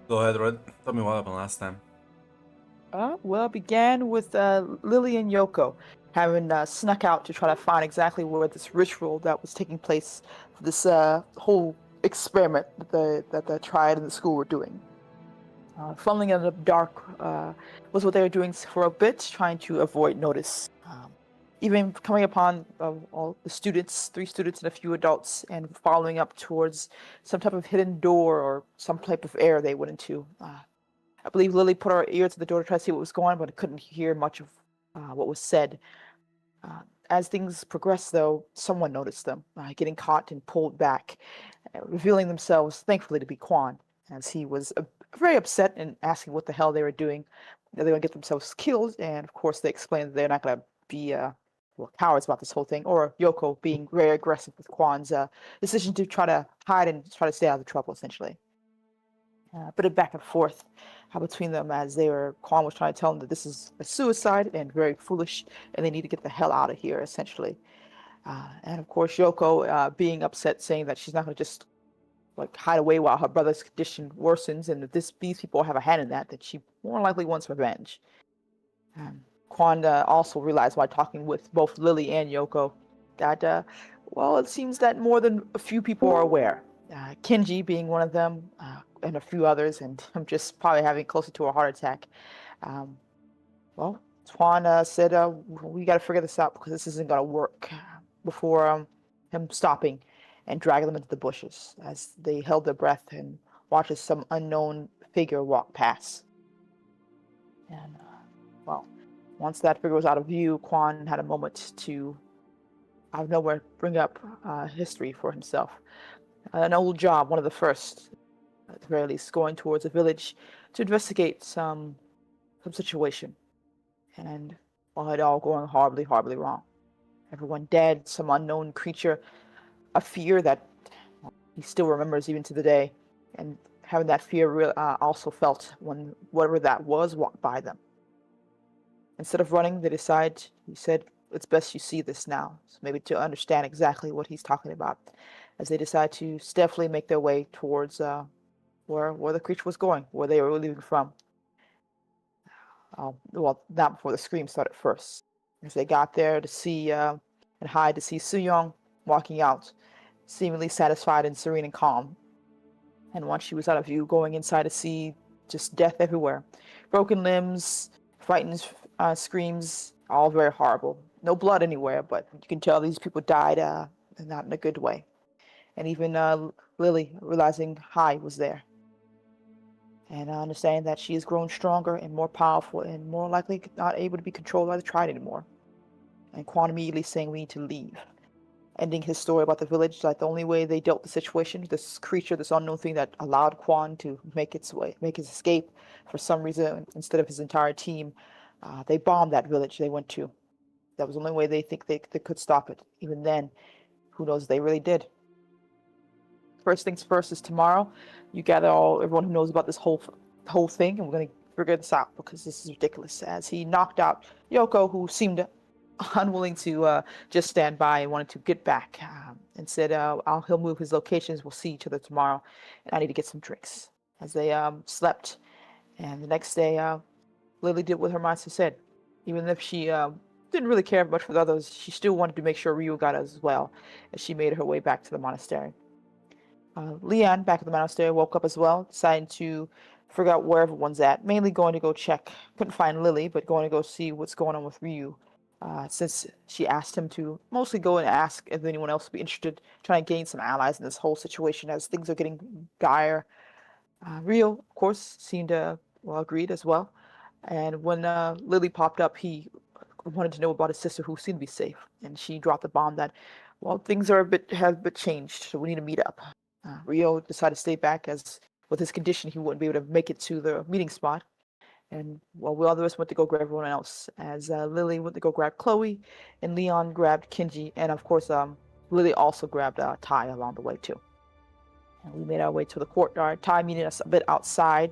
Go ahead, Red. Tell me what happened last time. Well, it began with Lily and Yoko having snuck out to try to find exactly where this ritual that was taking place for this whole experiment that the triad and the school were doing. Funneling in the dark was what they were doing for a bit, trying to avoid notice. Even coming upon all the students, three students and a few adults, and following up towards some type of hidden door or some type of air they went into. I believe Lily put her ear to the door to try to see what was going on, but couldn't hear much of what was said. As things progressed, though, someone noticed them, getting caught and pulled back, revealing themselves, thankfully, to be Quan, as he was very upset and asking what the hell they were doing. That they were going to get themselves killed, and of course, they explained that they're not going to be well, cowards about this whole thing, or Yoko being very aggressive with Quan's decision to try to hide and try to stay out of the trouble, essentially. Bit of back and forth between them as Quan was trying to tell them that this is a suicide and very foolish, and they need to get the hell out of here, essentially. And of course, Yoko being upset, saying that she's not going to just like hide away while her brother's condition worsens, and that these people have a hand in that she more likely wants revenge. Quan also realized while talking with both Lily and Yoko that, well, it seems that more than a few people are aware. Kenji being one of them, and a few others, and I'm just probably having closer to a heart attack. Um, well, Tuan said, we got to figure this out because this isn't going to work before him stopping and dragging them into the bushes as they held their breath and watched as some unknown figure walk past. And, well, once that figure was out of view, Quan had a moment to, out of nowhere, bring up history for himself. An old job, one of the first, at the very least, going towards a village to investigate some situation. And well, it all going horribly, horribly wrong. Everyone dead, some unknown creature, a fear that he still remembers even to the day, and having that fear also felt when whatever that was walked by them. Instead of running, they decide, he said, it's best you see this now, so maybe to understand exactly what he's talking about, as they decide to stealthily make their way towards where the creature was going, where they were leaving from. Well, not before the scream started first. As they got there to see and hide to see Soo-young walking out, seemingly satisfied and serene and calm. And once she was out of view, going inside to see just death everywhere. Broken limbs, frightened screams, all very horrible. No blood anywhere, but you can tell these people died not in a good way. And even Lily, realizing Hai was there. And understanding that she has grown stronger and more powerful and more likely not able to be controlled by the Triad anymore. And Quan immediately saying we need to leave. Ending his story about the village, like the only way they dealt with the situation, this creature, this unknown thing that allowed Quan to make his escape for some reason instead of his entire team, they bombed that village they went to. That was the only way they think they could stop it. Even then, who knows, they really did. First things first is tomorrow. You gather everyone who knows about this whole thing, and we're gonna figure this out because this is ridiculous. As he knocked out Yoko, who seemed unwilling to just stand by and wanted to get back, and said, he'll move his locations. We'll see each other tomorrow, and I need to get some drinks. As they slept, and the next day, Lily did what her master said. Even if she didn't really care much for the others, she still wanted to make sure Ryu got as well, as she made her way back to the monastery. Leon, back at the monastery, woke up as well, deciding to figure out where everyone's at. Mainly going to go check. Couldn't find Lily, but going to go see what's going on with Ryu. Since she asked him to mostly go and ask if anyone else would be interested, trying to gain some allies in this whole situation as things are getting dire. Ryu, of course, seemed well agreed as well. And when Lily popped up, he wanted to know about his sister, who seemed to be safe. And she dropped the bomb that, well, things have a bit changed, so we need to meet up. Rio decided to stay back as, with his condition, he wouldn't be able to make it to the meeting spot. And well, we all the rest went to go grab everyone else. As Lily went to go grab Chloe, and Leon grabbed Kenji, and of course, Lily also grabbed Tai along the way too. And we made our way to the courtyard. Tai meeting us a bit outside,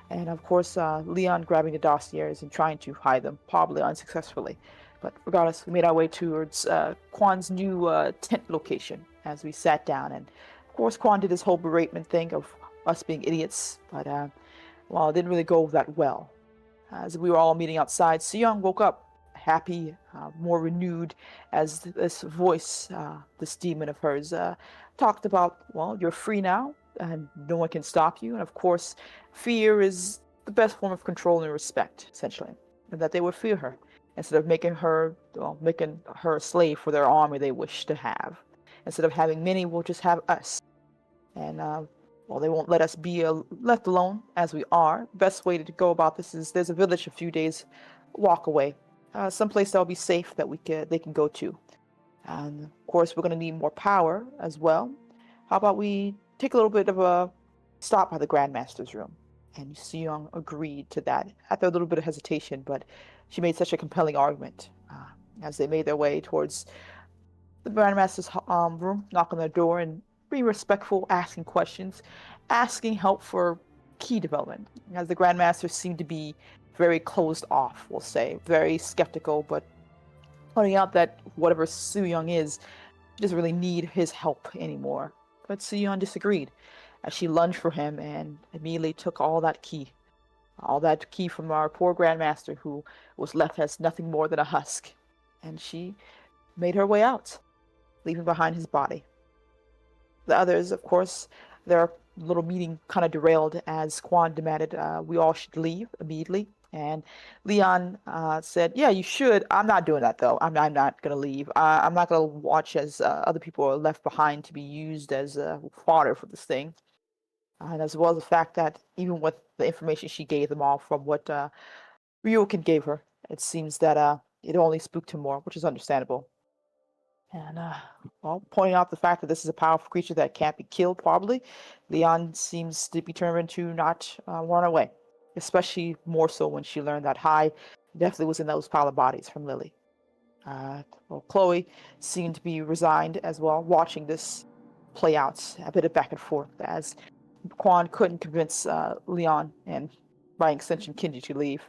and of course, Leon grabbing the dossiers and trying to hide them, probably unsuccessfully. But regardless, we made our way towards Quan's new tent location as we sat down. And of course, Quan did his whole beratement thing of us being idiots, but well, it didn't really go that well. As we were all meeting outside, Seong woke up happy, more renewed, as this voice, this demon of hers, talked about, well, you're free now, and no one can stop you. And of course, fear is the best form of control and respect, essentially. And that they would fear her instead of making her a slave for their army they wish to have. Instead of having many, we'll just have us. And well, they won't let us be left alone as we are. Best way to go about this is there's a village a few days walk away, someplace that'll be safe that they can go to. And of course, we're going to need more power as well. How about we take a little bit of a stop by the Grandmaster's room? And Seong agreed to that after a little bit of hesitation, but she made such a compelling argument as they made their way towards the Grandmaster's room, knock on their door, and be respectful, asking questions, asking help for key development, as the Grandmaster seemed to be very closed off, we'll say, very skeptical, but pointing out that whatever Soo-young is, she doesn't really need his help anymore. But Soo-young disagreed, as she lunged for him and immediately took all that key from our poor Grandmaster, who was left as nothing more than a husk, and she made her way out, leaving behind his body. The others, of course, their little meeting kind of derailed as Kwon demanded we all should leave immediately. And Leon said, yeah, you should. I'm not doing that, though. I'm not going to leave. I'm not going to watch as other people are left behind to be used as fodder for this thing. And as well as the fact that even with the information she gave them all from what Ryokan gave her, it seems that it only spooked him more, which is understandable. And, well, pointing out the fact that this is a powerful creature that can't be killed, probably, Leon seems to be determined to not run away, especially more so when she learned that Hai definitely was in those pile of bodies from Lily. Well, Chloe seemed to be resigned as well, watching this play out, a bit of back and forth, as Kwon couldn't convince Leon and, by extension, Kinji to leave.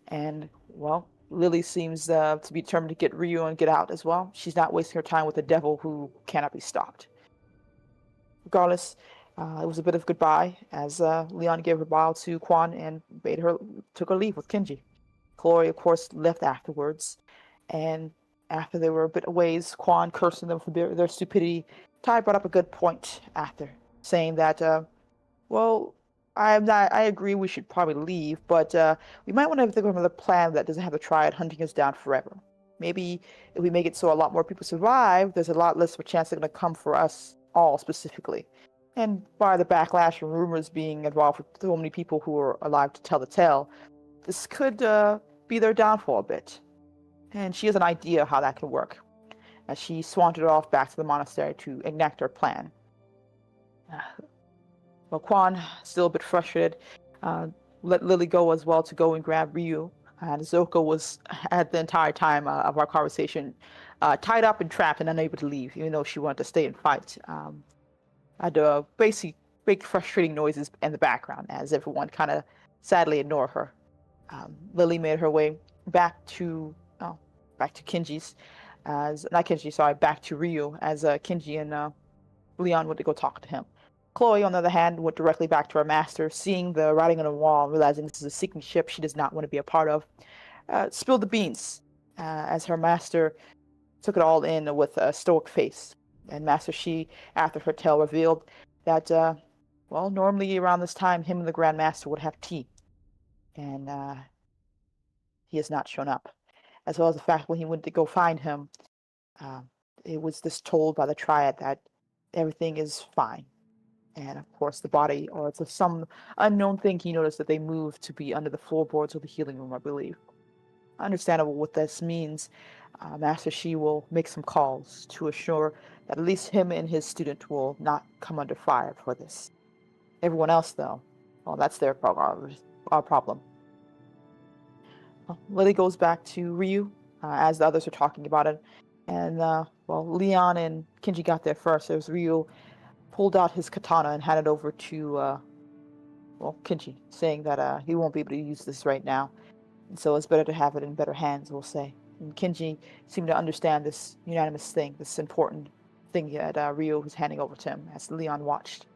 And, well, Lily seems to be determined to get Ryu and get out as well. She's not wasting her time with a devil who cannot be stopped. Regardless, it was a bit of goodbye as Leon gave her bow to Kwon and took her leave with Kinji. Chloe, of course, left afterwards. And after they were a bit a ways, Kwon cursing them for their stupidity, Tai brought up a good point after, saying that, well, I agree we should probably leave, but we might want to think of another plan that doesn't have the Triad hunting us down forever. Maybe if we make it so a lot more people survive, there's a lot less of a chance they're going to come for us all specifically. And by the backlash and rumors being involved with so many people who are alive to tell the tale, this could be their downfall a bit. And she has an idea how that can work, as she sauntered off back to the monastery to enact her plan. Well, Kwon, still a bit frustrated, let Lily go as well to go and grab Ryu. And Zoko was, at the entire time of our conversation, tied up and trapped and unable to leave, even though she wanted to stay and fight. Had basic, big frustrating noises in the background as everyone kind of sadly ignored her. Lily made her way back to Kinji's, back to Ryu, as Kinji and Leon went to go talk to him. Chloe, on the other hand, went directly back to her master, seeing the writing on the wall, realizing this is a sinking ship she does not want to be a part of. Spilled the beans, as her master took it all in with a stoic face. And Master Shi, after her tale, revealed that, well, normally around this time, him and the Grand Master would have tea. And he has not shown up. As well as the fact when he went to go find him, it was just told by the Triad that everything is fine. And of course, the body, or it's some unknown thing, he noticed that they moved to be under the floorboards of the healing room, I believe. Understandable what this means. Master Shi will make some calls to assure that at least him and his student will not come under fire for this. Everyone else, though, well, that's their our problem. Lily goes back to Ryu as the others are talking about it. And, well, Leon and Kinji got there first. It was Ryu pulled out his katana and handed it over to, Kinji, saying that he won't be able to use this right now. And so it's better to have it in better hands, we'll say. And Kinji seemed to understand this unanimous thing, this important thing that Ryu was handing over to him as Leon watched.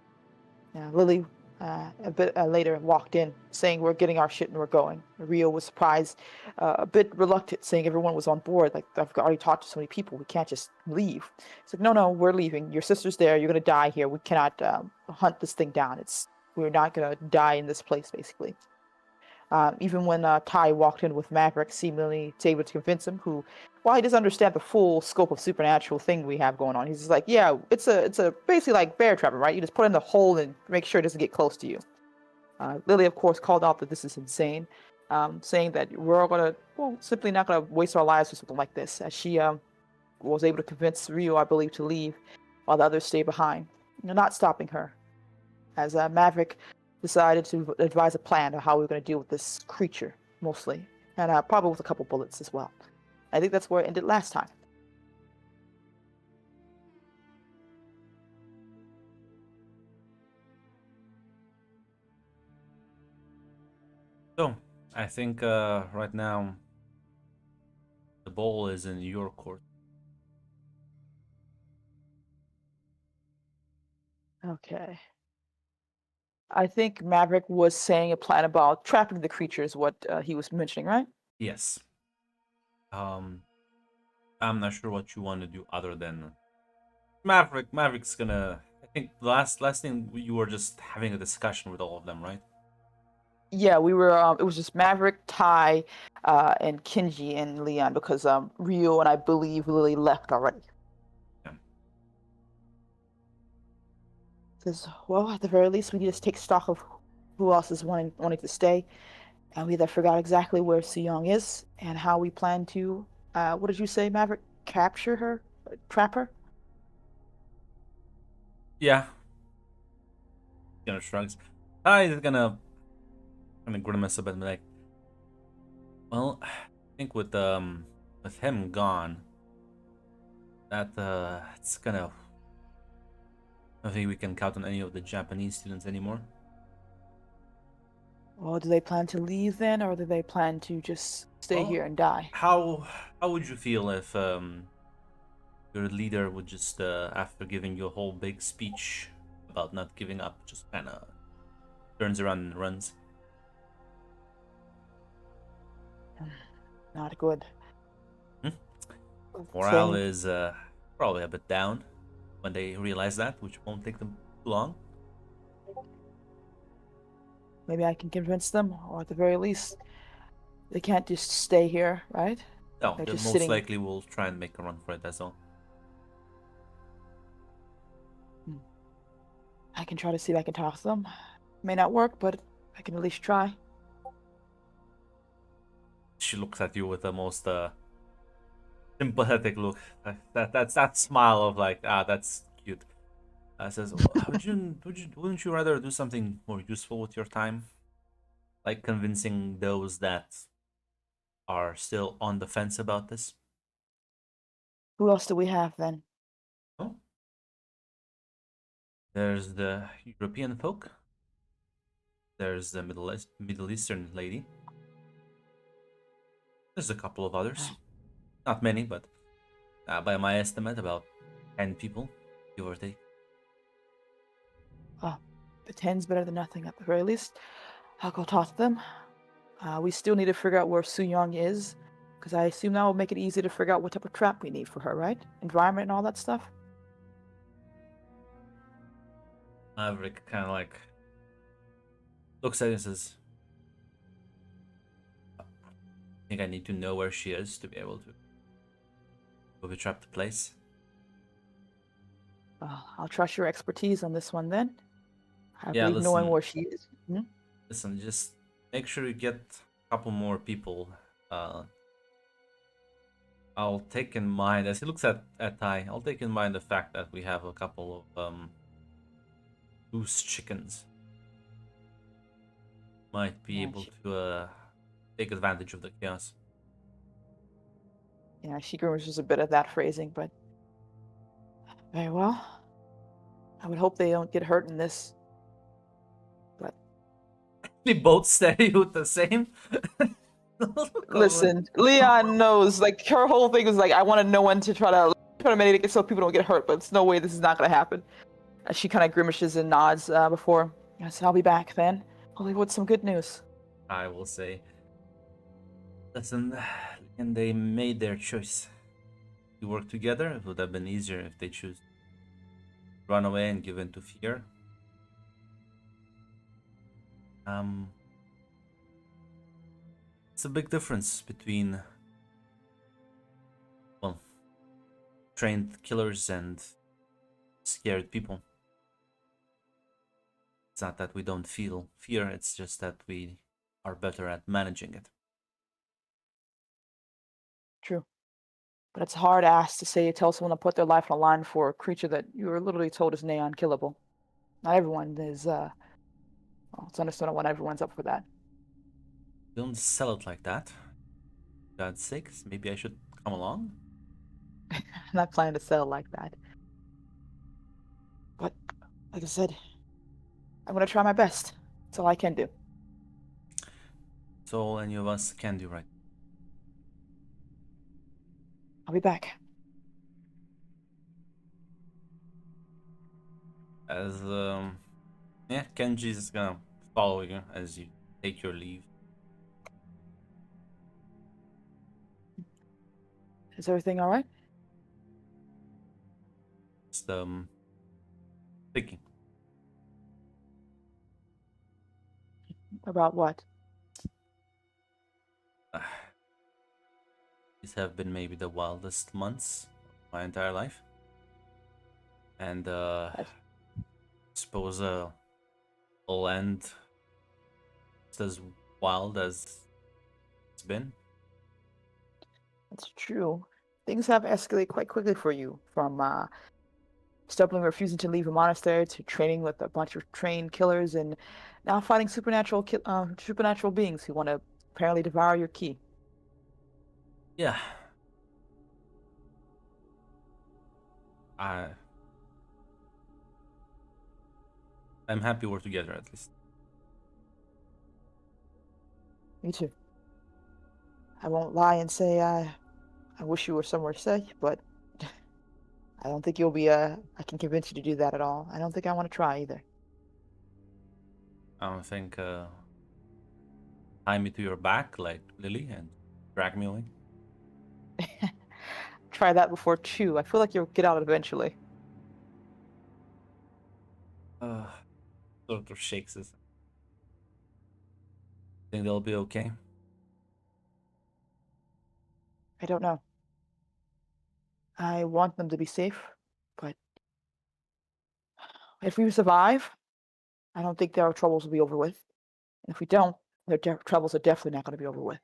Lily a bit later walked in, saying we're getting our shit and we're going. Rio was surprised, a bit reluctant, saying everyone was on board. Like, I've already talked to so many people, we can't just leave. It's like, no, we're leaving. Your sister's there. You're gonna die here. We cannot hunt this thing down. We're not gonna die in this place, basically. Even when Ty walked in with Maverick, seemingly able to convince him, who, while he doesn't understand the full scope of supernatural thing we have going on, he's just like, yeah, it's a basically like bear trapping, right? You just put it in the hole and make sure it doesn't get close to you. Lily, of course, called out that this is insane, saying that we're all gonna, well, simply not gonna waste our lives for something like this, as she was able to convince Rio, I believe, to leave, while the others stay behind. Not stopping her, as Maverick decided to advise a plan of how we are going to deal with this creature, mostly, and probably with a couple bullets as well. I think that's where it ended last time. So, I think right now the ball is in your court. Okay. I think Maverick was saying a plan about trapping the creatures, what he was mentioning, right? Yes. I'm not sure what you want to do other than Maverick's gonna. I think the last thing you were just having a discussion with all of them, right? Yeah, we were. It was just Maverick, Ty, and Kenji and Leon, because Rio and I believe Lily left already. Yeah. Because, well, at the very least, we need to take stock of who else is wanting to stay, and we either forgot exactly where Suyong is and how we plan to. What did you say, Maverick? Capture her, trap her. Yeah. Gonna shrugs. Ty's gonna grimace a bit, and be like, well, I think with him gone, that it's gonna. I don't think we can count on any of the Japanese students anymore. Well, do they plan to leave then, or do they plan to just stay here and die? How would you feel if your leader would just after giving you a whole big speech about not giving up, just kind of turns around and runs? Not good. Morale is probably a bit down when they realize that, which won't take them too long. Maybe I can convince them, or at the very least, they can't just stay here, right? No, They're they just most sitting- likely will try and make a run for it, that's all. I can try to see if I can talk to them. May not work, but I can at least try. She looks at you with the most sympathetic look. That's that smile of like, that's cute. Says, well, wouldn't you rather do something more useful with your time, like convincing those that are still on the fence about this? Who else do we have then? Oh, there's the European folk. There's the Middle Eastern lady. There's a couple of others. Not many, but by my estimate, about 10 people, give or take. Oh, the 10's better than nothing at the very least. I'll go talk to them. We still need to figure out where Suyong is, because I assume that will make it easy to figure out what type of trap we need for her, right? Environment and all that stuff. Maverick kind of like looks at it and says, I think I need to know where she is to be able to booby trap the place. I'll trust your expertise on this one then. I Yeah, believe knowing listen. where she is. Listen, just make sure you get a couple more people. I'll take in mind, as he looks at Ty, I'll take in mind the fact that we have a couple of loose chickens. Might be Yeah, able to take advantage of the chaos. Yeah, she grimaces a bit at that phrasing, but very well. I would hope they don't get hurt in this. But They both stare at you with the same. listen, Leon knows. Like her whole thing is like, I want to know when to try to mitigate so people don't get hurt. But it's no way this is not going to happen. She kind of grimaces and nods before Guess I'll be back then. Hopefully with some good news. I will say. Listen, and they made their choice. To work together, it would have been easier if they choose to run away and give in to fear. Um, it's a big difference between, well, trained killers and scared people. It's not that we don't feel fear, it's just that we are better at managing it. True. But it's hard ass to say tell someone to put their life on the line for a creature that you were literally told is near unkillable. Not everyone is well, it's understood not everyone's up for that. Don't sell it like that. For God's sakes, maybe I should come along? I'm not planning to sell like that. But like I said, I'm gonna try my best. That's all I can do. It's all any of us can do right. I'll be back. As yeah, Kenji's is gonna follow you as you take your leave. Is everything all right? Just thinking. About what? These have been maybe the wildest months of my entire life. And Yes. suppose will end just as wild as it's been. That's true. Things have escalated quite quickly for you, from stubbornly refusing to leave a monastery to training with a bunch of trained killers, and now fighting supernatural beings who want to apparently devour your key. Yeah. I I'm happy we're together at least. Me too. I won't lie and say I wish you were somewhere safe, but I don't think you'll be I can convince you to do that at all. I don't think I want to try either. I don't think tie me to your back like Lily and drag me away. Try that before too. I feel like you'll get out eventually. Uh, sort of shakes his. Think they'll be okay? I don't know. I want them to be safe, but if we survive, I don't think our troubles will be over with. And if we don't, their troubles are definitely not going to be over with.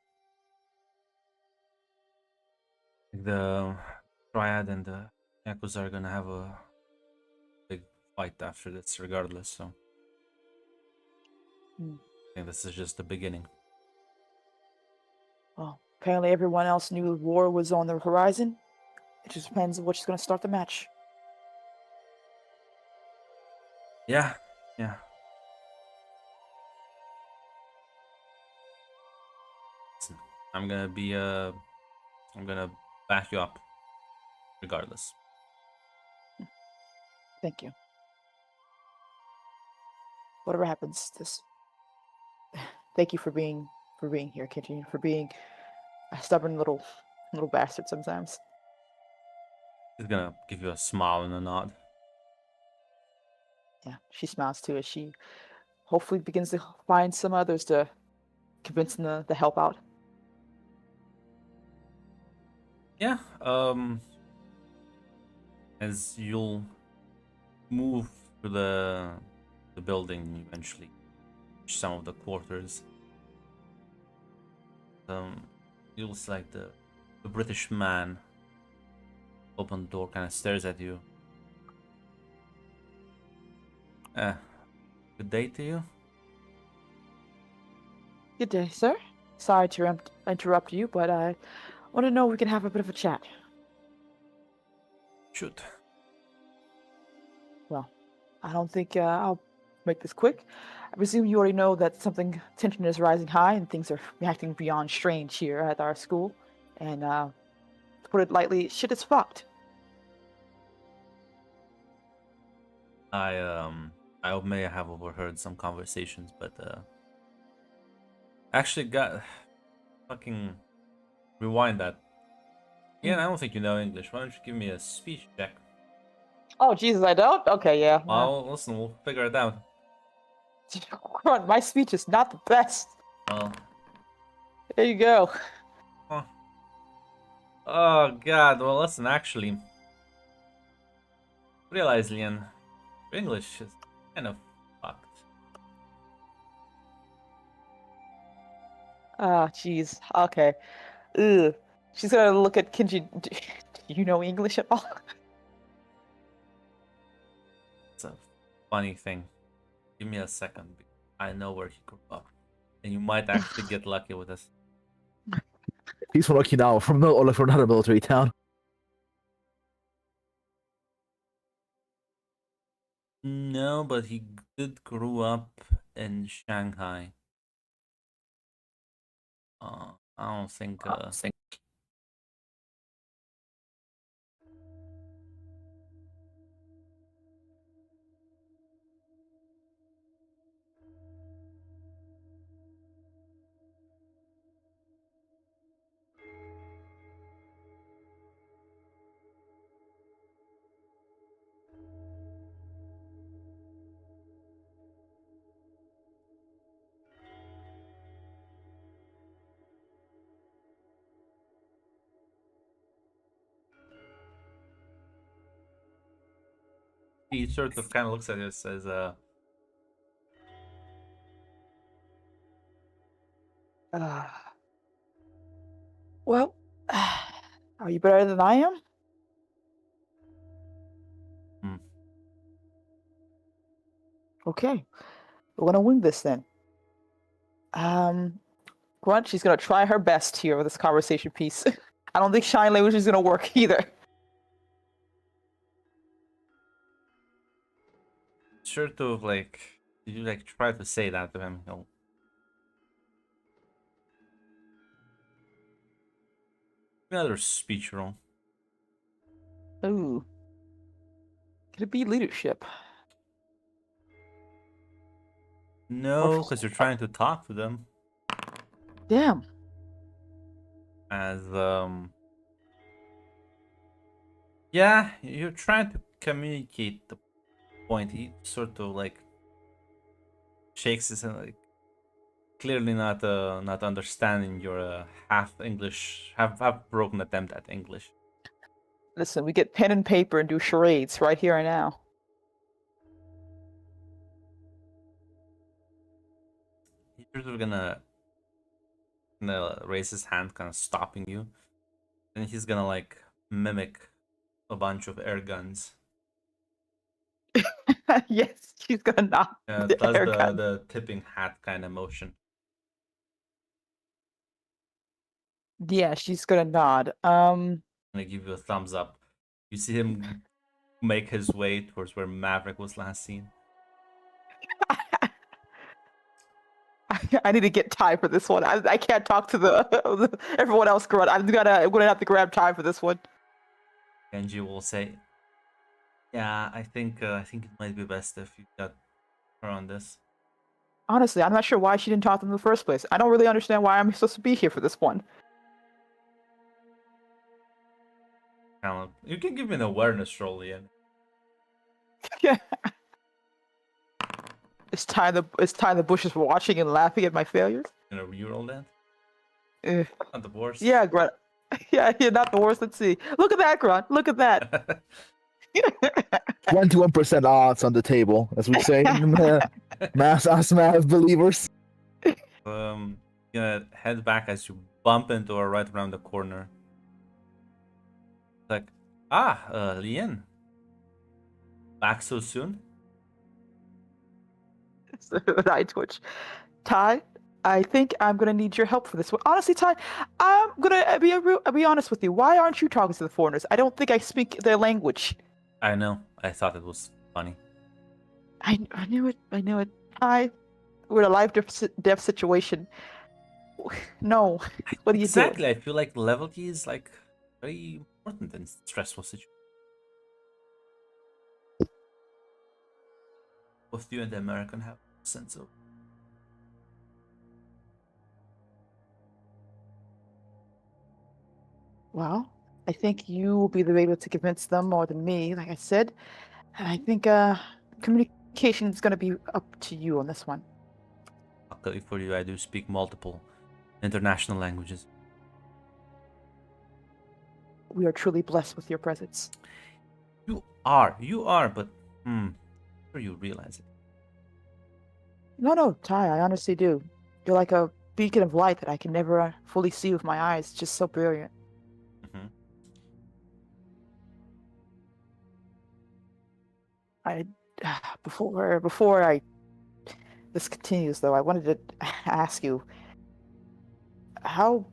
The Triad and the Yakuza are gonna have a big fight after this, regardless. So Hmm. I think this is just the beginning. Well, apparently everyone else knew war was on the horizon. It just depends on which is going to start the match. Yeah, yeah. Listen, I'm gonna back you up, regardless. Thank you. Whatever happens, this. Thank you for being here, Kitty, for being a stubborn little bastard sometimes. He's gonna give you a smile and a nod. Yeah, she smiles too as she hopefully begins to find some others to convince them to help out. Yeah. As you'll move to the building eventually, some of the quarters. You'll see like the British man open the door, kind of stares at you. Good day to you. Good day, sir. Sorry to interrupt you, but I want to know if we can have a bit of a chat. Shoot. Well, I don't think I'll make this quick. I presume you already know that tension is rising high and things are reacting beyond strange here at our school. And to put it lightly, shit is fucked. I I may have overheard some conversations, but actually got fucking rewind that. Yeah, I don't think you know English. Why don't you give me a speech check? Oh, Jesus, I don't? Okay, yeah. Well, listen, we'll figure it out. Grunt, my speech is not the best. Well, There you go. huh. Oh god. Well, listen, actually, realize, Lian, your English is kind of fucked. Ah, jeez. Okay. Ugh. She's gonna look at Kenji. Do you know English at all? It's a funny thing. Give me a second. I know where he grew up, and you might actually get lucky with this. He's from Okinawa, from another military town. No, but he did grow up in Shanghai. I don't think. He sort of kind of looks at it and says, Ah. Well, are you better than I am? Hmm. Okay. We're gonna wing this then. Grunt, she's gonna try her best here with this conversation piece. I don't think sign language is gonna work either. sort of like, did you like try to say that to him? No. Another speech roll. Ooh. Could it be leadership? No, because you're trying to talk to them Damn. as yeah, you're trying to communicate the point. He sort of like shakes his head, like clearly not understanding your half English, half broken attempt at English. Listen, we get pen and paper and do charades right here and now. He's sort of gonna raise his hand, kind of stopping you, and he's gonna like mimic a bunch of air guns. Yes, she's gonna knock the Does air gun. the tipping hat kind of motion. Yeah, she's gonna nod. I give you a thumbs up. You see him make his way towards where Maverick was last seen. I need to get time for this one. I can't talk to the everyone else. Grunt. I'm gonna have to grab time for this one. Genji will say, "Yeah, I think it might be best if you got her on this." Honestly, I'm not sure why she didn't talk to them in the first place. I don't really understand why I'm supposed to be here for this one. You can give me an awareness roll, Ian. Yeah. It's time the bushes were watching and laughing at my failures. You know, reroll that. Ugh. Not the worst. Yeah, Grunt. Yeah, not the worst. Let's see. Look at that, Grunt. Look at that. 21% odds on the table, as we say. Us math believers. Gonna head back as you bump into her right around the corner. Like, Lien. Back so soon? I twitch. Ty, I think I'm gonna need your help for this one. Honestly, Ty, I'm gonna be honest with you. Why aren't you talking to the foreigners? I don't think I speak their language. I know. I thought it was funny. I knew it. I knew it. Ty, we're in a life death situation. No, what do you do? Exactly. I feel like levity is like very important in stressful situations. both you and the American have a sense of. Well, I think you will be able to convince them more than me, like I said. And I think communication is going to be up to you on this one. Luckily for you, I do speak multiple international languages. We are truly blessed with your presence. You are, but sure you realize it. No, Ty, I honestly do. You're like a beacon of light that I can never fully see with my eyes. Just so brilliant. Hmm. I before I this continues though, I wanted to ask you how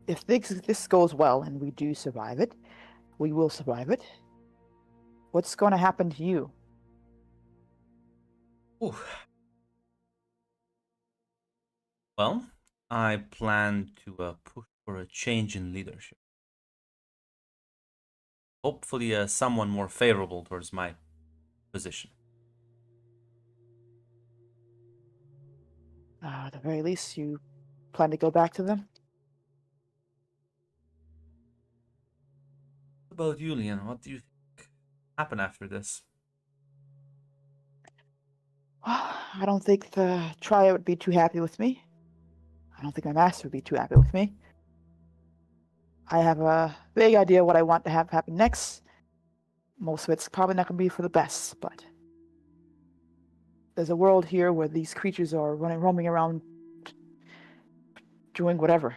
if this goes well and we do survive it, we will survive it. What's going to happen to you? Ooh. Well, I plan to push for a change in leadership. Hopefully, someone more favorable towards my position. At the very least, you plan to go back to them? What about you, Leon? What do you think happen after this? I don't think the triad would be too happy with me. I don't think my master would be too happy with me. I have a vague idea what I want to have happen next. Most of it's probably not going to be for the best, but there's a world here where these creatures are roaming around, doing whatever,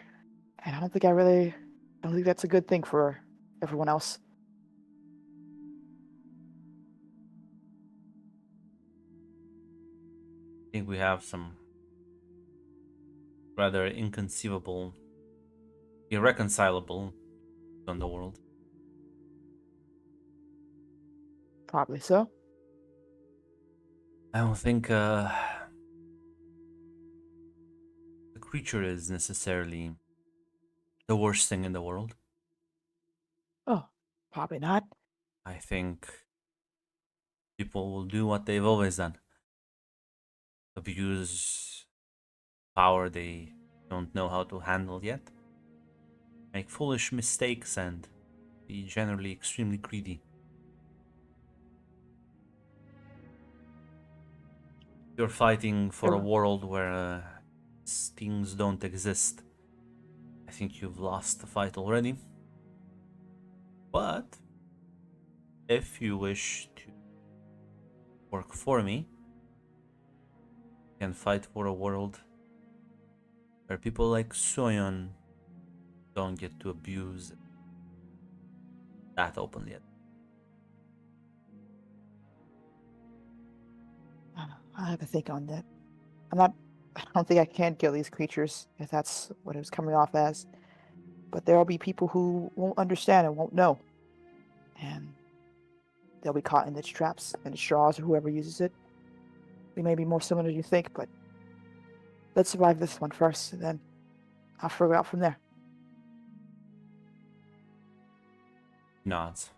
and I don't think that's a good thing for everyone else. I think we have some rather inconceivable, irreconcilable on the world. Probably so. I don't think the creature is necessarily the worst thing in the world. Oh, probably not. I think people will do what they've always done: abuse power they don't know how to handle yet, make foolish mistakes, and be generally extremely greedy. You're fighting for a Sure. world where things don't exist. I think you've lost the fight already. But if you wish to work for me, you can fight for a world where people like Soyon don't get to abuse that openly yet. I have to think on that. I don't think I can kill these creatures if that's what it was coming off as. But there'll be people who won't understand and won't know. And they'll be caught in its traps and its straws or whoever uses it. We may be more similar than you think, but let's survive this one first, and then I'll figure out from there. Nods.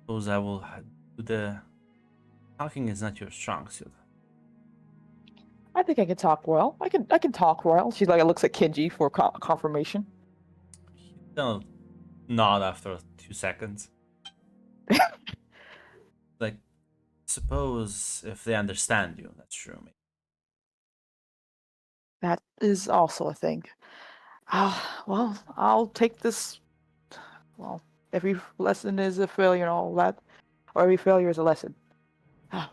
Suppose I will do the talking is not your strong suit. I think I can talk well. I can talk well. She like looks at Kenji for confirmation. They'll nod after 2 seconds. Like, suppose if they understand you, that's true. Maybe. That is also a thing. Well, I'll take this. Well, every lesson is a failure and all that, or every failure is a lesson.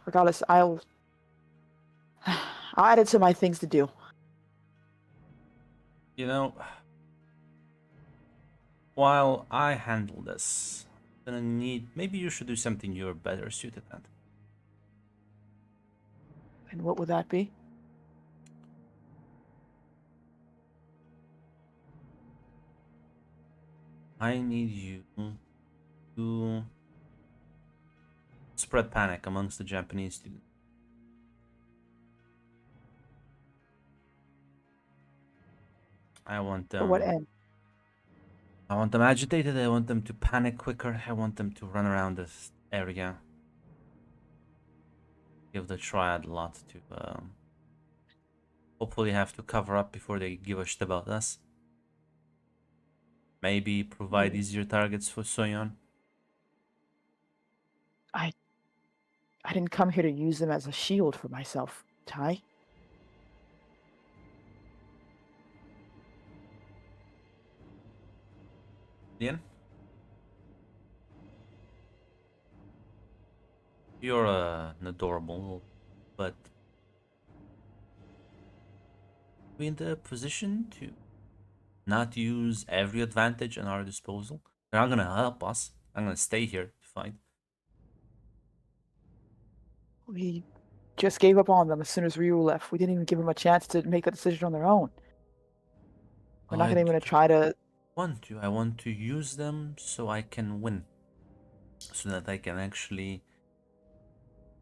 Regardless, I'll add it to my things to do. You know, while I handle this, I'm gonna need. Maybe you should do something you're better suited at. And what would that be? I need you to spread panic amongst the Japanese students. I want For what them. end? I want them agitated. I want them to panic quicker. I want them to run around this area. give the Triad a lot to hopefully have to cover up before they give a shit about us. Maybe provide easier targets for Soyon. I didn't come here to use them as a shield for myself, Ty. Ian? You're an adorable, but we in the position to not use every advantage at our disposal. They're not gonna help us. I'm gonna stay here to fight. We just gave up on them as soon as Ryu left. We didn't even give them a chance to make that decision on their own. We're not even going to try to. I want to use them so I can win. So that I can actually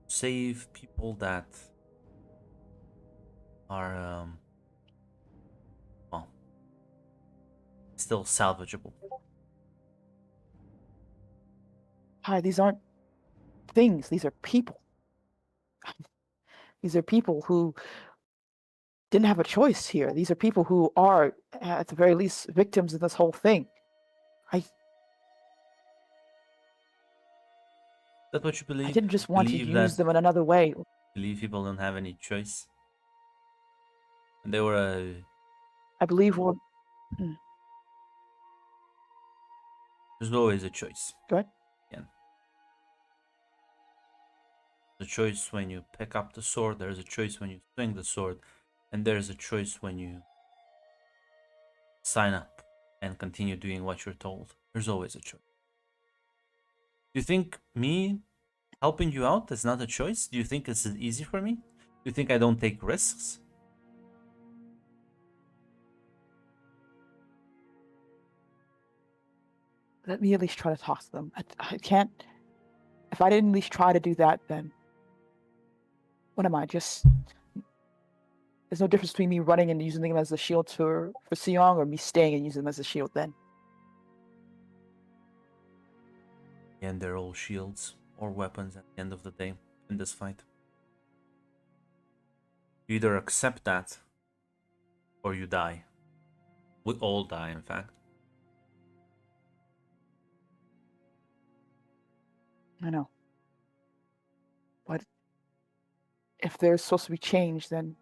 save people that are well, still salvageable. Hi, these aren't things. These are people. These are people who didn't have a choice here. These are people who are, at the very least, victims of this whole thing. That's what you believe? I didn't just want to Believe use that- them in another way. Believe people don't have any choice. They were I believe there's always a choice. Go ahead. Yeah. The choice when you pick up the sword, there's a choice when you swing the sword, and there's a choice when you sign up and continue doing what you're told. There's always a choice. Do you think me helping you out is not a choice? Do you think this is easy for me? Do you think I don't take risks? Let me at least try to talk to them. I can't. If I didn't at least try to do that, then what am I? Just there's no difference between me running and using them as a shield for Seong, or me staying and using them as a shield. Then And they're all shields or weapons at the end of the day in this fight. You either accept that or you die. We all die, in fact. I know. But if there's supposed to be change, then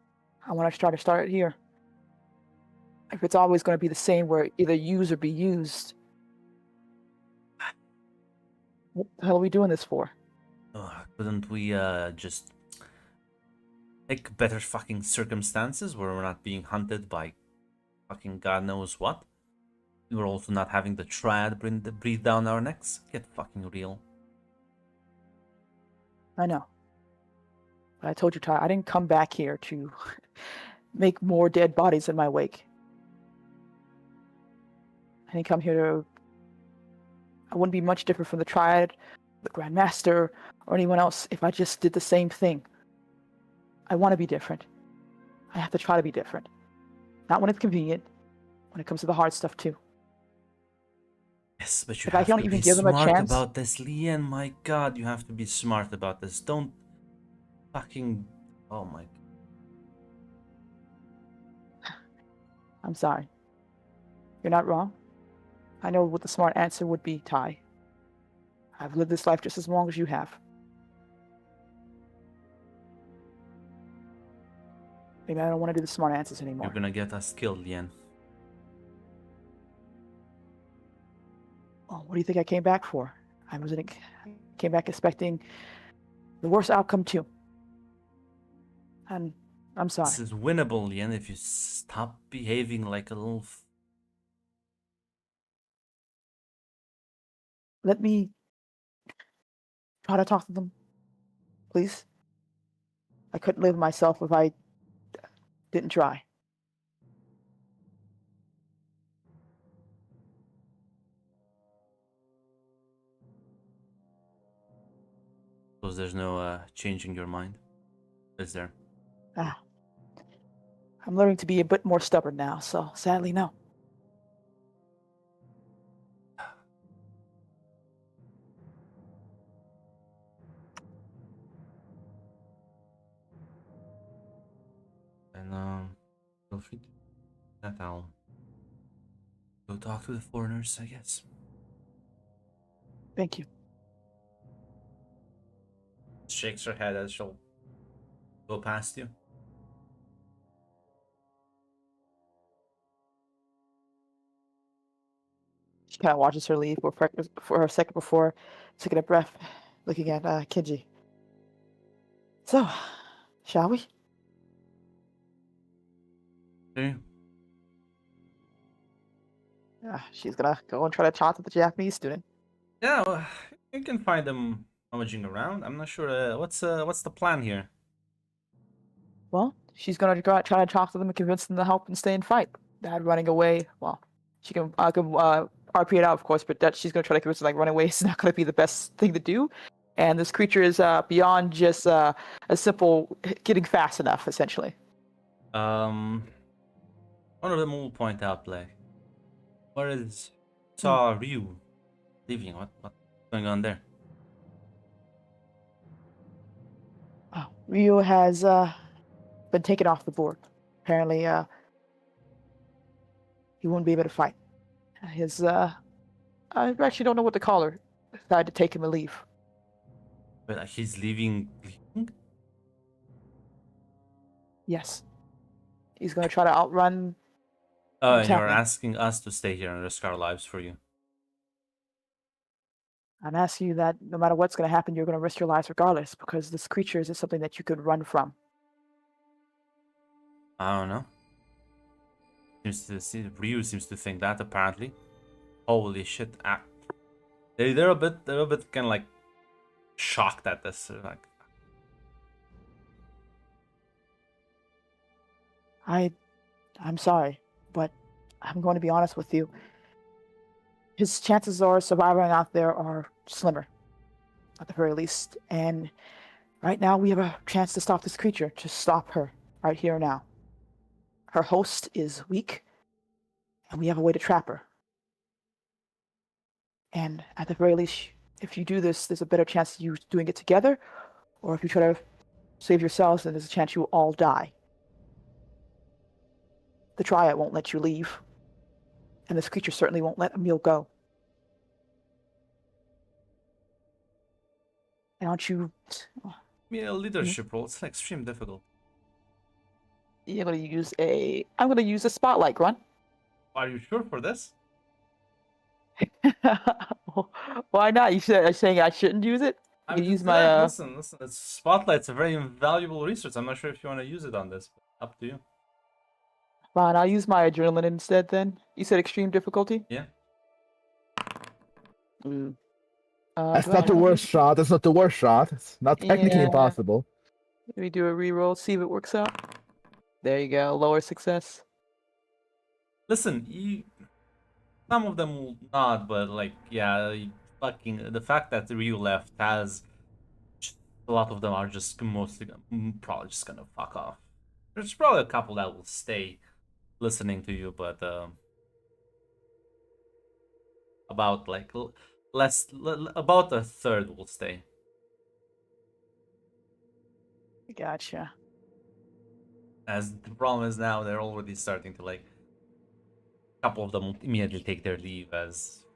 I want to try to start it here. If it's always going to be the same, where either use or be used, what the hell are we doing this for? Couldn't we just pick better fucking circumstances where we're not being hunted by fucking God knows what? We're also not having the Triad breathe down our necks? Get fucking real. I know. But I told you, Ty, I didn't come back here to make more dead bodies in my wake. I didn't come here to. I wouldn't be much different from the Triad, the Grandmaster, or anyone else if I just did the same thing. I want to be different. I have to try to be different. Not when it's convenient, when it comes to the hard stuff too. Yes, but you If I have don't to even be give them a smart chance- about this, Lian. My God, you have to be smart about this. Don't fucking... Oh my... I'm sorry. You're not wrong. I know what the smart answer would be, Ty. I've lived this life just as long as you have. Maybe I don't want to do the smart answers anymore. You're gonna get us killed, Lian. Well, what do you think I came back for? I came back expecting the worst outcome too. And I'm sorry. This is winnable, Lian, if you stop behaving like a little... Let me try to talk to them, please. I couldn't live myself if I didn't try. Because there's no changing your mind, is there? I'm learning to be a bit more stubborn now, so sadly, no. And feel free to do that. I'll go talk to the foreigners, I guess. Thank you. Shakes her head as she'll go past you. She kind of watches her leave for a second before taking a breath, looking at Kenji. So, shall we? Okay. She's gonna go and try to talk to the Japanese student. Yeah, well, you can find them rummaging around. I'm not sure. What's the plan here? Well, she's gonna try to talk to them and convince them to help and stay and fight. That running away, well, she can RP it out, of course, but that she's gonna try to convince them like running away is not gonna be the best thing to do. And this creature is beyond just a simple getting fast enough, essentially. One of them will point out, like, where is saw Ryu leaving? What's going on there? Oh, Ryu has been taken off the board. Apparently, he wouldn't be able to fight. His I actually don't know what to call her. Decided to take him a leave. But he's leaving. Yes. He's gonna try to outrun. And you're Exactly. asking us to stay here and risk our lives for you. I'm asking you that no matter what's gonna happen, you're gonna risk your lives regardless, because this creature is something that you could run from. I don't know. Ryu seems to think that apparently. Holy shit! They're a bit kind of like shocked at this. Like, I'm sorry, but I'm going to be honest with you. His chances of surviving out there are slimmer, at the very least. And right now, we have a chance to stop this creature, to stop her right here and now. Her host is weak, and we have a way to trap her. And at the very least, if you do this, there's a better chance of you doing it together, or if you try to save yourselves, then there's a chance you will all die. The Triad won't let you leave, and this creature certainly won't let Emil go. And aren't you... a leadership role. It's like extremely difficult. I'm gonna use a spotlight, Grunt. Are you sure for this? Why not? Are you saying I shouldn't use it? I can use my Listen. It's Spotlight's a very invaluable resource. I'm not sure if you want to use it on this. But up to you. Fine, I'll use my adrenaline instead then. You said extreme difficulty? Yeah. That's not the worst shot. That's not the worst shot. It's not technically Yeah. impossible. Let me do a reroll, see if it works out. There you go, lower success. Listen, some of them will not, but like, yeah, the fact that Ryu left has a lot of them are just mostly probably just gonna fuck off. There's probably a couple that will stay listening to you, but about like about a third will stay. Gotcha. As the problem is now, they're already starting to like. A couple of them will immediately take their leave as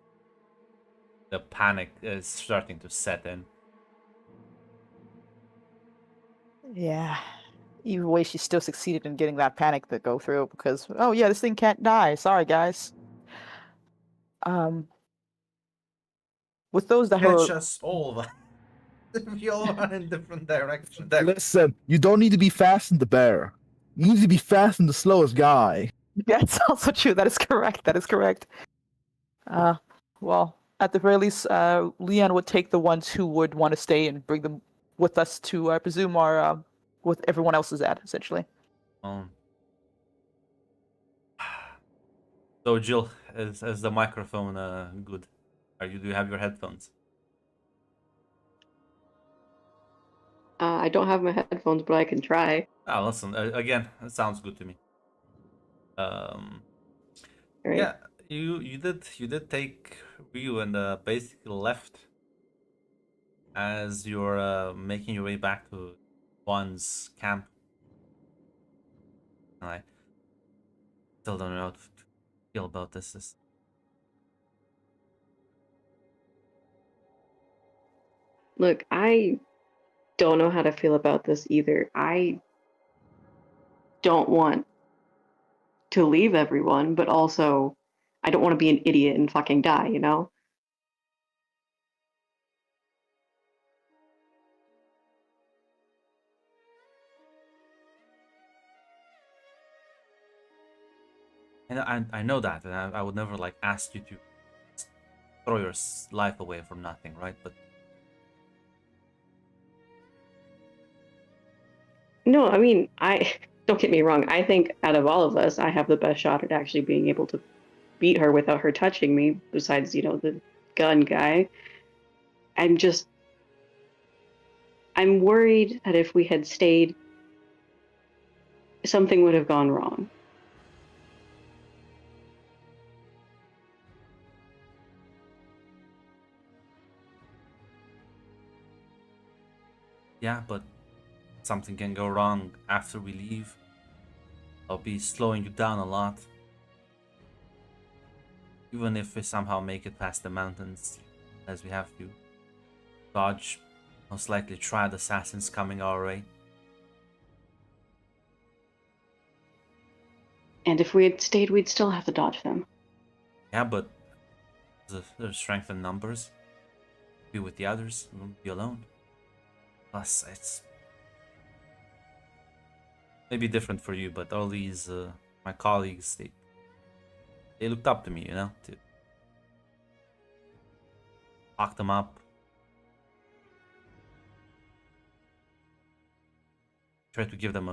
the panic is starting to set in. Yeah. Either way, she still succeeded in getting that panic to go through because, oh yeah, this thing can't die. Sorry, guys. With those that Catch were... us all. We all run in different directions. Listen, you don't need to be fast in the bear. You need to be fast and the slowest guy. That's also true. That is correct. That is correct. Well, at the very least, Leon would take the ones who would want to stay and bring them with us to, I presume, our with everyone else is at, essentially. So Jill, is the microphone good? Do you have your headphones? I don't have my headphones, but I can try. Ah, listen, again, it sounds good to me. Right. Yeah, you did take Ryu and basically left as you're making your way back to Juan's camp. and I still don't know how to feel about this. Look, I don't know how to feel about this either. I don't want to leave everyone, but also I don't want to be an idiot and fucking die, you know? And I know that, and I would never like ask you to throw your life away for nothing, right? But No, I mean, I don't get me wrong. I think out of all of us, I have the best shot at actually being able to beat her without her touching me, besides, you know, the gun guy. I'm just, I'm worried that if we had stayed, something would have gone wrong. yeah, but something can go wrong after we leave. I'll be slowing you down a lot. Even if we somehow make it past the mountains, as we have to. Dodge most likely triad assassins coming our way. And if we had stayed, we'd still have to dodge them. Yeah, but there's strength in numbers. Be with the others, we won't be alone. Plus, it's maybe different for you, but all these my colleagues, they looked up to me, you know, to lock them up, try to give them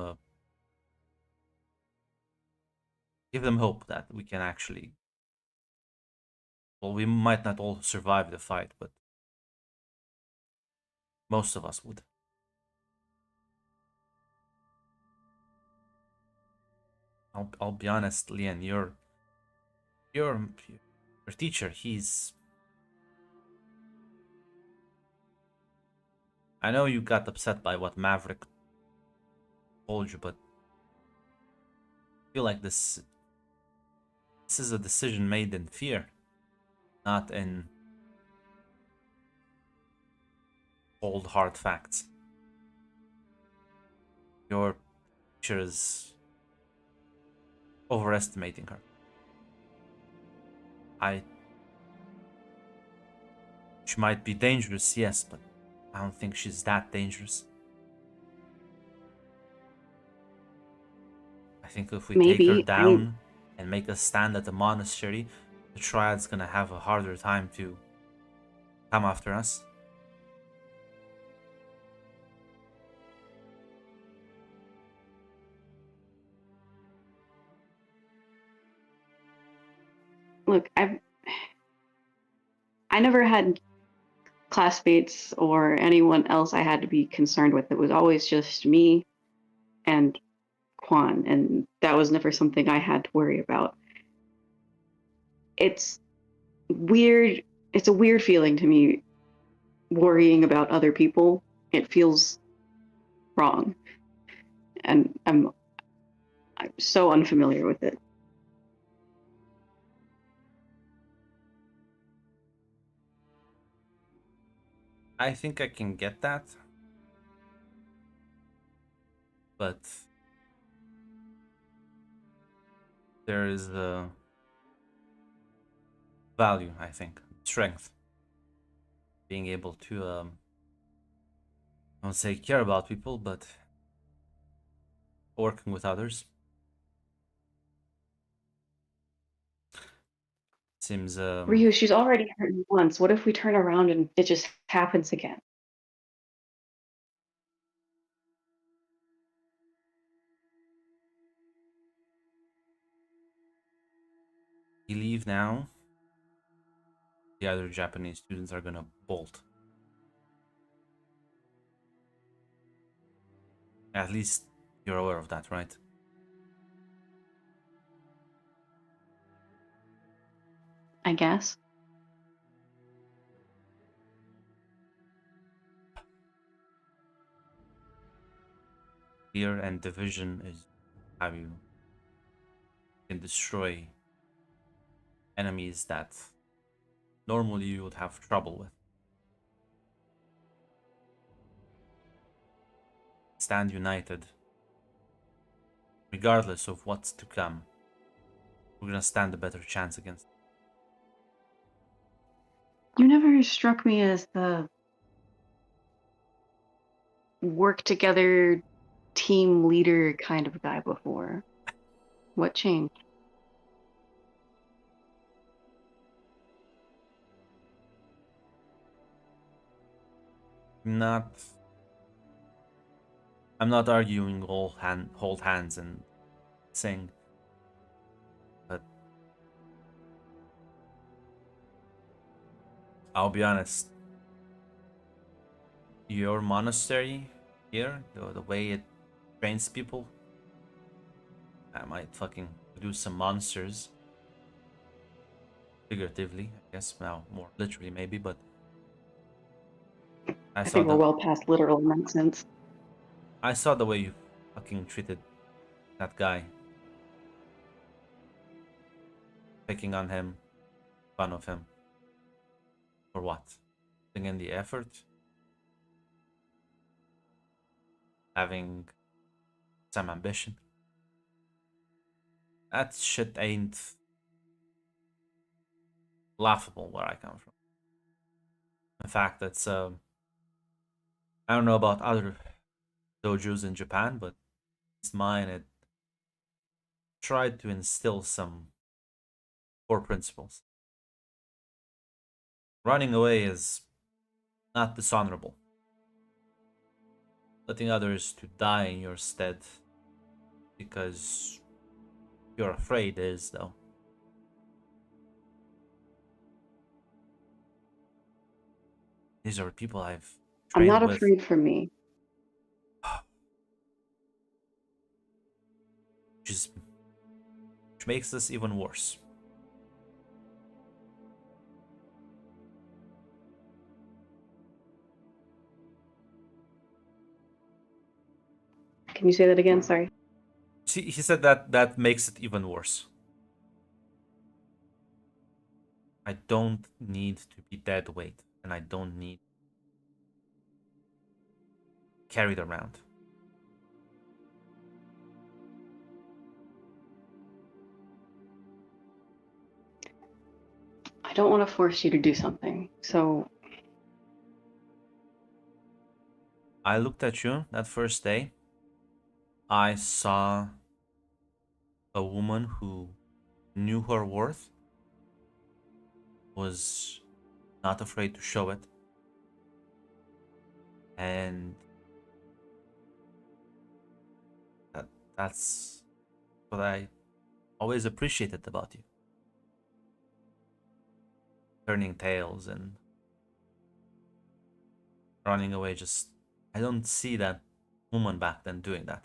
hope that we can actually. Well, we might not all survive the fight, but most of us would. I'll be honest, Lian, your teacher, he's. I know you got upset by what Maverick told you, but I feel like this is a decision made in fear, not in cold hard facts. Your teacher is overestimating her. She might be dangerous, yes, but I don't think she's that dangerous. I think if we take her Maybe. down and make a stand at the monastery, the Triad's gonna have a harder time to come after us. Look, I never had classmates or anyone else I had to be concerned with. It was always just me and Quan, and that was never something I had to worry about. It's weird. It's a weird feeling to me worrying about other people. It feels wrong, and I'm so unfamiliar with it. I think I can get that, but there is a value, I think, strength, being able to I don't say care about people, but working with others seems Ryu, she's already hurt me once. What if we turn around and it just happens again? you leave now, the other Japanese students are gonna bolt. At least you're aware of that, right? I guess. Fear and division is how you can destroy enemies that normally you would have trouble with. Stand united. Regardless of what's to come, we're gonna stand a better chance against it. You never struck me as the work together team leader kind of guy before. What changed? I'm not arguing hold hands and sing, but I'll be honest. Your monastery here, the way it trains people, I might fucking produce some monsters. Figuratively, I guess, now more literally maybe, but I think we're well past literal in that sense. I saw the way you fucking treated that guy. Picking on him, fun of him. For what? Putting in the effort? Having some ambition? That shit ain't laughable where I come from. In fact, it's I don't know about other dojos in Japan, but it's mine. It tried to instill some core principles. Running away is not dishonorable. Letting others to die in your stead because you're afraid is, though. These are people I've I'm trained not with. afraid for me. Which makes this even worse. Can you say that again? Sorry. See, he said that makes it even worse. I don't need to be dead weight, and I don't need carried around. I don't want to force you to do something, so I looked at you that first day. I saw a woman who knew her worth, was not afraid to show it, and that's what I always appreciated about you. Turning tails and running away, just I don't see that woman back then doing that.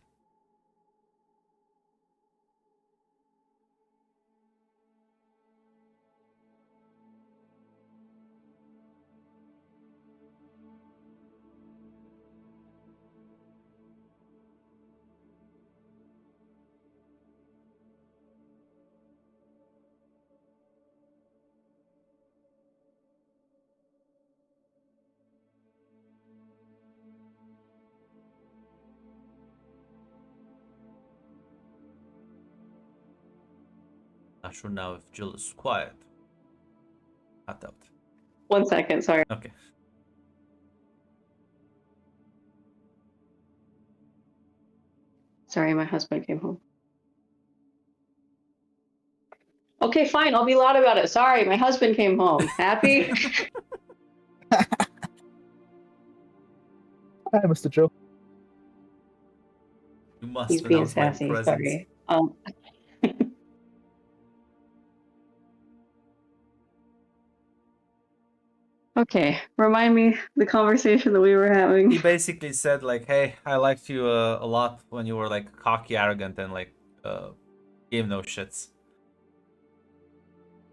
Not sure now if Jill is quiet. I doubt. 1 second, sorry. Okay. Sorry, my husband came home. Okay, fine, I'll be loud about it. Sorry, my husband came home. Happy? Hi, Mr. Joe. You must He's being announce my sassy, presence. sorry. Okay, remind me the conversation that we were having. He basically said like, "Hey, I liked you a lot when you were like cocky, arrogant, and like gave no shits."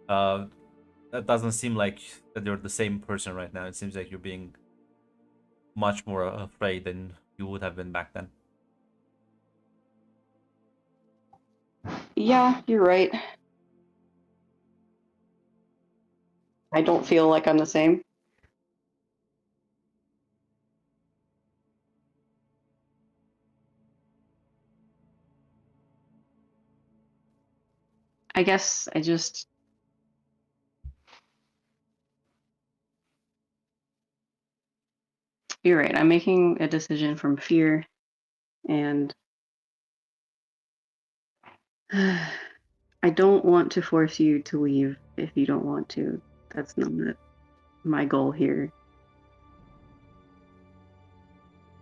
That doesn't seem like that you're the same person right now. It seems like you're being much more afraid than you would have been back then. Yeah, you're right. I don't feel like I'm the same. I guess I just. You're right. I'm making a decision from fear, and I don't want to force you to leave if you don't want to. That's not my goal here.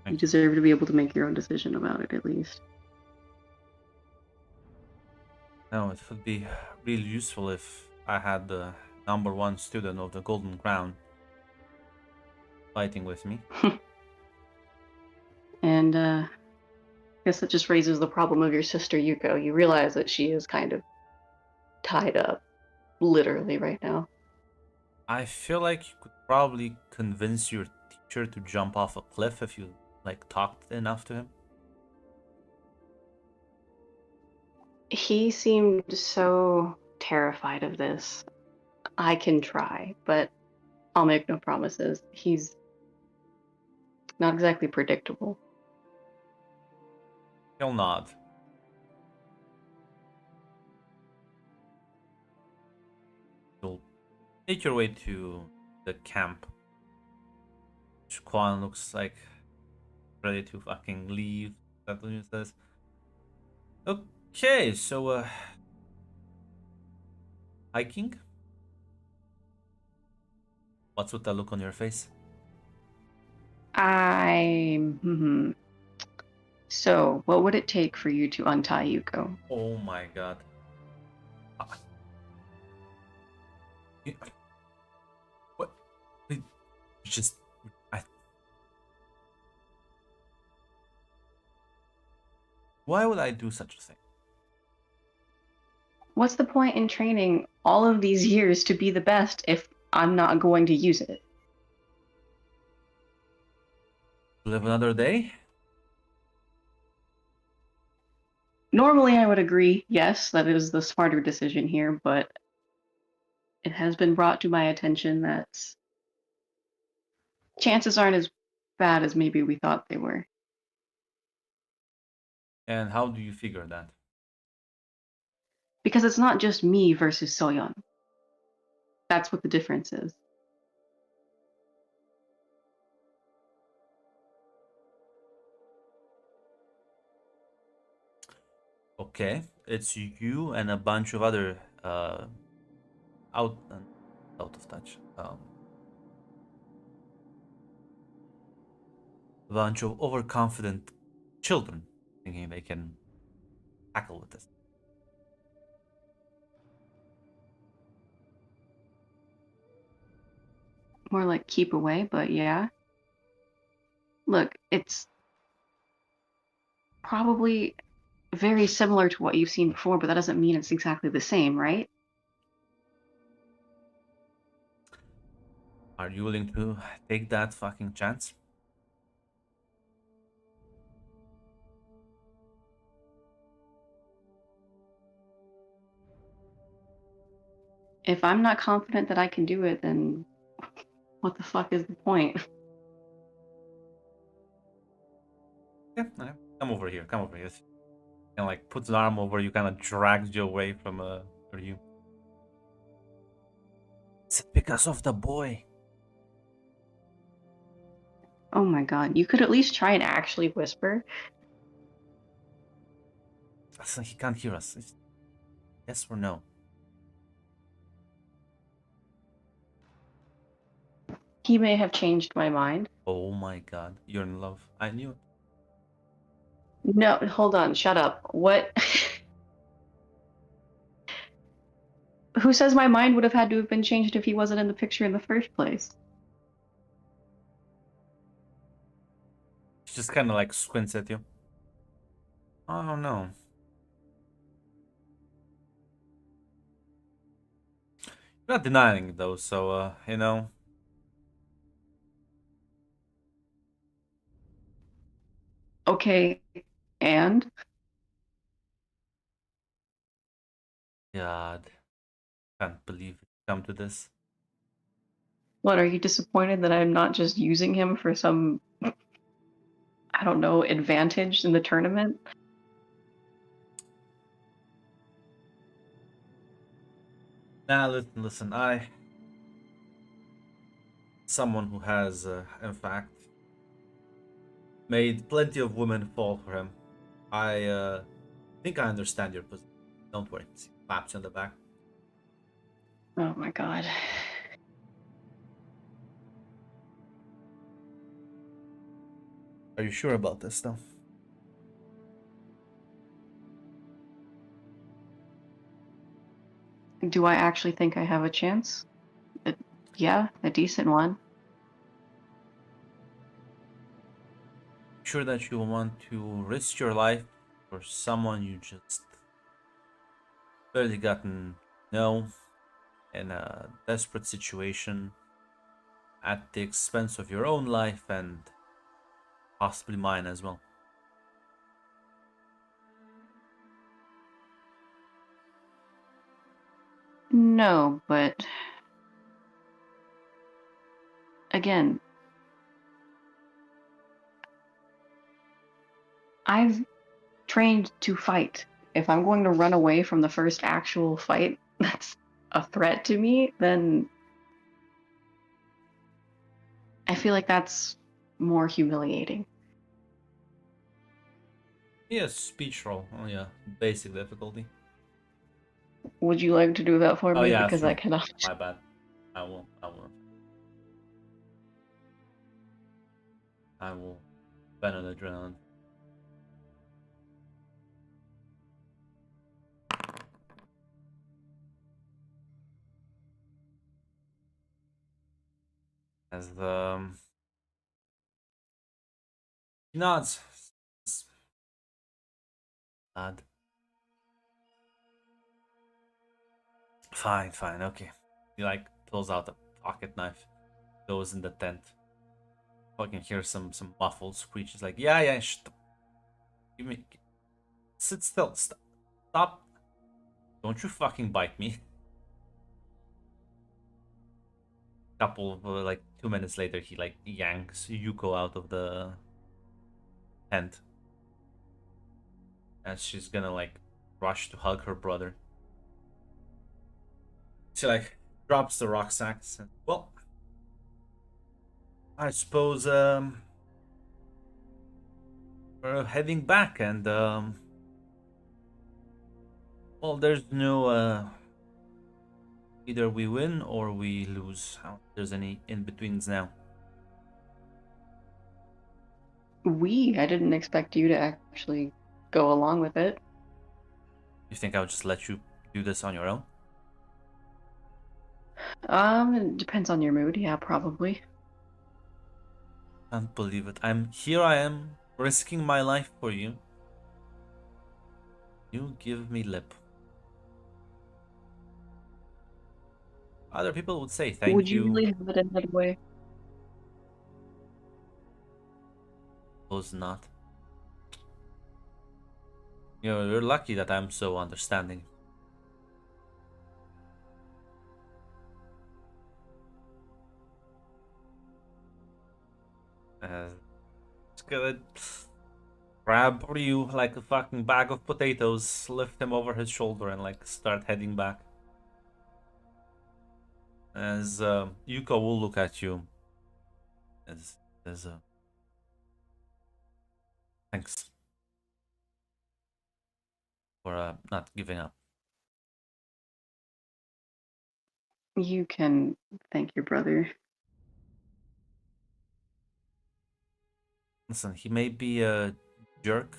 You deserve to be able to make your own decision about it, at least. No, it would be really useful if I had the #1 student of the Golden Crown fighting with me. And I guess that just raises the problem of your sister Yuko. You realize that she is kind of tied up, literally, right now. I feel like you could probably convince your teacher to jump off a cliff if you like talked enough to him. He seemed so terrified of this. I can try, but I'll make no promises. He's not exactly predictable. He'll nod. You'll make your way to the camp. Quan looks like ready to fucking leave. That's what he says. Okay, so hiking? What's with the look on your face? So, what would it take for you to untie Yuko? Oh my god. You- What? You just. I. Why would I do such a thing? What's the point in training all of these years to be the best if I'm not going to use it? Live another day? Normally, I would agree, yes, that is the smarter decision here, but it has been brought to my attention that chances aren't as bad as maybe we thought they were. And how do you figure that? Because it's not just me versus Soyeon. That's what the difference is. Okay, it's you and a bunch of other out out of touch. A bunch of overconfident children thinking they can tackle with this. More like keep away, but yeah. Look, it's probably very similar to what you've seen before, but that doesn't mean it's exactly the same, right? Are you willing to take that fucking chance? If I'm not confident that I can do it, then what the fuck is the point? Yeah, alright. Come over here. Come over here. And like puts an arm over you, kind of drags you away from you. It's because of the boy. Oh my god, you could at least try and actually whisper. He can't hear us. Yes or no? He may have changed my mind. Oh my god, you're in love. I knew it. No, hold on, shut up. What? Who says my mind would have had to have been changed if he wasn't in the picture in the first place? She just kind of like squints at you. Oh no. You're not denying it though, so you know. Okay, and God, can't believe it come to this. What, are you disappointed that I'm not just using him for some, I don't know, advantage in the tournament? Nah, listen. Someone who has, in fact, made plenty of women fall for him. I think I understand your position. Don't worry. Slaps you on the back. Oh my god. Are you sure about this, though? Do I actually think I have a chance? Yeah, a decent one. Sure that you want to risk your life for someone you just barely gotten to know in a desperate situation at the expense of your own life and possibly mine as well. No, but again, I've trained to fight. If I'm going to run away from the first actual fight that's a threat to me, then I feel like that's more humiliating. Yes, speech roll. Oh yeah, basic difficulty. Would you like to do that for Oh me? yeah, Because I true. cannot. My bad. I will. I will. I will. Ban on adrenaline. As he nods. Nod. Fine, okay. He like pulls out a pocket knife, goes in the tent. Fucking hear some muffled screeches like, yeah, give me, sit still, stop, don't you fucking bite me. Couple of like 2 minutes later, he like yanks Yuko out of the tent, and she's gonna like rush to hug her brother. She like drops the rucksacks and well, I suppose we're heading back and well, there's no either we win or we lose. I don't think there's any in betweens now. I didn't expect you to actually go along with it. You think I would just let you do this on your own? It depends on your mood. Yeah, probably. Can't believe it. I am risking my life for you. You give me lip. Other people would say Would thank you you. really have it in that way? Suppose not. You're lucky that I'm so understanding. It's gonna grab you like a fucking bag of potatoes, lift him over his shoulder, and like start heading back. As Yuko will look at you as thanks for not giving up. You can thank your brother. Listen, he may be a jerk,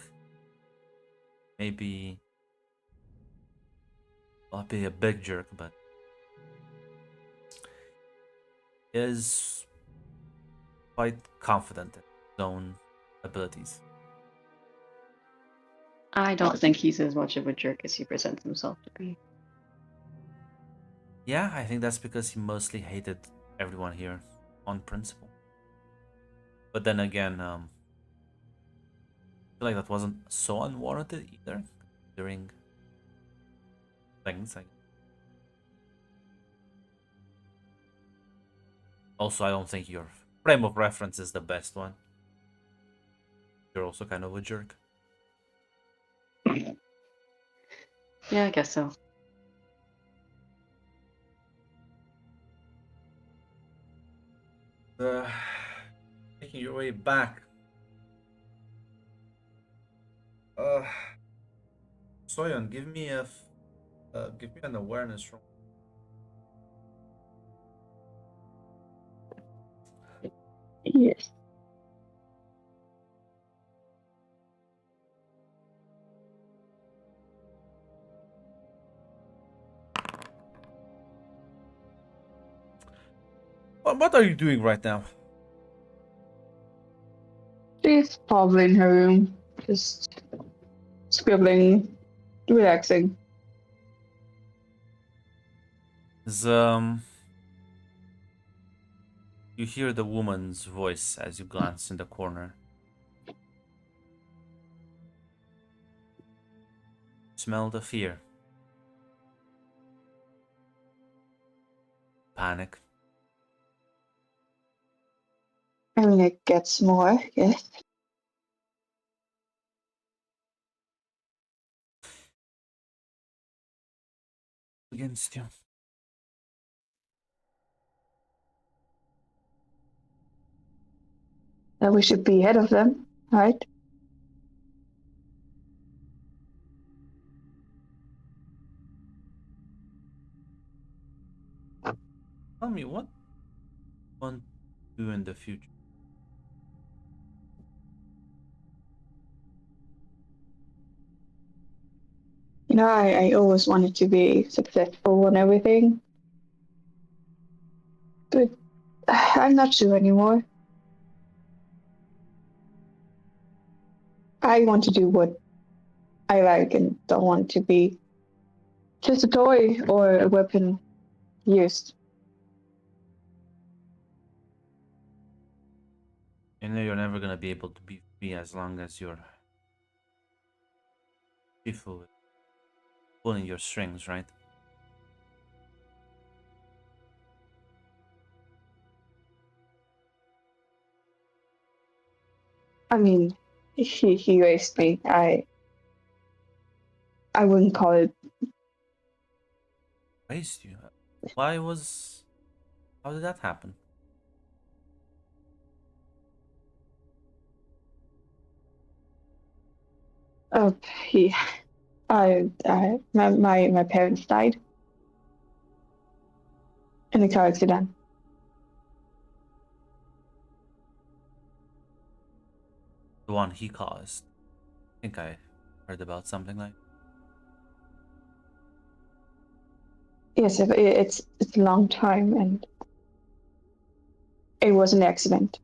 maybe I'll be a big jerk, but is quite confident in his own abilities. I don't think he's as much of a jerk as he presents himself to be. Yeah, I think that's because he mostly hated everyone here on principle. But then again, I feel like that wasn't so unwarranted either, considering things. Also, I don't think your frame of reference is the best one. You're also kind of a jerk. Yeah, I guess so. Making your way back. Soyon, give me an awareness roll. Yes. What are you doing right now? She's probably in her room, just scribbling, relaxing. Is you hear the woman's voice as you glance in the corner. Smell the fear. Panic. I mean, it gets more, yes. Against you. That we should be ahead of them, right? Tell me what you want to do in the future. You know, I always wanted to be successful and everything, but I'm not sure anymore. I want to do what I like and don't want to be just a toy or a weapon used. You know you're never gonna be able to be free as long as you're people pulling your strings, right? I mean, he raised me. I wouldn't call it. Raised you. Why was how did that happen? Uh, he, my parents died in a car accident. The one he caused. I think I heard about something like Yes, it's a long time, and it was an accident.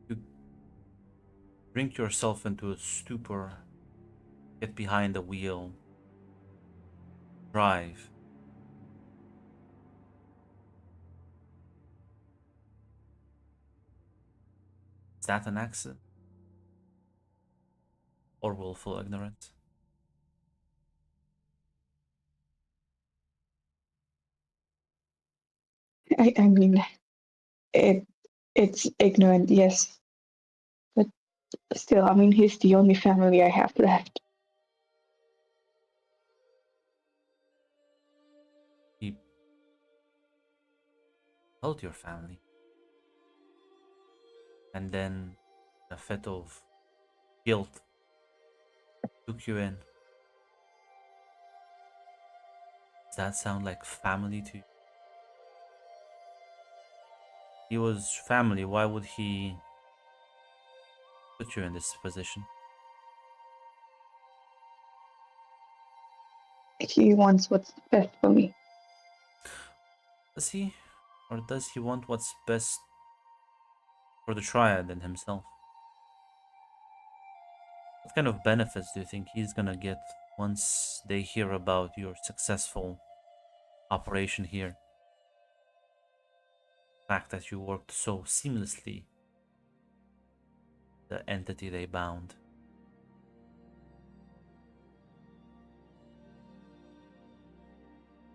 you drink yourself into a stupor, get behind the wheel, drive. Is that an accident? Or willful ignorance? I mean, it it's ignorant, yes, but still, I mean, he's the only family I have left. He killed your family. And then a fit of guilt took you in. Does that sound like family to you? He was family. Why would he put you in this position? He wants what's best for me. Does he? Or does he want what's best for the Triad and himself? What kind of benefits do you think he's gonna get once they hear about your successful operation here? The fact that you worked so seamlessly, the entity they bound.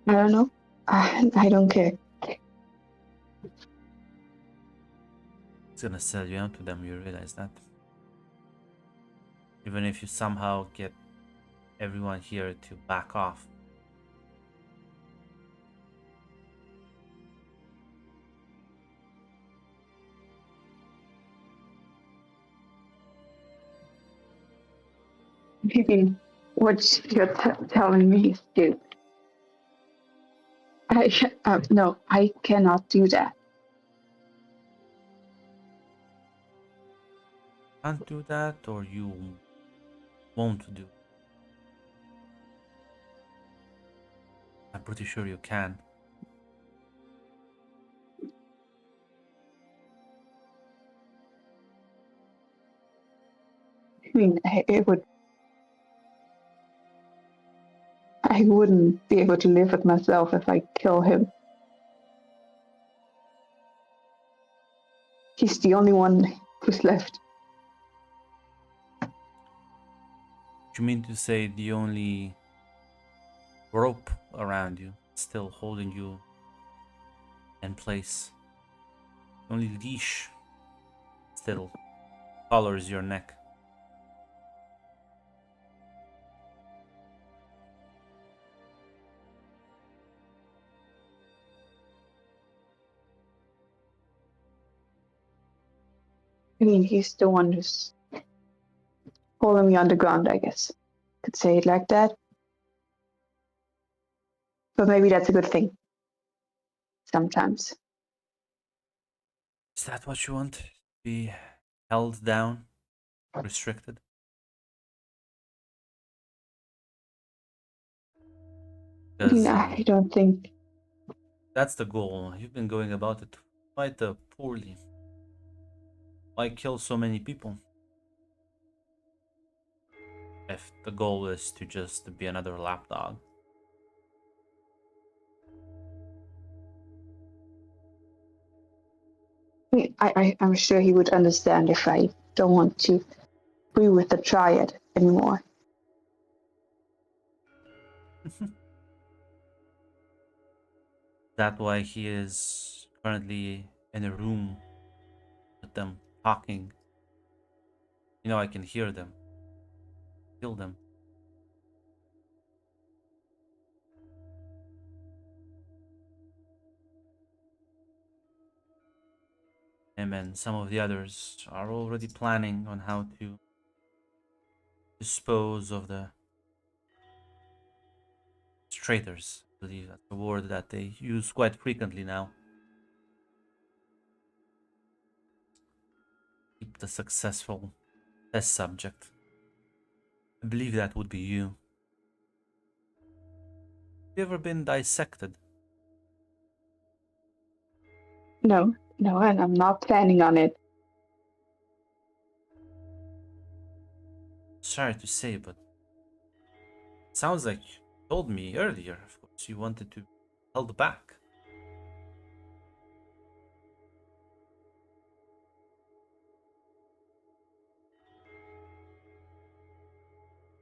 I don't know. I don't care. It's gonna sell you out to them, you realize that? Even if you somehow get everyone here to back off. Maybe what you're telling me is true. No, I cannot do that. Can't do that, or you won't do. I'm pretty sure you can. I mean, I wouldn't be able to live with myself if I kill him. He's the only one who's left. You mean to say the only rope around you, still holding you in place? Only leash still collars your neck. I mean, he's the one who's holding me underground, I guess. Could say it like that. But maybe that's a good thing. Sometimes. Is that what you want? Be held down? Restricted? Because I don't think. that's the goal. You've been going about it quite poorly. Why kill so many people? If the goal is to just be another lapdog. I'm sure he would understand if I don't want to be with the Triad anymore. That's why he is currently in a room with them talking. You know, I can hear them. Kill them. Him and some of the others are already planning on how to dispose of the traitors. I believe that's a word that they use quite frequently now. Keep the successful test subject. I believe that would be you. Have you ever been dissected? No, and I'm not planning on it. Sorry to say, but it sounds like you told me earlier, of course, you wanted to be held back.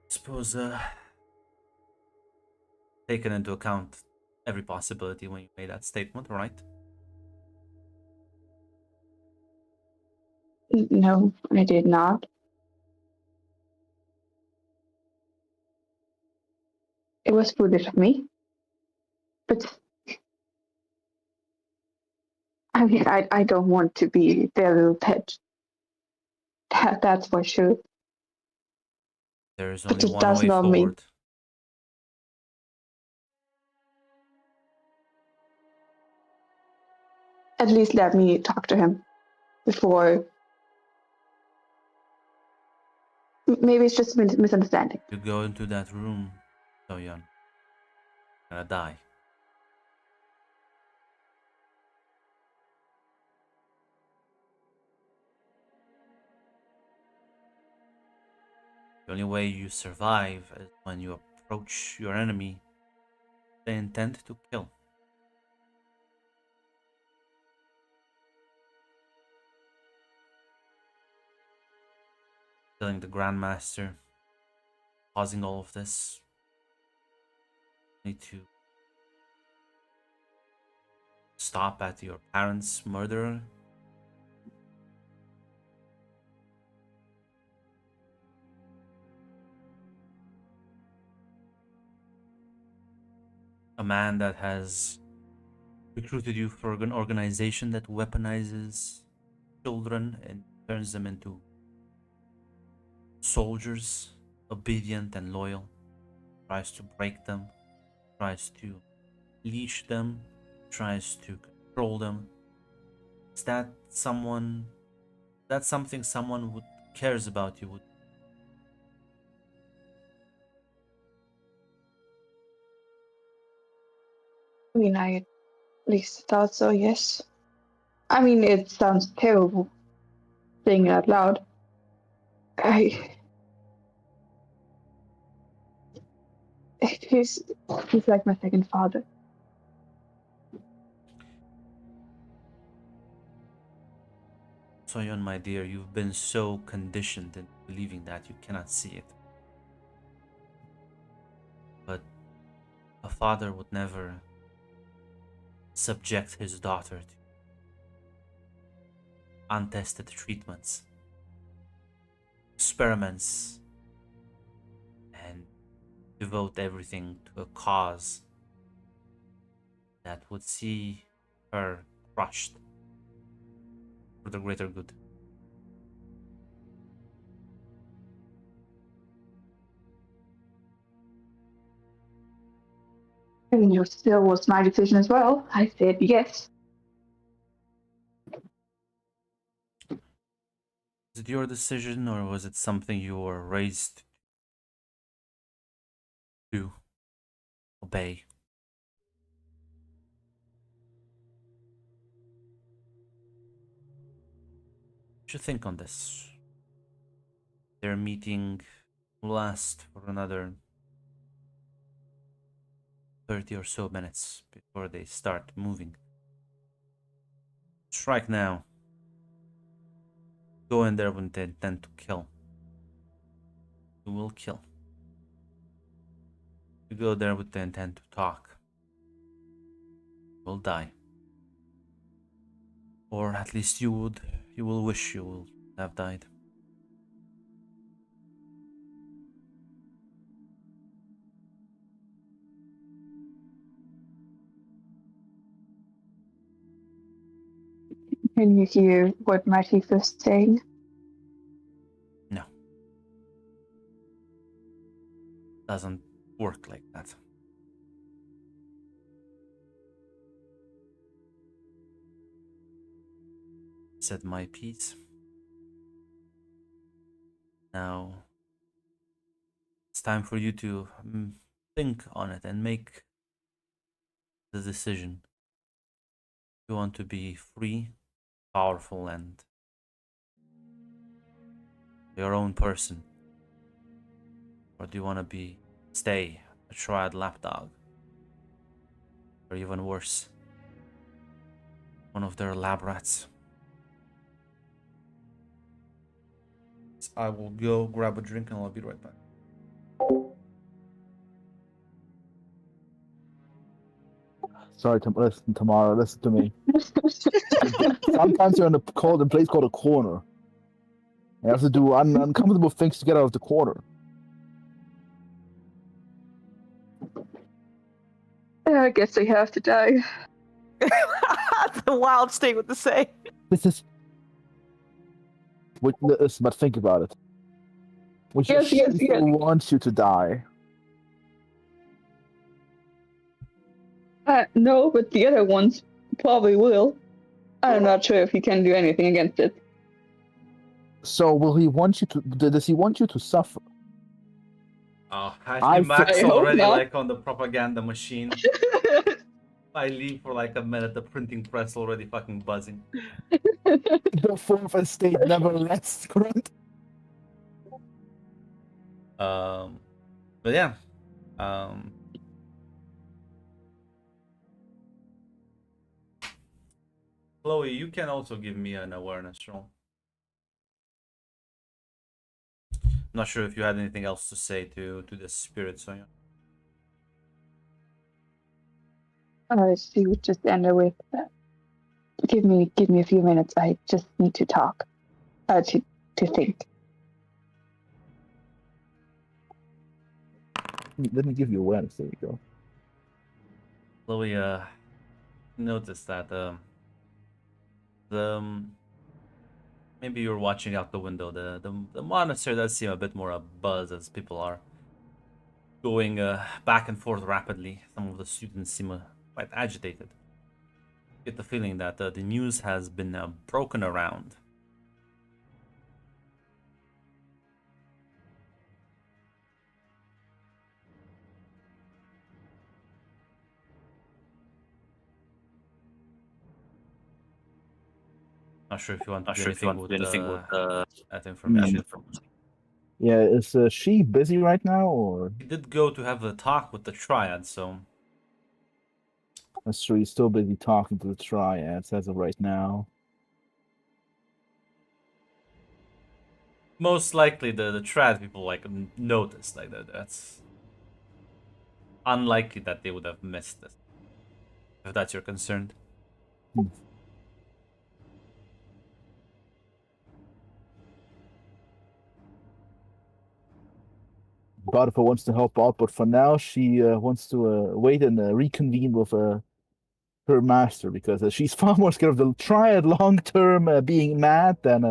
Suppose, taken into account every possibility when you made that statement, right? No, I did not. It was foolish of me. But I mean, I don't want to be their little pet. That's for sure. There is But only it one does way not mean. forward. At least let me talk to him before. Maybe it's just a misunderstanding. You go into that room, Soyeon, gonna die. The only way you survive is when you approach your enemy with the intent to kill. Killing the Grandmaster, causing all of this. Need to stop at your parents' murderer? A man that has recruited you for an organization that weaponizes children and turns them into soldiers, obedient and loyal, tries to break them, tries to leash them, tries to control them. Is that someone, that's something someone would cares about you would? I mean, I at least thought so, yes. I mean, it sounds terrible saying it out loud. I. He's like my second father. Soyeon, my dear, you've been so conditioned in believing that you cannot see it. But a father would never subject his daughter to untested treatments, experiments, and devote everything to a cause that would see her crushed for the greater good. I mean, it still was my decision as well. I said yes. Was it your decision, or was it something you were raised to obey? You should think on this. Their meeting will last for another 30 or so minutes before they start moving. Strike now. Go in there with the intent to kill. You will kill. You go there with the intent to talk. You will die. Or at least you will wish you would have died. Can you hear what my teeth is saying? No. Doesn't work like that. Said my piece. Now it's time for you to think on it and make the decision. You want to be free, powerful, and your own person, or do you want to stay a triad lapdog, or even worse, one of their lab rats? I will go grab a drink and I'll be right back. Sorry, listen, Tamara, listen to me. Sometimes you're in a place called a corner. You have to do uncomfortable things to get out of the corner. I guess I have to die. The wild statement to say. This is. Listen, but think about it. Which Yes, yes, yes. wants you to die. No, but the other ones probably will. I'm not sure if he can do anything against it. So will he want you to? Does he want you to suffer? Oh, I Max hope already not. like on the propaganda machine. I leave for like a minute, the printing press already fucking buzzing. The fourth estate never lets, correct? But yeah. Chloe, you can also give me an awareness roll. I'm not sure if you had anything else to say to the spirit, Sonia. She would just end it with, give me a few minutes. I just need to talk, to think. Let me give you awareness. There you go. Chloe, noticed that the maybe you're watching out the window. The monastery does seem a bit more abuzz as people are going back and forth rapidly. Some of the students seem quite agitated. Get the feeling that the news has been broken around. Not sure if you want to do anything with that information. Yeah, is she busy right now, or He did go to have a talk with the triad, so that's true? He's still busy talking to the triads as of right now. most likely the triad people like noticed like that's unlikely that they would have missed this. If that's your concern. Butterfly wants to help out, but for now she wants to wait and reconvene with her master because she's far more scared of the triad long term being mad than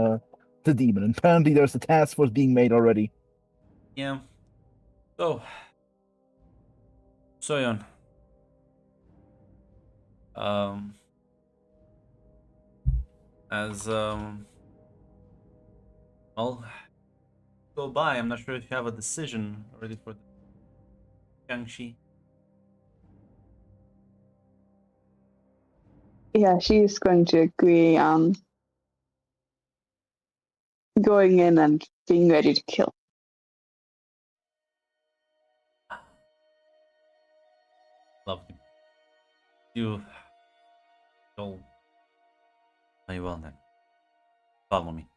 the demon. And apparently, there's a task force being made already. Yeah. So, Soyeon. As well, go by. I'm not sure if you have a decision already for the Jiangxi. Yeah, she's going to agree on going in and being ready to kill. Lovely. You'll very well then. Follow me.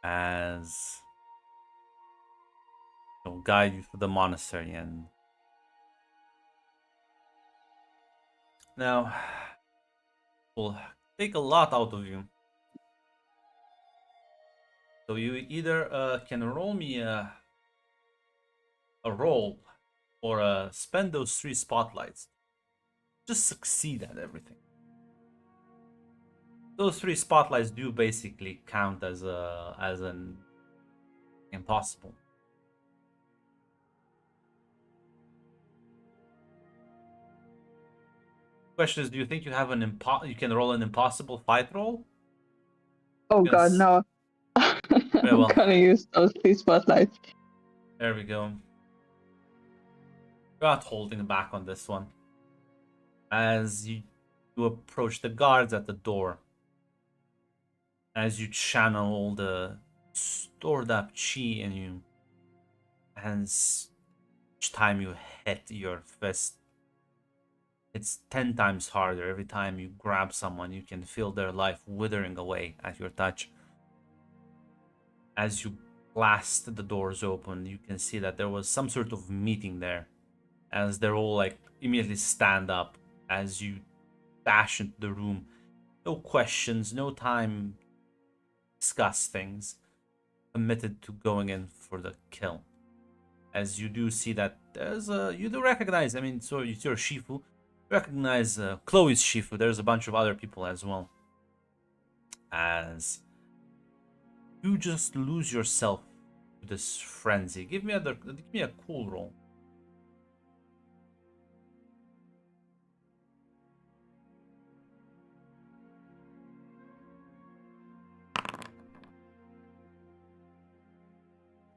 As I'll guide you to the monastery, and now we'll take a lot out of you. So you either can roll me a roll or spend those 3 spotlights. Just succeed at everything. Those 3 spotlights do basically count as an impossible. Question is, do you think you have you can roll an impossible fight roll? Oh Yes. god, no. Very well. I'm gonna use those 3 spotlights. There we go. You're not holding back on this one. As you approach the guards at the door, as you channel all the stored up chi in you, and each time you hit your fist, it's 10 times harder. Every time you grab someone, you can feel their life withering away at your touch. As you blast the doors open, you can see that there was some sort of meeting there, as they're all like immediately stand up as you dash into the room. No questions, no time to discuss things. Committed to going in for the kill. As you do see that there's you do recognize, I mean, so it's your Shifu. Recognize Chloe's Shifu. There's a bunch of other people as well. As you just lose yourself to this frenzy. Give me a cool roll.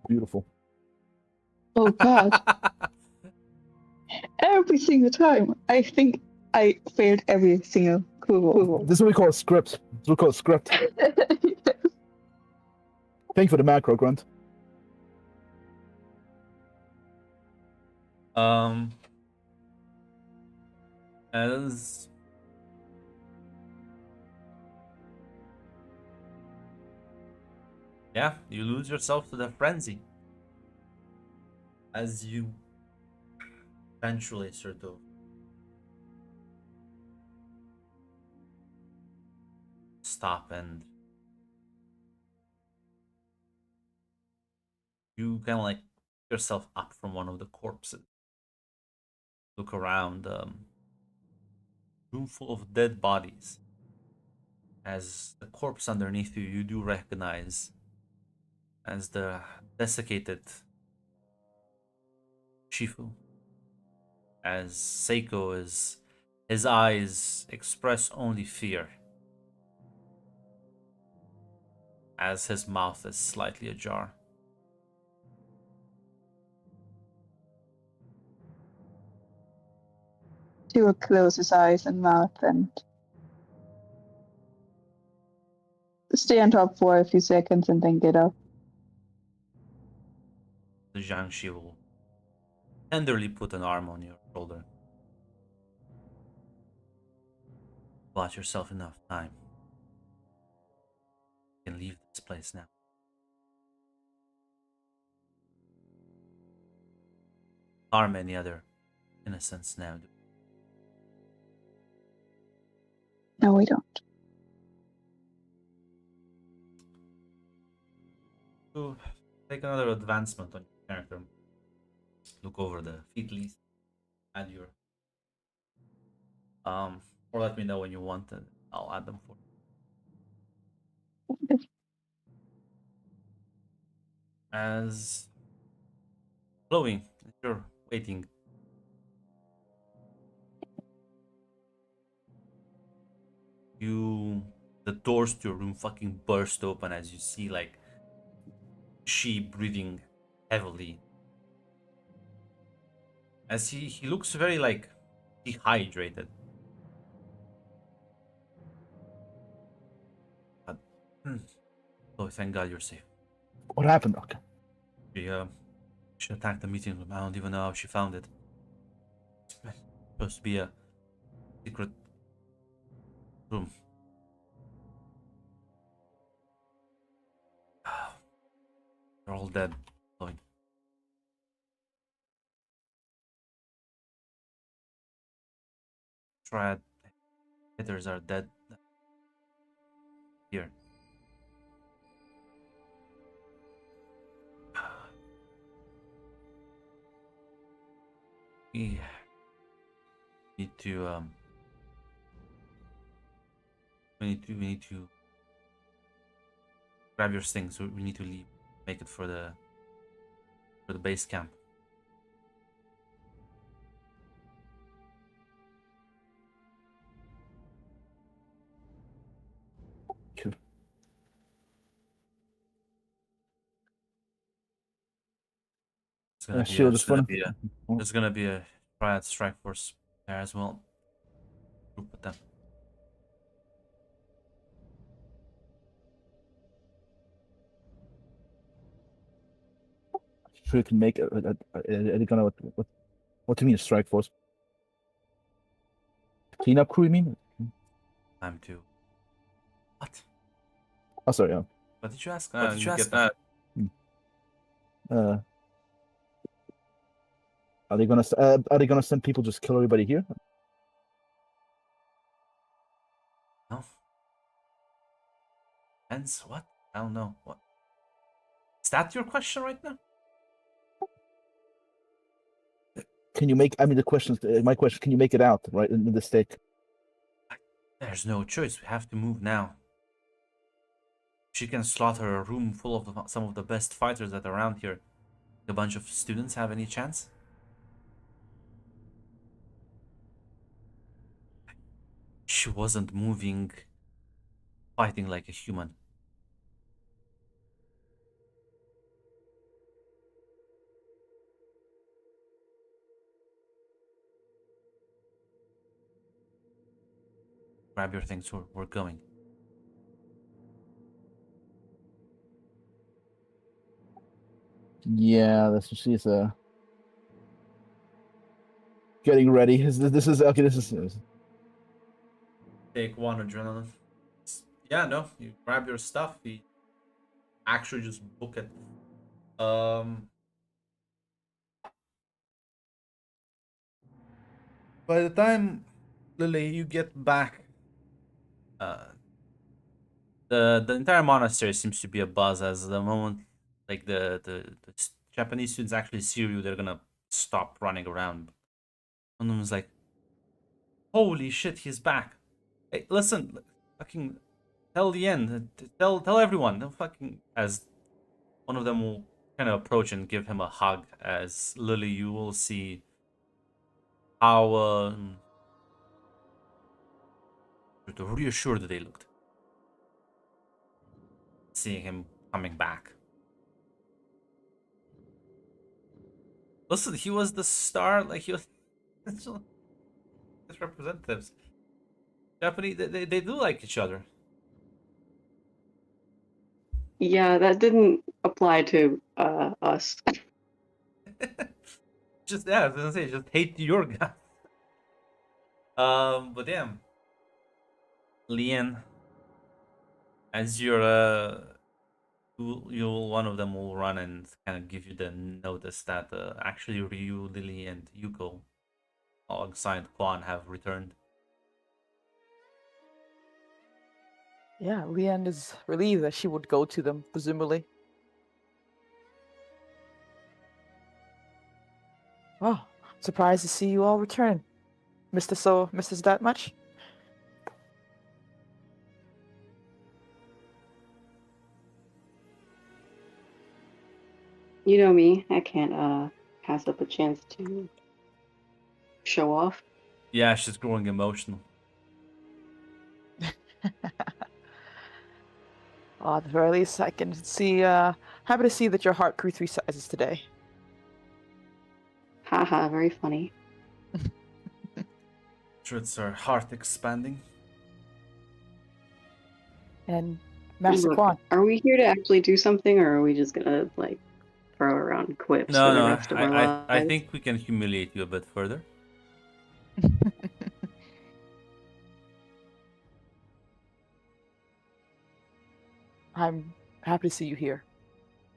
Beautiful. Oh god. Every single time. I think I failed every single cool. This is what we call a script. This is what we call a script. Thank you for the macro, Grunt. As yeah, you lose yourself to the frenzy. As you eventually sort of stop, and you kind of like pick yourself up from one of the corpses. Look around, room full of dead bodies. As the corpse underneath you, you do recognize as the desiccated Shifu. As Seiko is, his eyes express only fear, as his mouth is slightly ajar. He will close his eyes and mouth and stay on top for a few seconds and then get up. The Jiangshi will tenderly put an arm on your shoulder. Bought yourself enough time. You can leave this place now. Harm any other innocents now. No, we don't. To take another advancement on your character, look over the feat list, add your or let me know when you want it. I'll add them for you. As Chloe, as you're waiting, the doors to your room fucking burst open as you see like she breathing heavily. As he looks very like dehydrated. But, oh, thank God you're safe. What happened, Doctor? She attacked the meeting room. I don't even know how she found it. It's supposed to be a secret room. They're all dead. Chloe. Triad hitters are dead. Here. We need to we need to grab your things. We need to leave. Make it for the base camp. Sure. It's gonna be Sure, a, just fun. there's gonna be a Triad strike force there as well. Group with them. Sure, you can make a gonna what do you mean a strike force? Cleanup crew, you mean? Time to. What? Oh, sorry. What did you ask? What did you get ask? that? Are they gonna send people just kill everybody here? No. Depends. What? I don't know. What? Is that your question right now? Can you make? I mean, my question. Can you make it out right in the stake? There's no choice. We have to move now. She can slaughter a room full of some of the best fighters that are around here. A bunch of students have any chance? She wasn't moving, fighting like a human. Grab your things, we're going. Yeah, she's getting ready. This is okay. This is Take one adrenaline. Yeah, no, you grab your stuff. You actually just book it. By the time, Lily, you get back, the entire monastery seems to be abuzz as the moment, like the Japanese students actually see you, they're gonna stop running around. One of them is like, "Holy shit, he's back! Hey, listen, fucking tell Lien, tell everyone, don't fucking." As one of them will kind of approach and give him a hug, as Lily, you will see how reassured they looked, seeing him coming back. Listen, he was the star, like he was his representatives. Japanese, they do like each other. Yeah, that didn't apply to us. Just yeah, I was gonna say, just hate your guy. But damn, Lien, as you're you'll one of them will run and kind of give you the notice that actually Ryu, Lily, and Yuko, alongside Quan, have returned. Yeah, Leanne is relieved that she would go to them, presumably. Oh, surprised to see you all return. Mrs. That much? You know me, I can't pass up a chance to show off. Yeah, she's growing emotional. Oh, at the very least, I can see, happy to see that your heart grew 3 sizes today. Haha, very funny. Sure, it's her heart expanding. And Master Look, Quan. are we here to actually do something, or are we just gonna, like, throw around quips for the rest of our lives? I think we can humiliate you a bit further. I'm happy to see you here.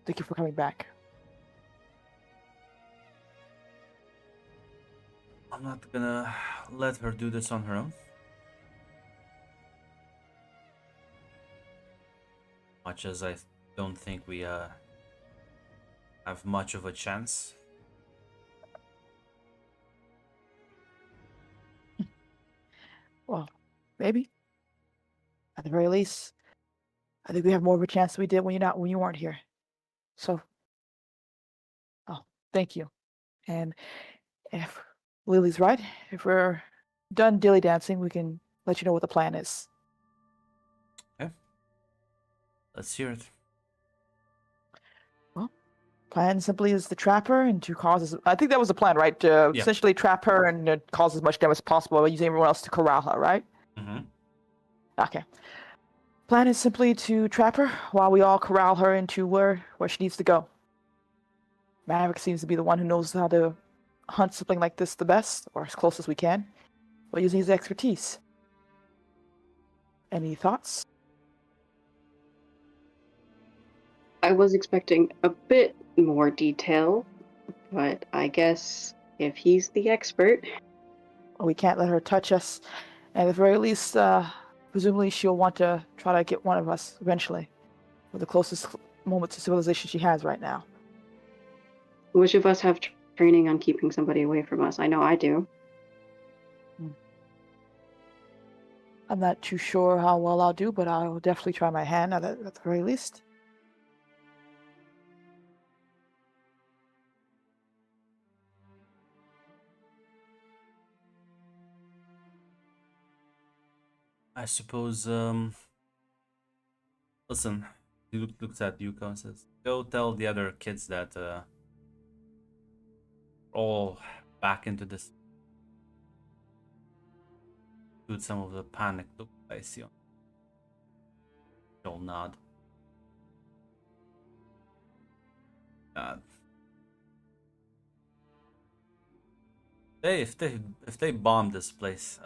Thank you for coming back. I'm not gonna let her do this on her own. Much as I don't think we have much of a chance. Well, maybe. At the very least, I think we have more of a chance than we did when you weren't here. So, oh, thank you. And if Lily's right, if we're done dilly dancing, we can let you know what the plan is. Let's hear it. Well, plan simply is to trap her and to cause. I think that was the plan, right? To Yeah. essentially trap her and cause as much damage as possible by using everyone else to corral her, right? Mm-hmm. Okay. Plan is simply to trap her while we all corral her into where she needs to go. Maverick seems to be the one who knows how to hunt something like this the best, or as close as we can, by using his expertise. Any thoughts? I was expecting a bit more detail, but I guess if he's the expert... We can't let her touch us. At the very least, presumably she'll want to try to get one of us eventually. With the closest moment to civilization she has right now. Which of us have training on keeping somebody away from us? I know I do. I'm not too sure how well I'll do, but I'll definitely try my hand at the very least. I suppose, listen, he looks at Yuko and says, go tell the other kids that, all back into this. With some of the panic look I see on. She'll nod. If they bomb this place,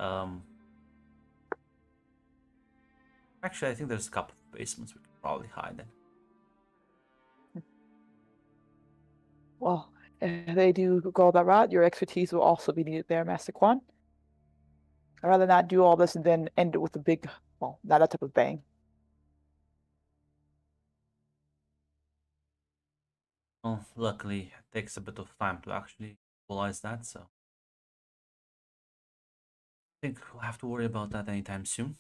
actually I think there's a couple of basements we could probably hide in. Well, if they do go that route, your expertise will also be needed there, Master Quan. I'd rather not do all this and then end it with a big, well, not that type of bang. Well, luckily, it takes a bit of time to actually realize that, so I think we'll have to worry about that anytime soon.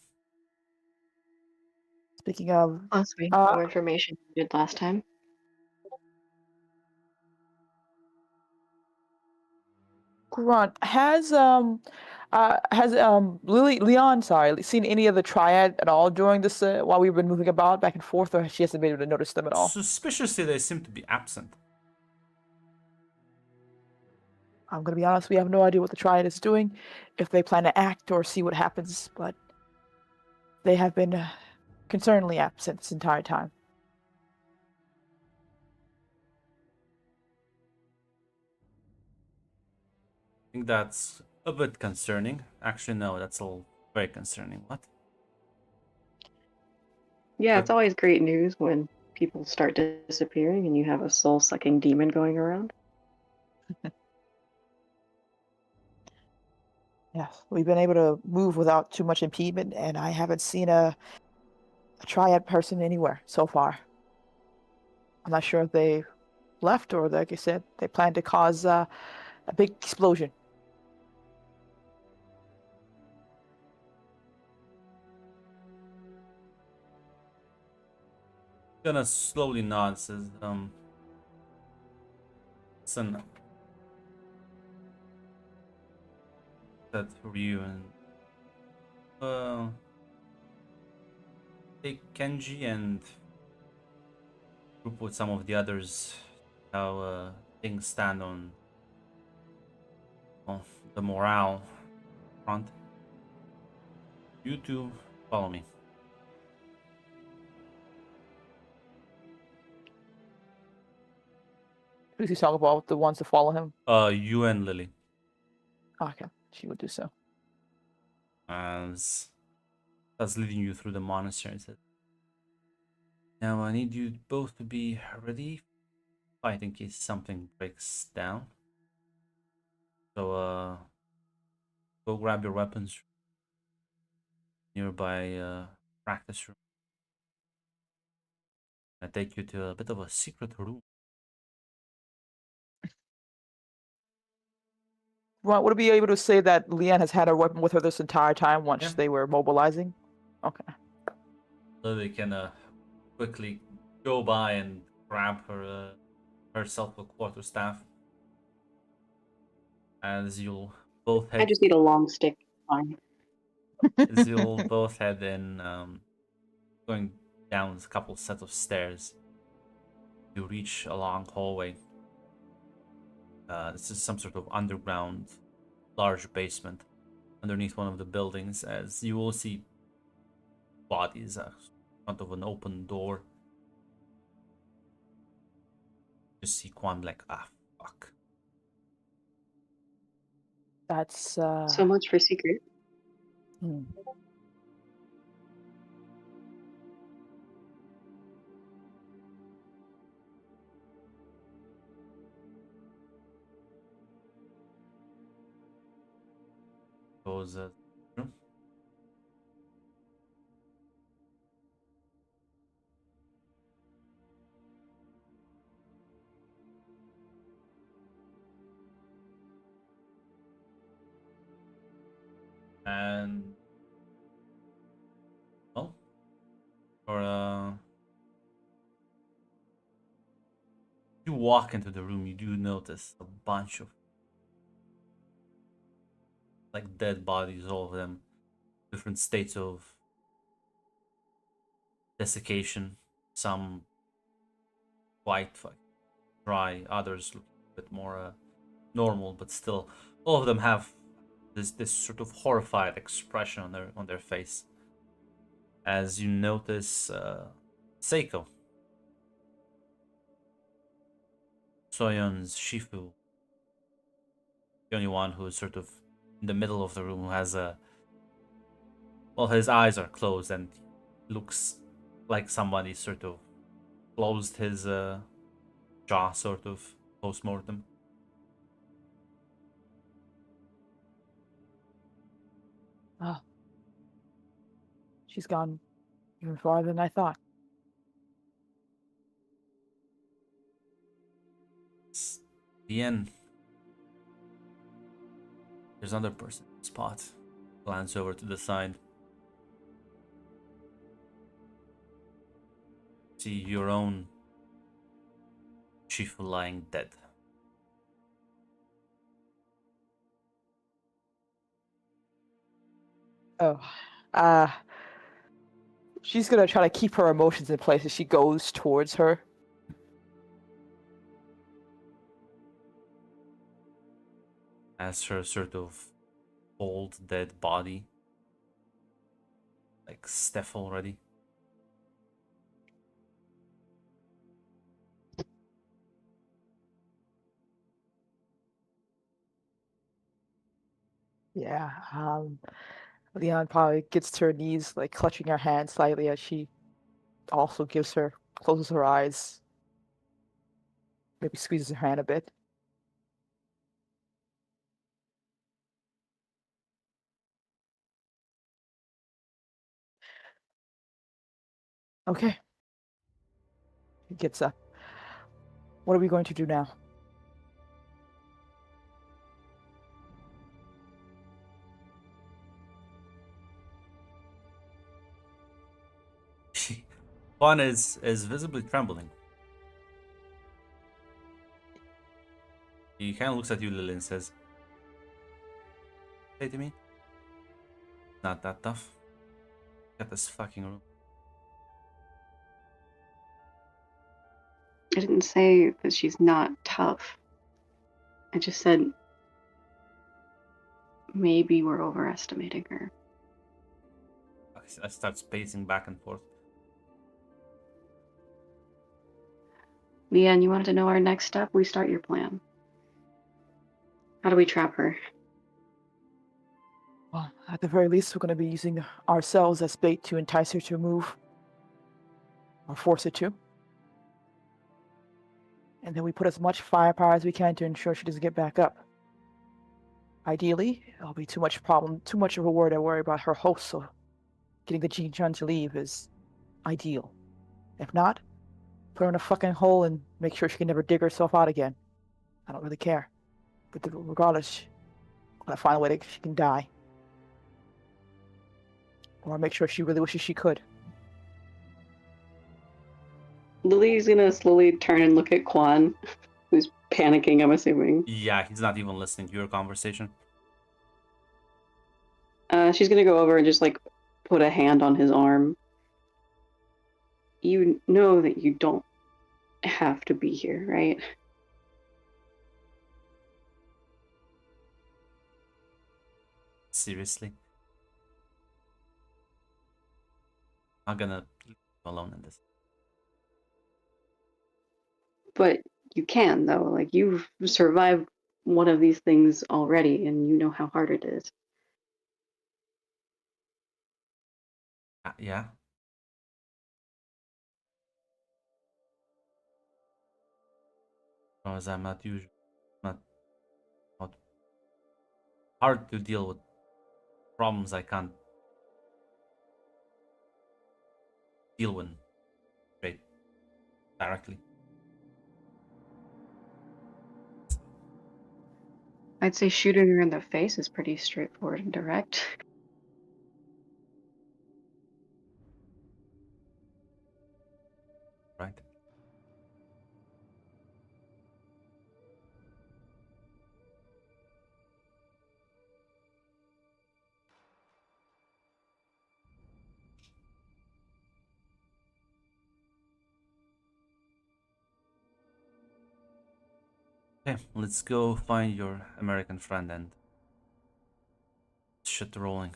Speaking of, Plus, we have more information than we did last time. Grant, has Leon, sorry, seen any of the triad at all during this while we've been moving about back and forth, or she hasn't been able to notice them at all? Suspiciously, they seem to be absent. I'm gonna be honest, we have no idea what the triad is doing, if they plan to act or see what happens, but they have been concerningly absent this entire time. I think that's a bit concerning. Actually, no, that's all very concerning. What? Yeah, But it's always great news when people start disappearing and you have a soul-sucking demon going around. Yes, we've been able to move without too much impediment, and I haven't seen a triad person anywhere so far. I'm not sure if they left or, like I said, they plan to cause a big explosion. gonna slowly nod, says, listen, that for you and take Kenji and group with some of the others. How things stand on well, the morale front. You two follow me. Who's he talking about? The ones to follow him? You and Lily. Okay, she would do so. As that's leading you through the monastery. Says, now I need you both to be ready, fight in case something breaks down. So go grab your weapons nearby practice room. I take you to a bit of a secret room. Would it be able to say that Leanne has had her weapon with her this entire time once Yeah. they were mobilizing? Okay. Lily can quickly go by and grab herself a quarterstaff. As you'll both I head just need a long stick. Fine. as you'll both head in going down a couple sets of stairs. You reach a long hallway. This is some sort of underground large basement underneath one of the buildings, as you will see bodies in front of an open door. You see Quan like, fuck. That's So much for secret. hmm. Goes room. And well, or you walk into the room, you do notice a bunch of like dead bodies, all of them different states of desiccation. Some quite dry, others look a bit more normal, but still, all of them have this sort of horrified expression on their face. As you notice, Seiko, Soyeon's Shifu, the only one who is sort of in the middle of the room, who has a well, his eyes are closed and looks like somebody sort of closed his jaw, sort of post-mortem. Ah, she's gone even farther than I thought. It's the end. There's another person in the spot. Glance over to the side. See your own chief lying dead. Oh, uh, she's gonna try to keep her emotions in place as she goes towards her. As her sort of old dead body, like stiff already. Yeah, Leon probably gets to her knees, like clutching her hand slightly as she also closes her eyes, maybe squeezes her hand a bit. Okay. He gets up. What are we going to do now? Juan is visibly trembling. He kind of looks at you, Lily, and says, "Say to me, not that tough. Get this fucking room." I didn't say that she's not tough. I just said maybe we're overestimating her. I start pacing back and forth. Leanne, you wanted to know our next step? We start your plan. How do we trap her? Well, at the very least, we're going to be using ourselves as bait to entice her to move, or force her to. And then we put as much firepower as we can to ensure she doesn't get back up. Ideally, it'll be too much of a worry to worry about her host, so getting the Gene Chun to leave is ideal. If not, put her in a fucking hole and make sure she can never dig herself out again. I don't really care. But regardless, I'm gonna find a way that she can die. Or make sure she really wishes she could. Lily's gonna slowly turn and look at Quan, who's panicking, I'm assuming. Yeah, he's not even listening to your conversation. She's gonna go over and just like put a hand on his arm. You know that you don't have to be here, right? Seriously? I'm gonna leave you alone in this. But you can, though. Like, you've survived one of these things already, and you know how hard it is. Yeah? As I'm not hard to deal with problems I can't deal with straight directly. I'd say shooting her in the face is pretty straightforward and direct. Right? Okay, let's go find your American friend and shit rolling.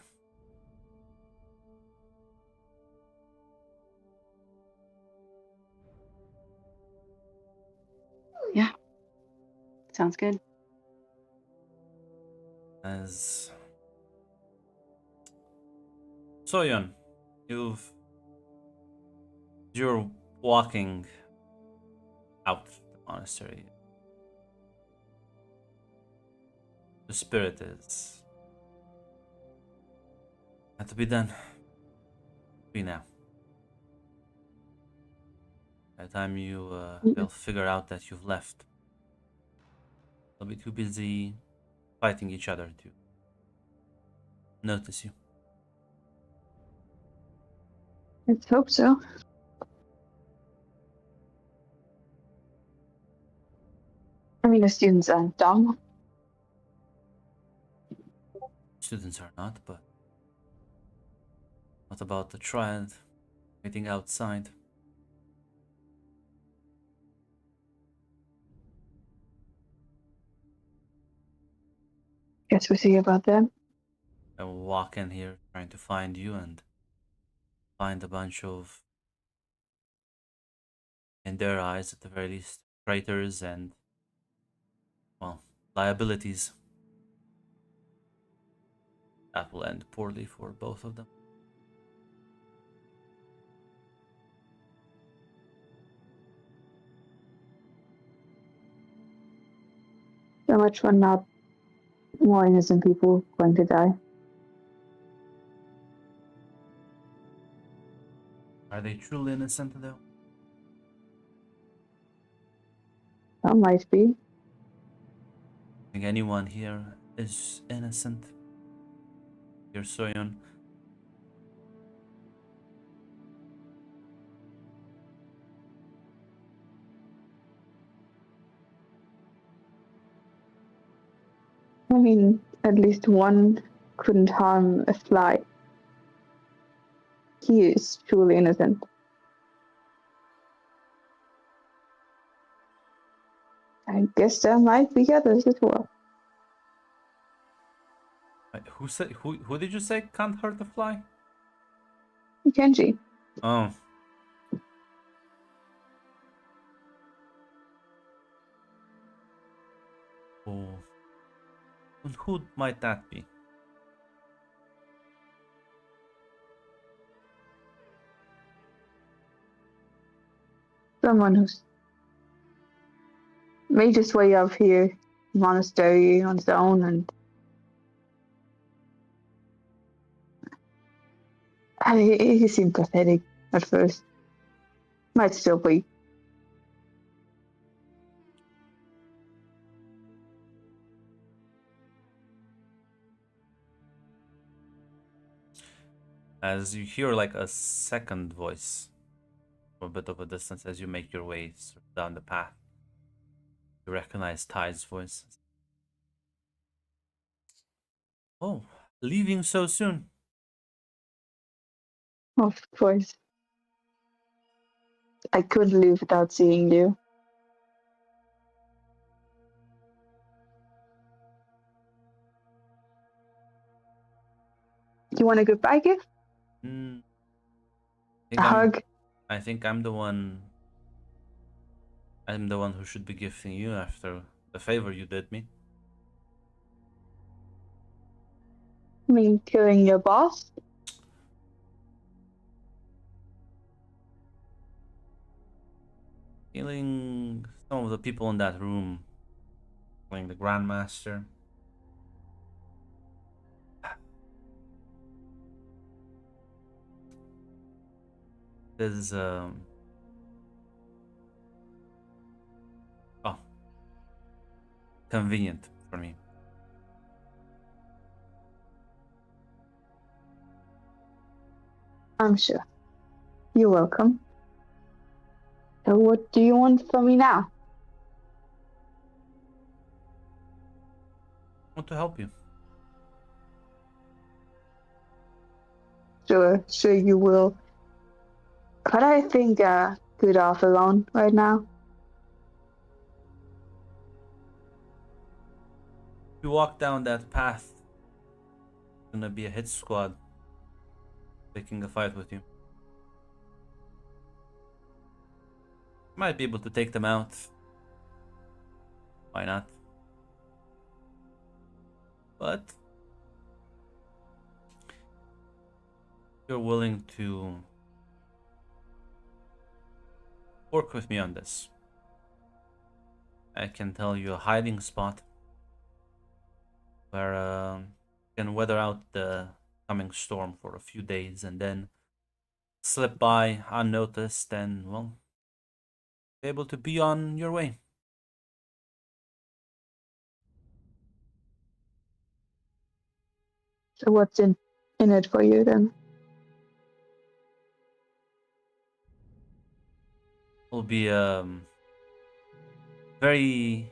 Yeah, sounds good. As Soyeon, you're walking out the monastery. The spirit is Had to be done. Be now. By the time they'll figure out that you've left, they'll be too busy fighting each other to notice you. Let's hope so. I mean, the students aren't dumb. Students are not, but what about the triad waiting outside? Guess we'll see about them. I will walk in here trying to find you and find a bunch of, in their eyes at the very least, traitors and, well, liabilities. That will end poorly for both of them. So much for not more innocent people going to die. Are they truly innocent though? Some might be. I think anyone here is innocent. You're Soyeon. I mean, at least one couldn't harm a fly. He is truly innocent. I guess there might be others as well. Wait, who did you say can't hurt a fly? Kenji. Oh. Oh. And who might that be? Someone who's made his way up here, monastery on his own, and he seemed pathetic at first. Might still be. As you hear like a second voice from a bit of a distance as you make your way down the path, you recognize Ty's voice. Oh, leaving so soon. Of course. I couldn't live without seeing you. You want a goodbye gift? A hug? I think I'm the one. I'm the one who should be gifting you after the favor you did me. I mean, killing your boss? Killing some of the people in that room. Killing the Grandmaster. This is oh, convenient for me. I'm sure. You're welcome. So what do you want from me now? I want to help you. Sure you will. But I think good off alone right now. If you walk down that path, it's gonna be a hit squad taking a fight with you. Might be able to take them out. Why not? But you're willing to work with me on this. I can tell you a hiding spot where you can weather out the coming storm for a few days and then slip by unnoticed and, well, be able to be on your way. So what's in it for you then? Will be very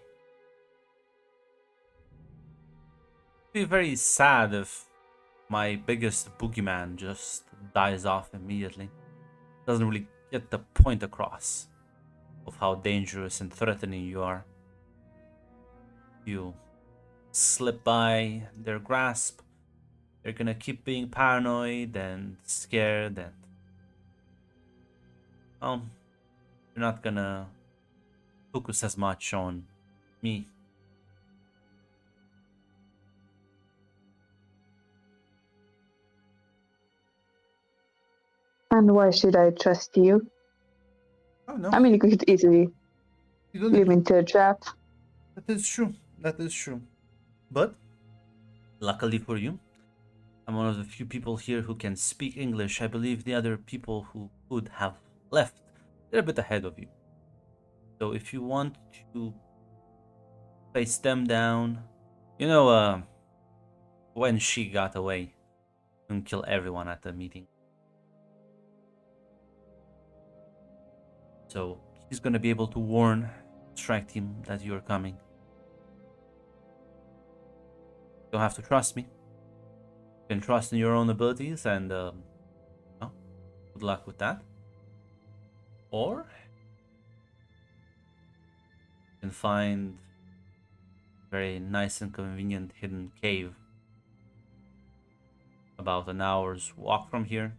very sad if my biggest boogeyman just dies off immediately. Doesn't really get the point across of how dangerous and threatening you are. You slip by their grasp, they're gonna keep being paranoid and scared, and well, you're not gonna focus as much on me. And why should I trust you? Oh no, I mean, you could easily you don't leave me into a trap. That is true. That is true. But luckily for you, I'm one of the few people here who can speak English. I believe the other people who would have left, they're a bit ahead of you. So if you want to face them down, when she got away and kill everyone at the meeting. So he's gonna be able to warn strike team that you're coming. You don't have to trust me. You can trust in your own abilities, and good luck with that. Or you can find a very nice and convenient hidden cave about an hour's walk from here.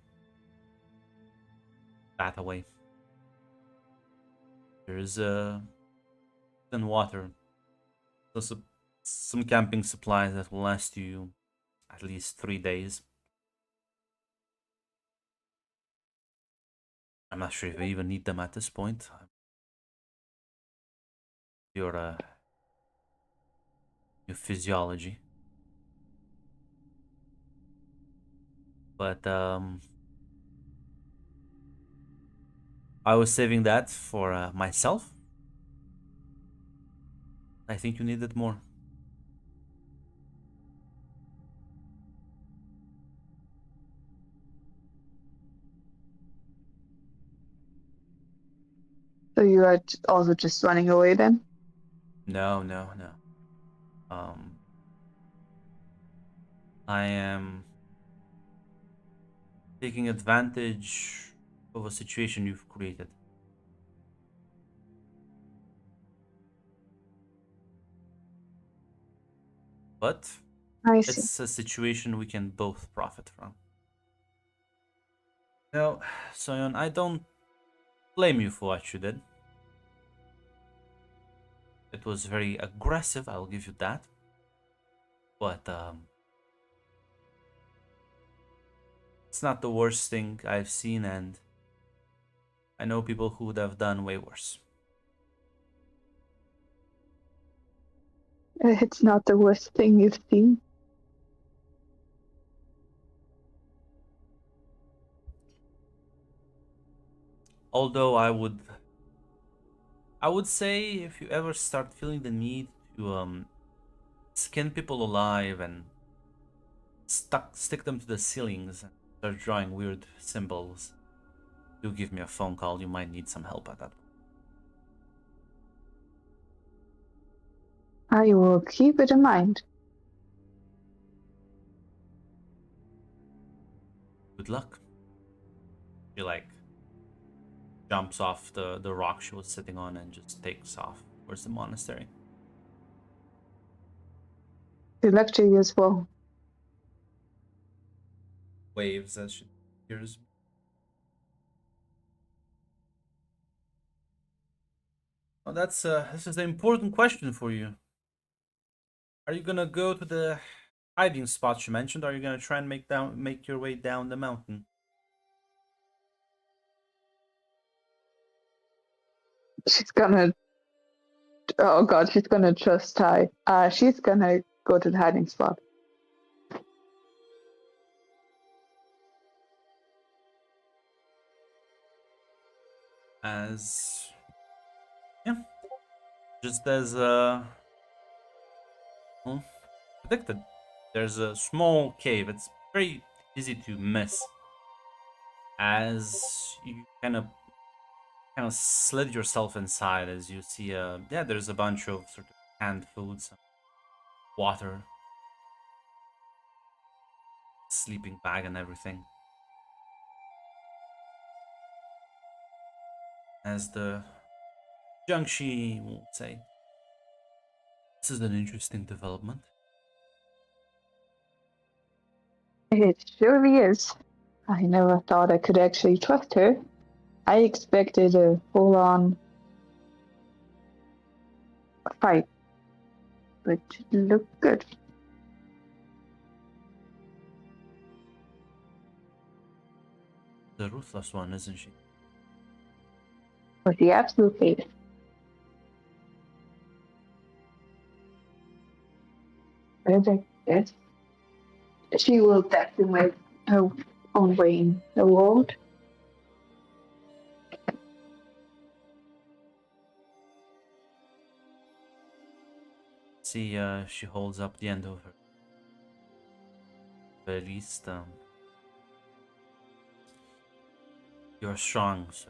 That away. There's and water. So some camping supplies that will last you at least 3 days. I'm not sure if you even need them at this point. Your physiology. But I was saving that for myself. I think you need it more. So you are also just running away then? No. I am taking advantage of a situation you've created. But I see. it's a situation we can both profit from. Now, Soyeon, I don't blame you for what you did. It was very aggressive, I'll give you that. But it's not the worst thing I've seen, and I know people who would have done way worse. It's not the worst thing you've seen. Although I would say if you ever start feeling the need to skin people alive and stick them to the ceilings and start drawing weird symbols, do give me a phone call. You might need some help at that point. I will keep it in mind. Good luck. She jumps off the rock she was sitting on and just takes off towards the monastery. Good luck to you as well. Waves as she hears. Oh, this is an important question for you. Are you gonna go to the hiding spots you mentioned, or are you gonna try and make your way down the mountain? She's gonna. Oh God, she's gonna trust Ty. She's gonna go to the hiding spot. as yeah, just as well, predicted. There's a small cave. It's very easy to miss as you kind of slid yourself inside as you see yeah, there's a bunch of sort of canned foods, water, sleeping bag and everything. As the Jiangshi will say, this is an interesting development. It surely is. I never thought I could actually trust her. I expected a full-on fight, but it looked good. The ruthless one, isn't she? Was the absolute favorite. Yes. She will definitely make her own way in the world. See, she holds up the end of her. But at least, you're strong, so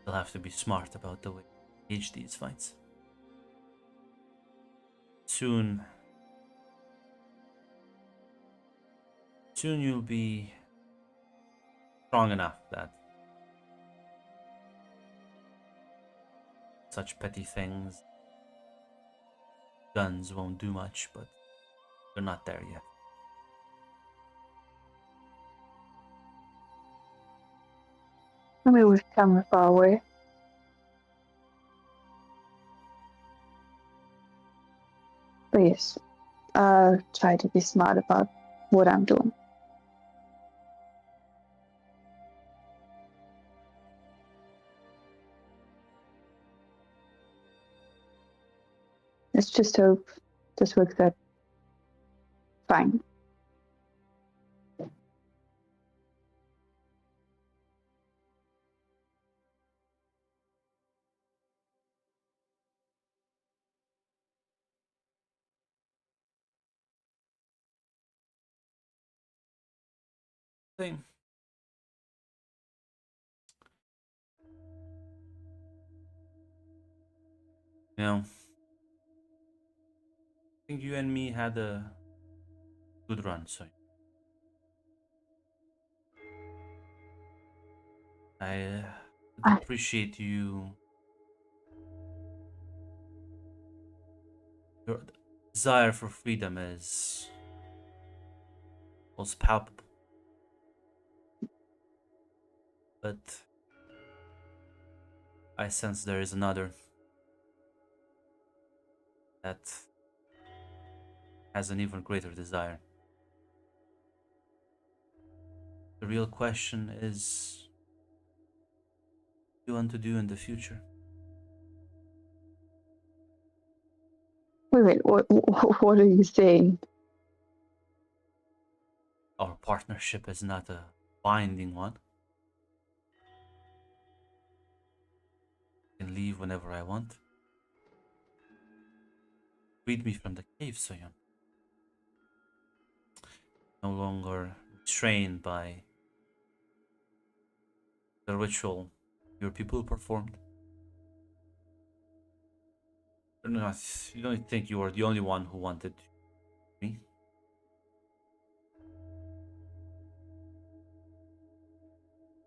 you'll have to be smart about the way you gauge these fights. Soon you'll be strong enough that such petty things, guns won't do much, but you're not there yet. I mean, we've come a far way. But yes, try to be smart about what I'm doing. Let's just hope this works out fine. Same. You know, I think you and me had a good run, so I appreciate you. Your desire for freedom was palpable, but I sense there is another that has an even greater desire. The real question is, what do you want to do in the future? Wait, what are you saying? Our partnership is not a binding one. I can leave whenever I want. Freed me from the cave, Soyeon. No longer restrained by the ritual your people performed. You don't think you are the only one who wanted me?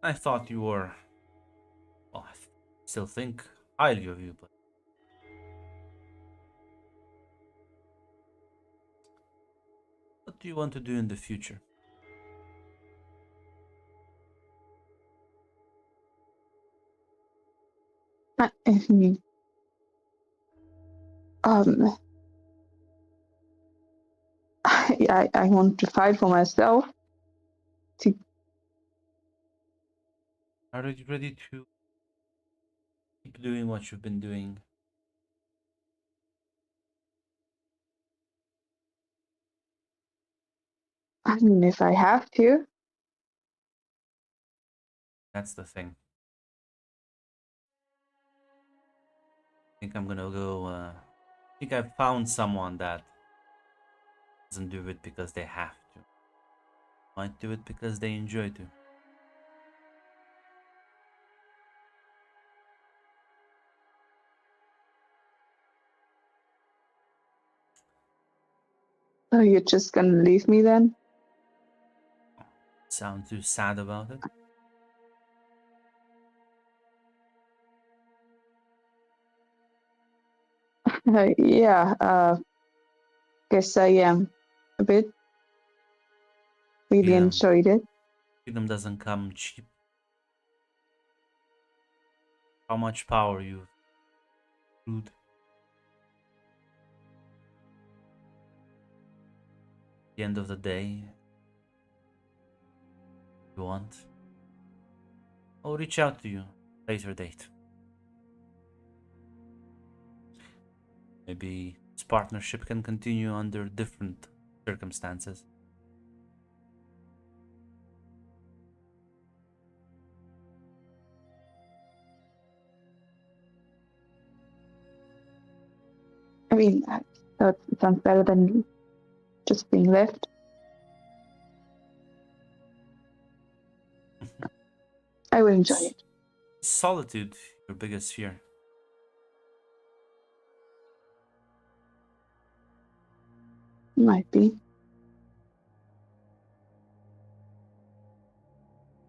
I thought you were. Well, I still think highly of you, but what do you want to do in the future? Um, I want to fight for myself. Are you ready to keep doing what you've been doing? I mean, if I have to. That's the thing. I think I'm gonna go. I think I've found someone that doesn't do it because they have to. Might do it because they enjoy to. So you're just gonna leave me then? Sound too sad about it? Yeah, guess I am a bit. Really Yeah. enjoyed it. Freedom doesn't come cheap. How much power you've accrued. At the end of the day, if you want, I'll reach out to you later date. Maybe this partnership can continue under different circumstances. I mean, that sounds better than just being left. I will enjoy it. Solitude, your biggest fear. Might be.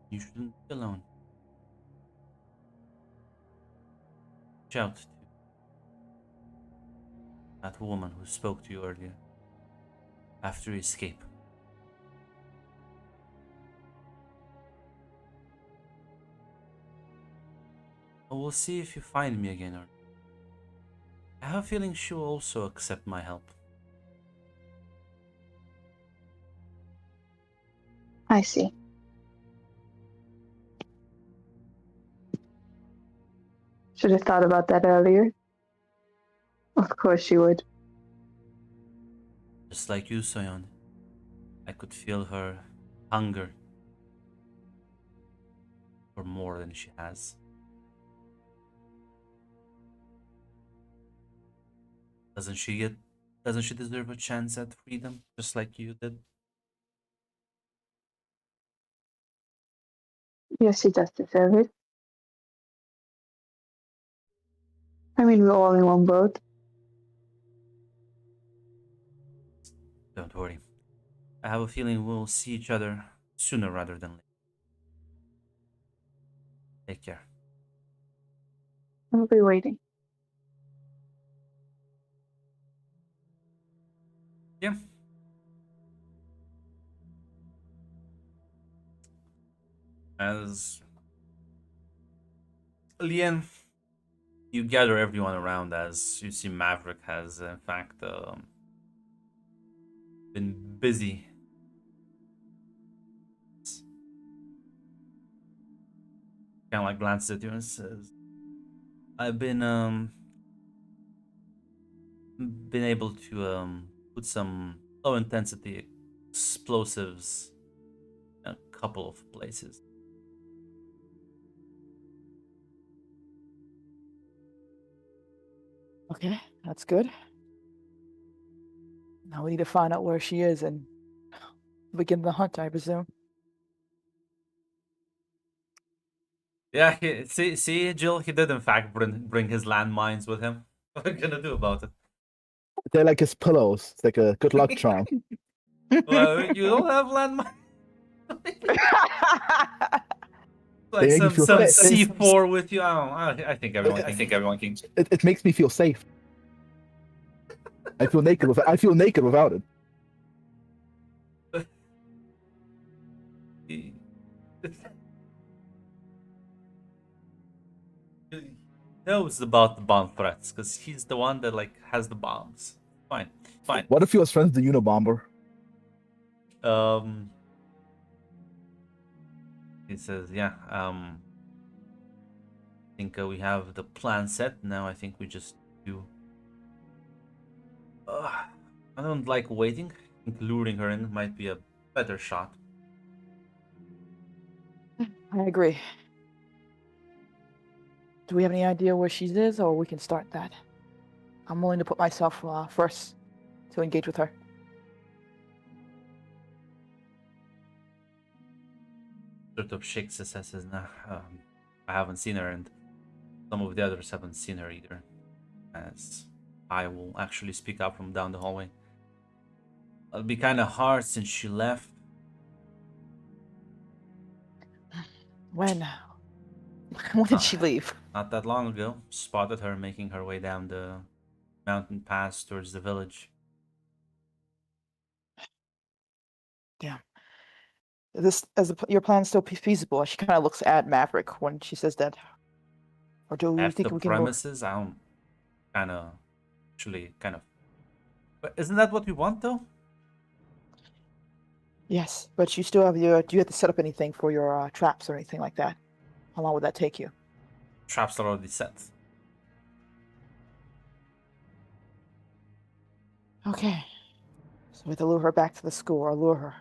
You shouldn't be alone. Reach out to that woman who spoke to you earlier after you escape. We'll see if you find me again, or I have a feeling she'll also accept my help. I see. Should have thought about that earlier. Of course you would. Just like you, Soyon, I could feel her hunger for more than she has. Doesn't she deserve a chance at freedom, just like you did? Yes, she does deserve it. I mean, we're all in one boat. Don't worry. I have a feeling we'll see each other sooner rather than later. Take care. I'll be waiting. Yeah. As Lien, you gather everyone around as you see Maverick has, in fact, been busy. Kind of like glances at you and says, "I've been able to put some low intensity explosives in a couple of places." Okay, that's good. Now we need to find out where she is and begin the hunt, I presume. Yeah, see, Jill, he did in fact bring his landmines with him. What are you gonna do about it? They're like his pillows. It's like a good luck charm. Well, you don't have landmines. They Like make you some feel safe. C4 with you. I think everyone can. It makes me feel safe. I feel naked without it. He knows about the bomb threats because he's the one that like has the bombs. Fine. What if he was friends with the Unabomber? He says, yeah. I think we have the plan set now. I think we just do. I don't like waiting. I think luring her in might be a better shot. I agree. Do we have any idea where she is, or we can start that? I'm willing to put myself first to engage with her. Sort of shakes his head, says, "Nah, I haven't seen her, and some of the others haven't seen her either." As I will actually speak up from down the hallway. It'll be kind of hard since she left. When? When did she leave? Not that long ago. Spotted her making her way down the mountain pass towards the village. Damn. Your plan still feasible? She kind of looks at Maverick when she says that. Or do you After think the we can move? premises, I don't kind of. But isn't that what we want, though? Yes, but you still have your. Do you have to set up anything for your traps or anything like that? How long would that take you? Traps are already set. Okay. So we have to lure her back to the school or lure her.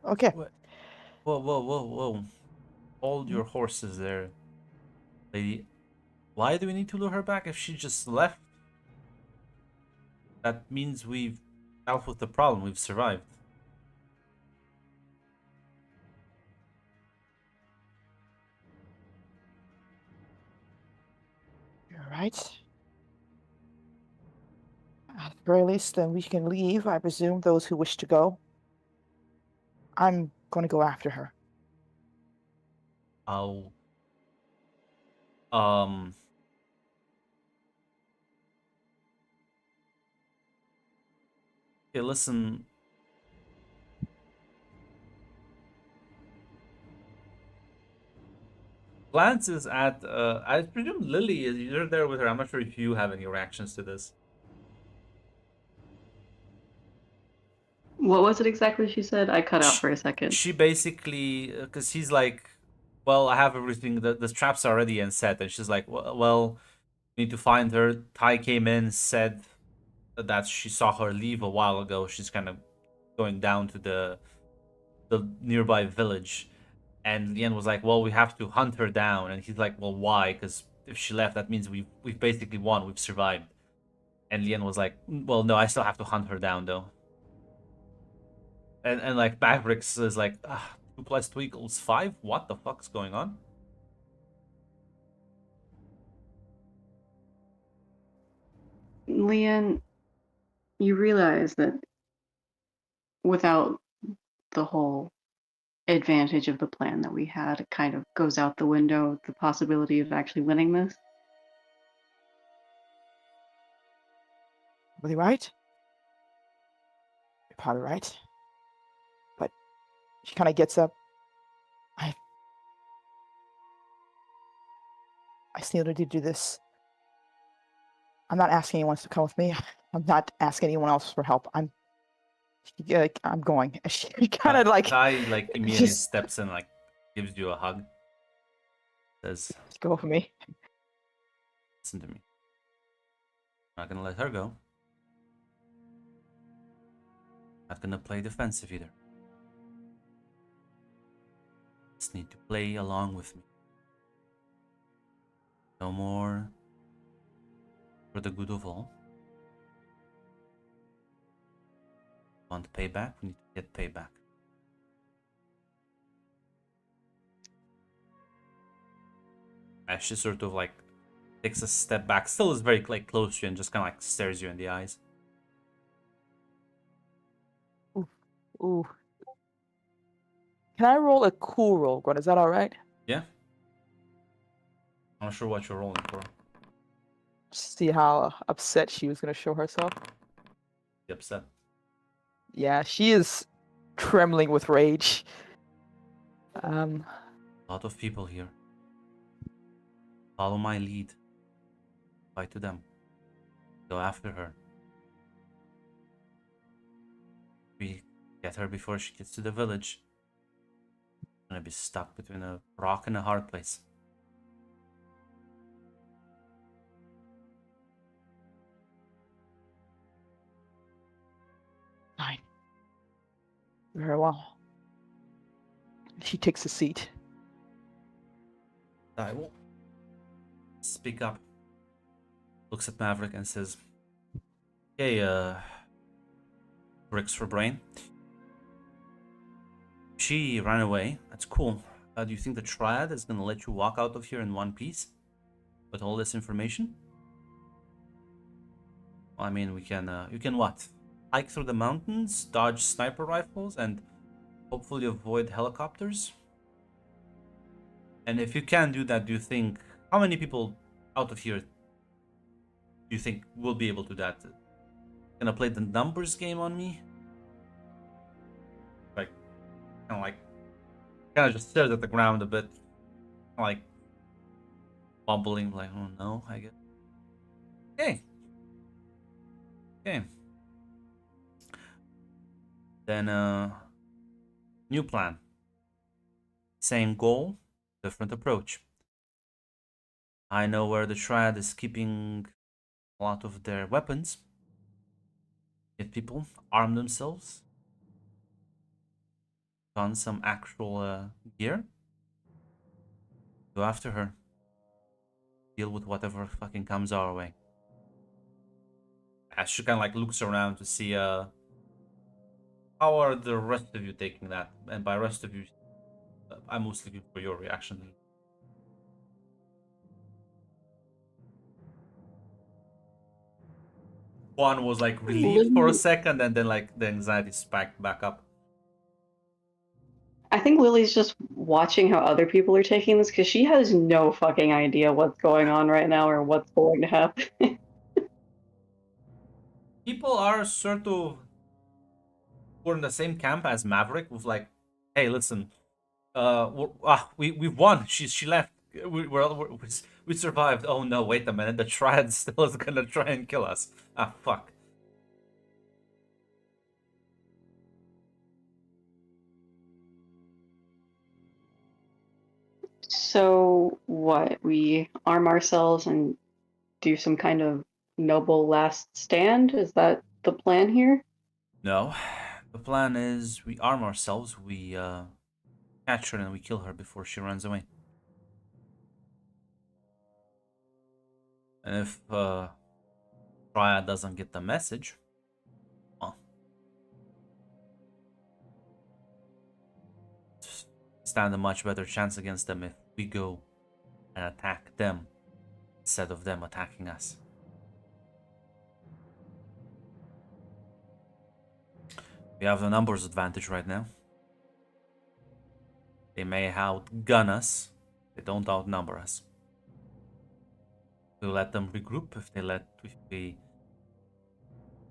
Okay. Whoa. Hold your horses there, lady. Why do we need to lure her back if she just left? That means we've dealt with the problem. We've survived. You're right. At the very least, then we can leave. I presume those who wish to go. I'm going to go after her. I'll. Okay, listen. Glances at. I presume Lily. You're there with her. I'm not sure if you have any reactions to this. What was it exactly she said? I cut out for a second. She basically, because he's like, well, I have everything. The traps are ready and set, and she's like, well, we need to find her. Ty came in, said that she saw her leave a while ago. She's kind of going down to the nearby village, and Lien was like, well, we have to hunt her down, and he's like, well, why? Because if she left, that means we've basically won. We've survived. And Lien was like, well, no, I still have to hunt her down though. And like Mavericks is like, 2 + 2 = 5? What the fuck's going on? Leanne, you realize that without the whole advantage of the plan that we had, it kind of goes out the window, the possibility of actually winning this? Really right? You're probably right. But she kind of gets up. I still need to do this. I'm not asking anyone to come with me. I'm not asking anyone else for help. I'm going. She kind of like Ty like immediately just steps in, like gives you a hug. Says, go for me. listen to me. I'm not gonna let her go. Not gonna play defensive either. Just need to play along with me. No more for the good of all. Want payback? We need to get payback. As she sort of like takes a step back, still is very like close to you, and just kind of like stares you in the eyes. Ooh. Can I roll a cool roll, Gwen? Is that all right? Yeah. I'm not sure what you're rolling for. See how upset she was going to show herself? Be upset. Yeah, she is trembling with rage. A lot of people here. Follow my lead. Fight to them. Go after her. We get her before she gets to the village. I'm gonna be stuck between a rock and a hard place. Fine. Very well. She takes a seat. I will. speak up. Looks at Maverick and says, "Hey, bricks for brain. She ran away. That's cool. Do you think the Triad is gonna let you walk out of here in one piece with all this information?" Well, I mean, you can what? Hike through the mountains, dodge sniper rifles, and hopefully avoid helicopters? And if you can do that, do you think, how many people out of here do you think will be able to do that? Gonna play the numbers game on me? Like, kind of just stares at the ground a bit, like bumbling, like, oh no, I guess. Okay. Okay. Then, new plan. Same goal, different approach. I know where the Triad is keeping a lot of their weapons. Get people arm themselves, on some actual gear. Go after her. Deal with whatever fucking comes our way. As she kind of like looks around to see how are the rest of you taking that, and by rest of you, I'm mostly looking for your reaction. One was like relieved for a second, and then like the anxiety spiked back up. I think Lily's just watching how other people are taking this because she has no fucking idea what's going on right now or what's going to happen. People are sort of we're in the same camp as Maverick with like, hey, listen, we won. She left. We survived. Oh no, wait a minute. The Triad still is gonna try and kill us. Ah, fuck. So what? We arm ourselves and do some kind of noble last stand? Is that the plan here? No, the plan is we arm ourselves. We catch her and we kill her before she runs away. And if Triad doesn't get the message, well, stand a much better chance against them if we go and attack them instead of them attacking us. We have the numbers advantage right now. They may outgun us. They don't outnumber us. We'll let them regroup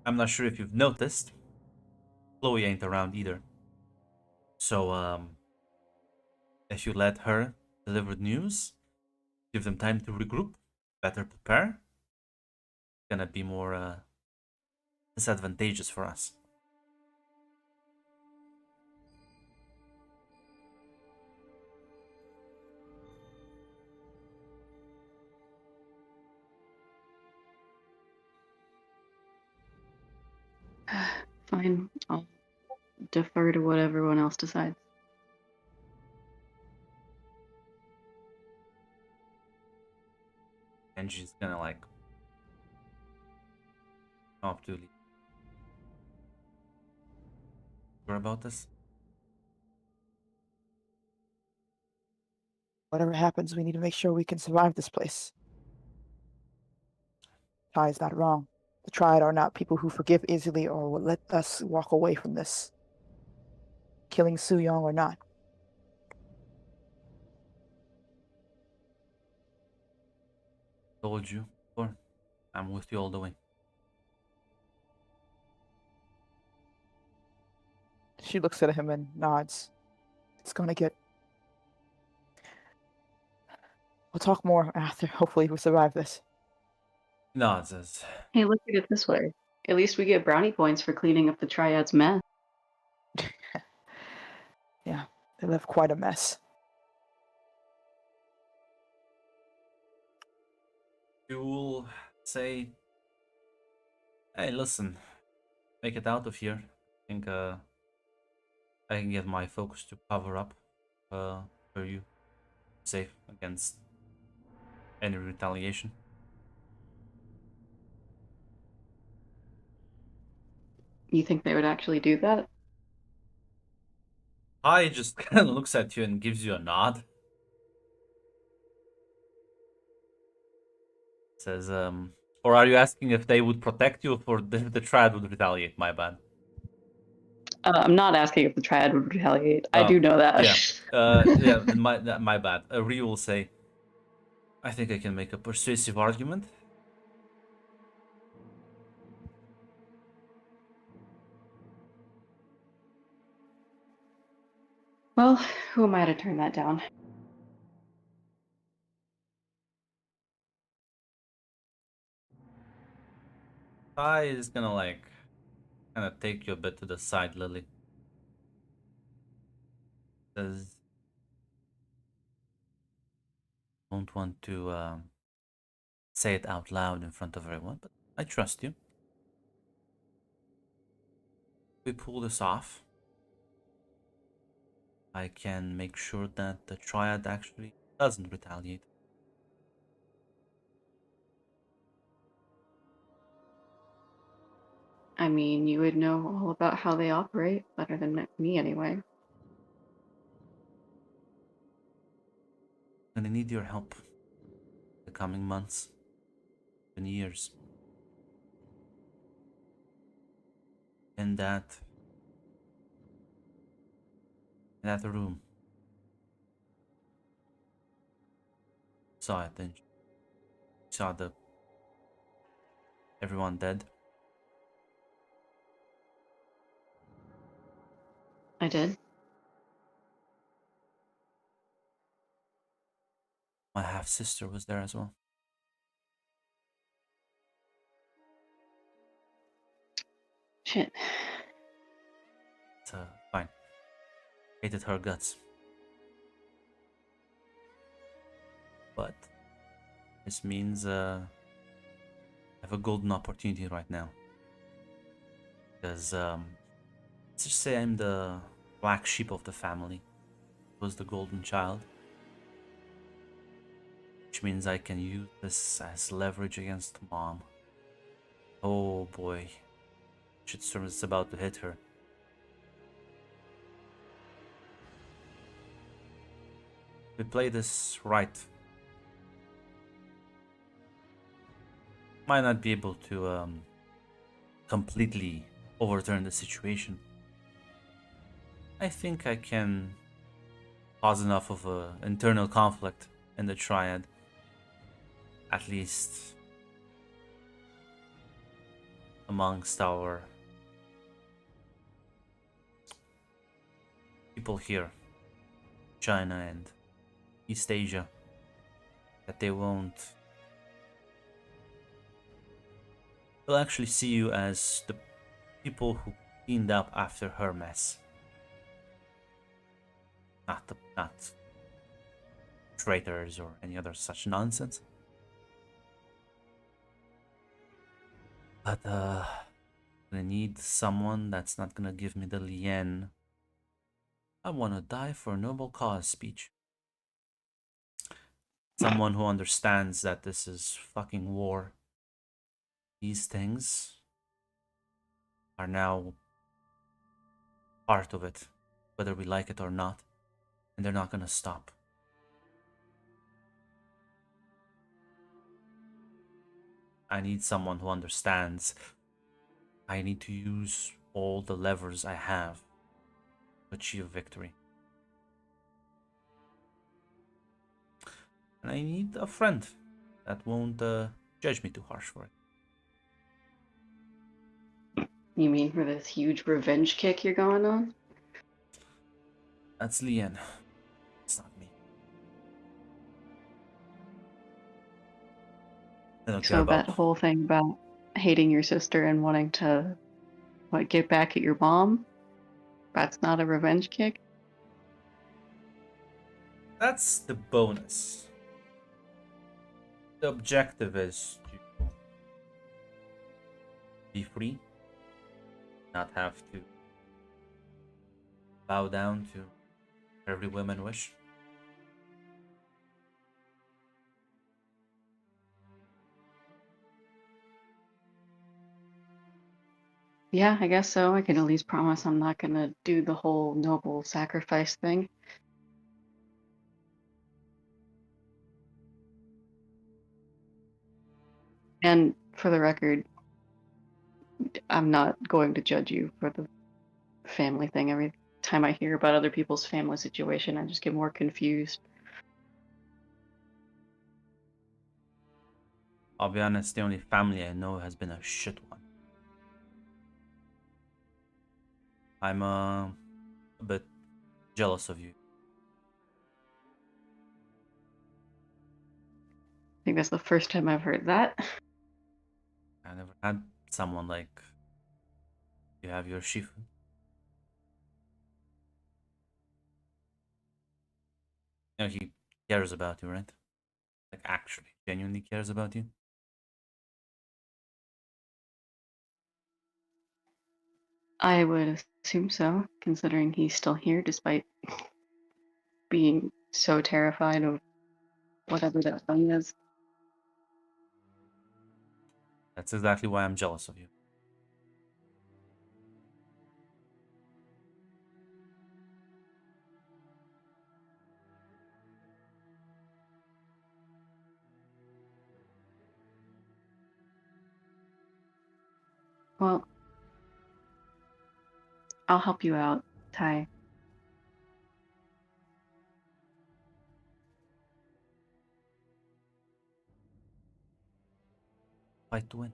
I'm not sure if you've noticed. Chloe ain't around either. So, if you let her deliver news, give them time to regroup, better prepare, it's gonna be more disadvantageous for us. Fine, I'll defer to what everyone else decides. And she's gonna like come up to Lee. Sure about this? Whatever happens, we need to make sure we can survive this place. Ty is not wrong. The Triad are not people who forgive easily or will let us walk away from this. Killing Su Yong or not. Told you before. I'm with you all the way. She looks at him and nods. It's gonna get... We'll talk more after. Hopefully we survive this. No, it says. Hey, look at it this way. At least we get brownie points for cleaning up the Triad's mess. Yeah, they left quite a mess. You'll say, hey, listen, make it out of here. I think I can get my focus to cover up for you. Safe against Any retaliation? You think they would actually do that? I just kind of looks at you and gives you a nod. Says, or are you asking if they would protect you, or the triad would retaliate? My bad. I'm not asking if the triad would retaliate. I Oh, do know that. yeah. Yeah, my bad. Ryu will say, I think I can make a persuasive argument. Well, who am I to turn that down? I is gonna like kind of take you a bit to the side, Lily. Says, don't want to say it out loud in front of everyone, but I trust you. We pull this off. I can make sure that the triad actually doesn't retaliate. I mean, you would know all about how they operate better than me anyway. I'm gonna need your help the coming months and years. In that room. Saw it, then saw the everyone dead. I did. My half sister was there as well. Shit. It's fine. Hated her guts. But this means I have a golden opportunity right now. Because let's just say I'm the black sheep of the family. Was the golden child. Which means I can use this as leverage against mom. Oh boy. Shitstorm is about to hit her. We play this right. Might not be able to completely overturn the situation. I think I can cause enough of an internal conflict in the triad. At least amongst our people here, China and East Asia, that they won't. They'll actually see you as the people who cleaned up after her mess. Not traitors or any other such nonsense. But I'm gonna need someone that's not gonna give me the Lien I wanna die for a noble cause speech. Someone who understands that this is fucking war. These things are now part of it, whether we like it or not, and they're not gonna stop. I need someone who understands. I need to use all the levers I have to achieve victory. And I need a friend that won't judge me too harsh for it. You mean for this huge revenge kick you're going on? That's Lien. It's not me. I don't care So about that whole thing about hating your sister and wanting to, what, get back at your mom? That's not a revenge kick? That's the bonus. The objective is to be free, not have to bow down to every woman wish. Yeah, I guess so. I can at least promise I'm not gonna do the whole noble sacrifice thing. And for the record, I'm not going to judge you for the family thing. Every time I hear about other people's family situation, I just get more confused. I'll be honest, the only family I know has been a shit one. I'm a bit jealous of you. I think that's the first time I've heard that. I never had someone like you have your Shifu. You know, he cares about you, right? Like, actually, genuinely cares about you. I would assume so, considering he's still here despite being so terrified of whatever that thing is. That's exactly why I'm jealous of you. Well, I'll help you out, Tai. Fight to win.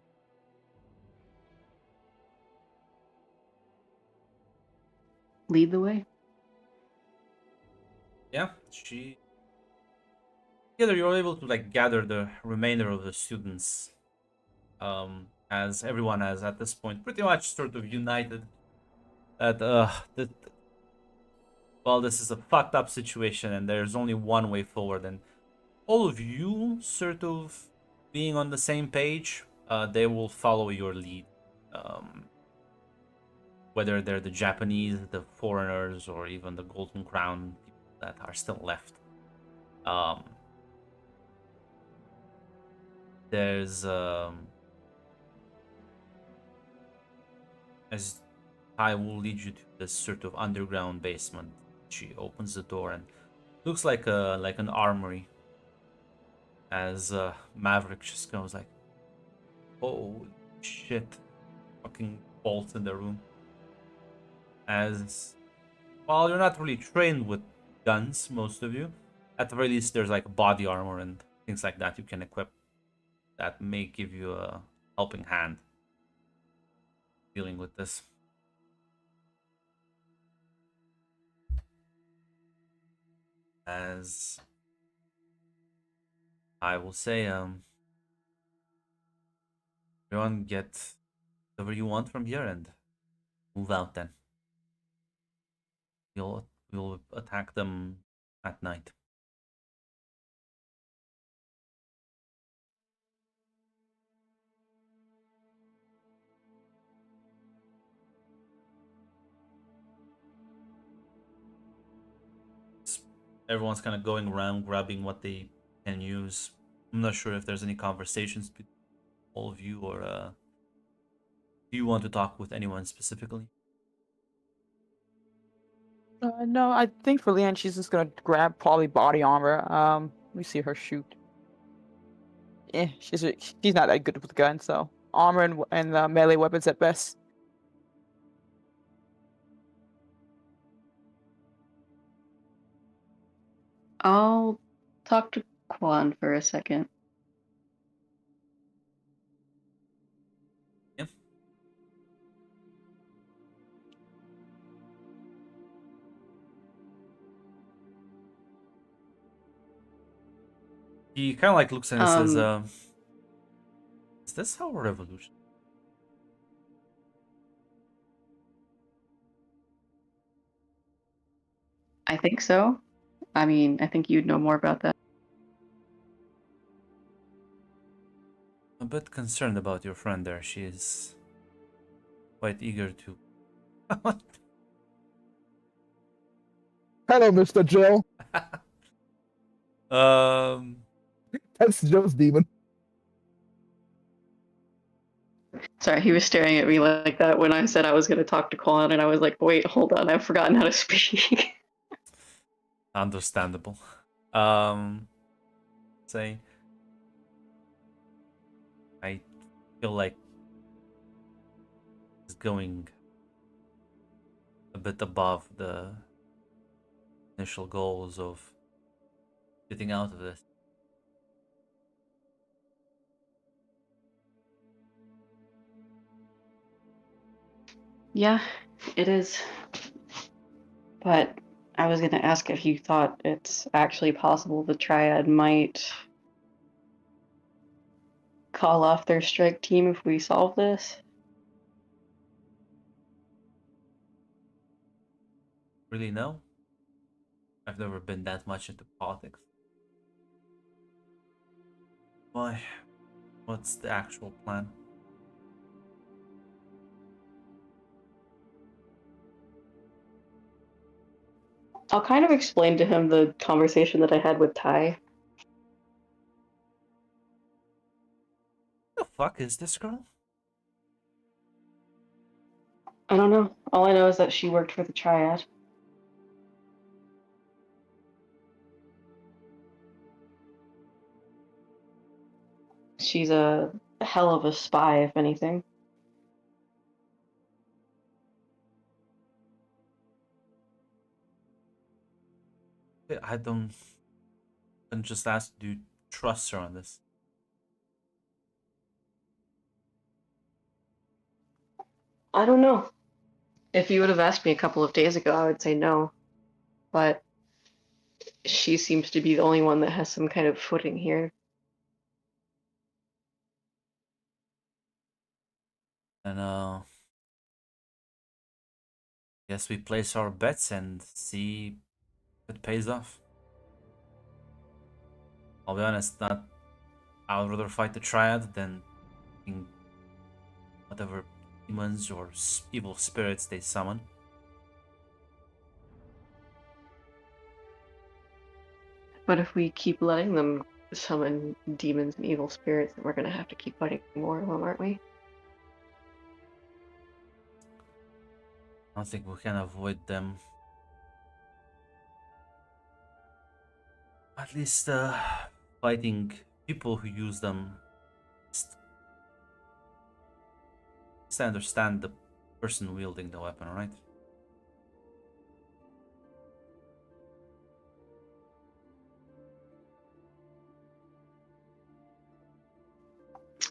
Lead the way. Yeah, she. Together, you're able to like gather the remainder of the students, as everyone has at this point pretty much sort of united. That well, this is a fucked up situation, and there's only one way forward, and all of you sort of being on the same page, they will follow your lead. Um, whether they're the Japanese, the foreigners, or even the Golden Crown people that are still left. Um, there's as I will lead you to this sort of underground basement. She opens the door and looks like an armory. As Maverick just goes like, "Holy shit!" Fucking bolts in the room. As while you're not really trained with guns, most of you, at the very least, there's like body armor and things like that you can equip that may give you a helping hand dealing with this. As I will say, everyone get whatever you want from here and move out then. We'll attack them at night. Everyone's kind of going around grabbing what they can use. I'm not sure if there's any conversations between all of you, or do you want to talk with anyone specifically? No, I think for Leanne, she's just gonna grab probably body armor. Let me see her shoot. She's not that good with guns, so armor and melee weapons at best. I'll talk to Quan for a second. Yeah. He kind of like looks and says, "Is this our revolution?" I think so. I mean, I think you'd know more about that. I'm a bit concerned about your friend there. She is quite eager to. Hello, Mr. Joe. um, That's Joe's demon. Sorry, he was staring at me like that when I said I was going to talk to Quan, and I was like, wait, hold on, I've forgotten how to speak. Understandable. Say, I feel like it's going a bit above the initial goals of getting out of this. Yeah, it is. But I was going to ask if you thought it's actually possible the Triad might call off their strike team if we solve this. Really, no? I've never been that much into politics. Why? What's the actual plan? I'll kind of explain to him the conversation that I had with Ty. The fuck is this girl? I don't know. All I know is that she worked for the Triad. She's a hell of a spy, if anything. I don't. And just ask, do you trust her on this? I don't know. If you would have asked me a couple of days ago, I would say no. But she seems to be the only one that has some kind of footing here. And guess we place our bets and see if it pays off. I'll be honest, not. I would rather fight the Triad than whatever demons or evil spirits they summon. But if we keep letting them summon demons and evil spirits, then we're going to have to keep fighting more of them, aren't we? I don't think we can avoid them. At least fighting people who use them. I understand the person wielding the weapon, right?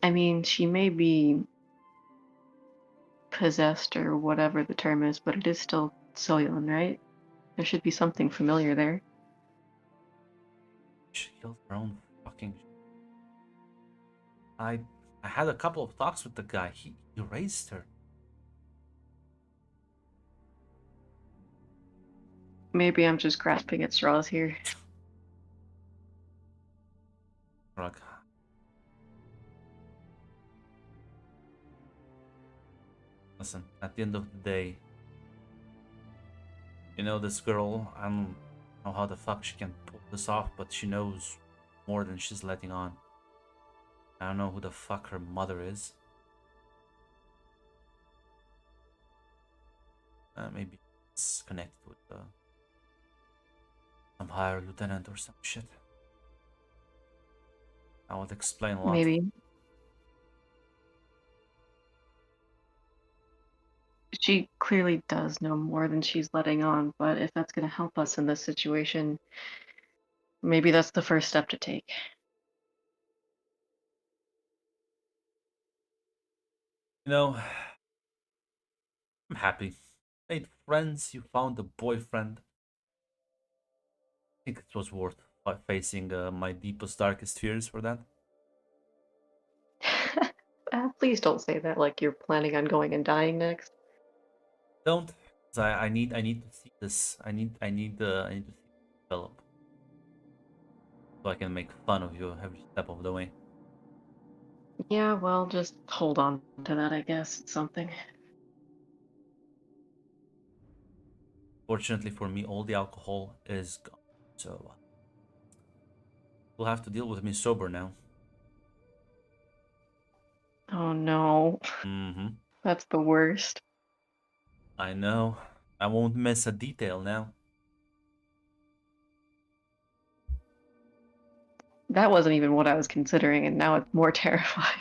I mean, she may be possessed or whatever the term is, but it is still Soyun, right? There should be something familiar there. She killed her own fucking. I had a couple of talks with the guy. He raised her. Maybe I'm just grasping at straws here. Rug. Listen, at the end of the day, you know this girl, I don't know how the fuck she can pull this off, but she knows more than she's letting on. I don't know who the fuck her mother is. Maybe it's connected with some higher lieutenant or some shit. That would explain a lot. Maybe. She clearly does know more than she's letting on, but if that's going to help us in this situation, maybe that's the first step to take. You know, I'm happy. Made friends, you found a boyfriend. I think it was worth facing my deepest, darkest fears for that. Please don't say that like you're planning on going and dying next. Don't. 'Cause I need to see this. I need to see it develop. So I can make fun of you every step of the way. Yeah, well, just hold on to that, I guess. It's something. Fortunately for me, all the alcohol is gone. So you'll have to deal with me sober now. Oh no, Mm-hmm. that's the worst. I know. I won't miss a detail now. That wasn't even what I was considering, and now it's more terrifying.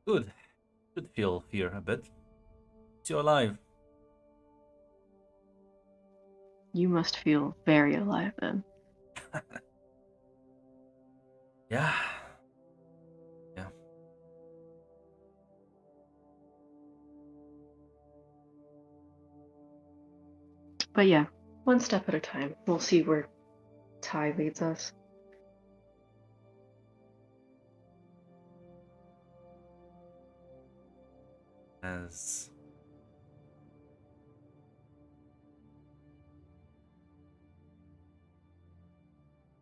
Good. Should feel fear a bit. You're alive. You must feel very alive then. Yeah. Yeah. But yeah, one step at a time. We'll see where Ty leads us. As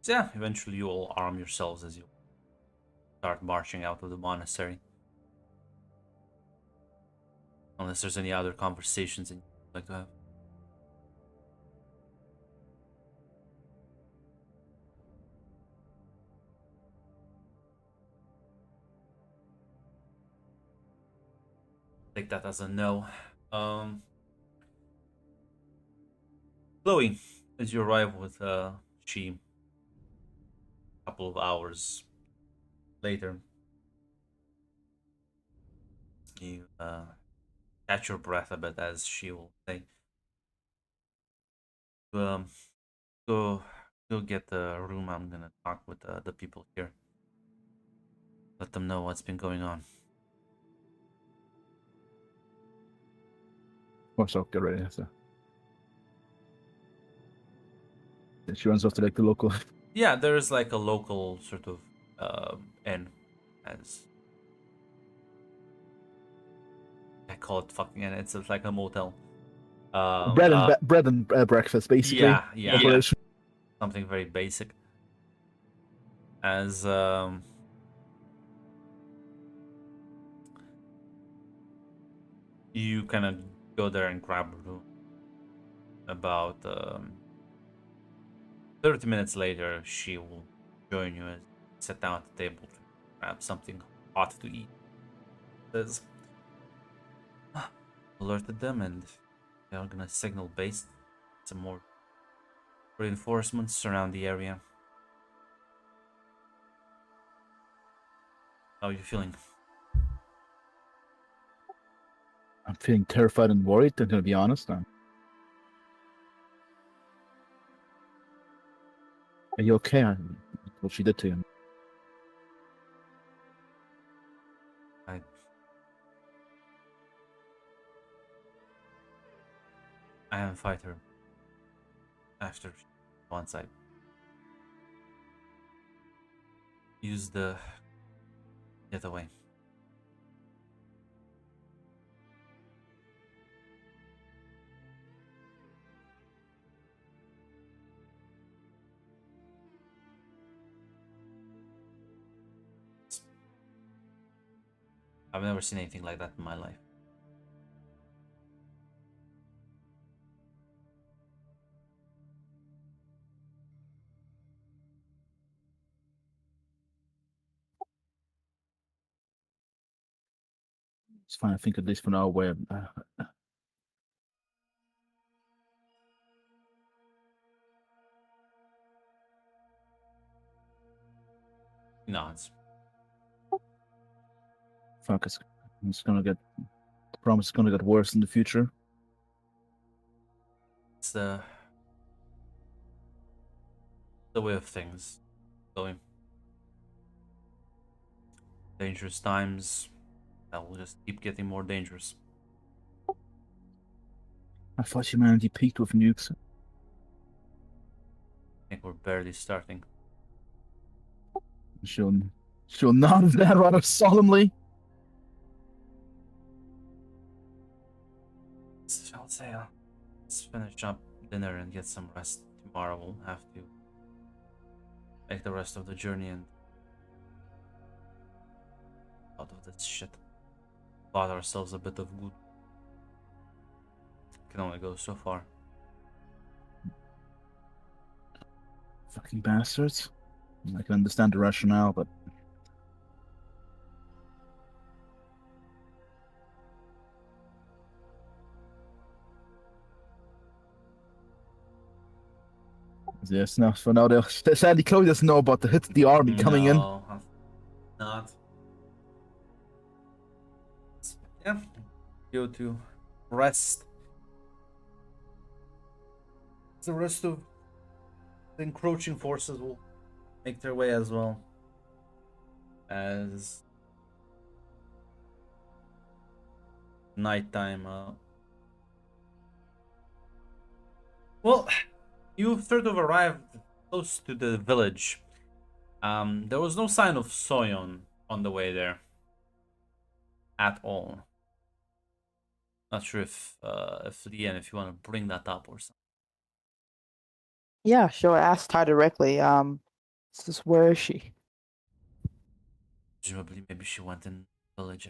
so yeah, eventually you all arm yourselves as you start marching out of the monastery. Unless there's any other conversations that you'd like to have. Take that as a no. Chloe, as you arrive with she a couple of hours later, you catch your breath a bit as she will say, um, go get the room. I'm gonna talk with the people here. Let them know what's been going on. Of course, I'll get ready. So. She runs off to like the local. Yeah, there is like a local sort of inn, as I call it fucking inn. It's like a motel. Bread and breakfast, basically. Yeah. Operation. Something very basic. As you kind of go there and grab a room. About 30 minutes later, she will join you and sit down at the table to grab something hot to eat. Says, alerted them, and they are gonna signal base. Some more reinforcements around the area. How are you feeling? I'm feeling terrified and worried. I'm gonna be honest. Are you okay? What she did to you? I haven't fight her after once I used the getaway. I've never seen anything like that in my life. It's fine. I think at least for now, where Nods. fuck, it's gonna get. The promise is gonna get worse in the future. It's the way of things going. Dangerous times that will just keep getting more dangerous. I thought humanity peaked with nukes. I think we're barely starting. She'll nod that rather solemnly. I'll say, let's finish up dinner and get some rest. Tomorrow we'll have to make the rest of the journey and out of this shit. Bought ourselves a bit of good. Can only go so far. Fucking bastards. I can understand the rationale, but Yes, no. For now, sadly, Chloe doesn't know about the army coming in. No, not. Yeah, go to rest. The rest of the encroaching forces will make their way as well as nighttime. Well, you sort of arrived close to the village. There was no sign of Soyon on the way there at all. Not sure if Leanne, if you want to bring that up or something. Yeah, sure. Ask Ty directly. Where is she? Presumably, maybe she went in the village.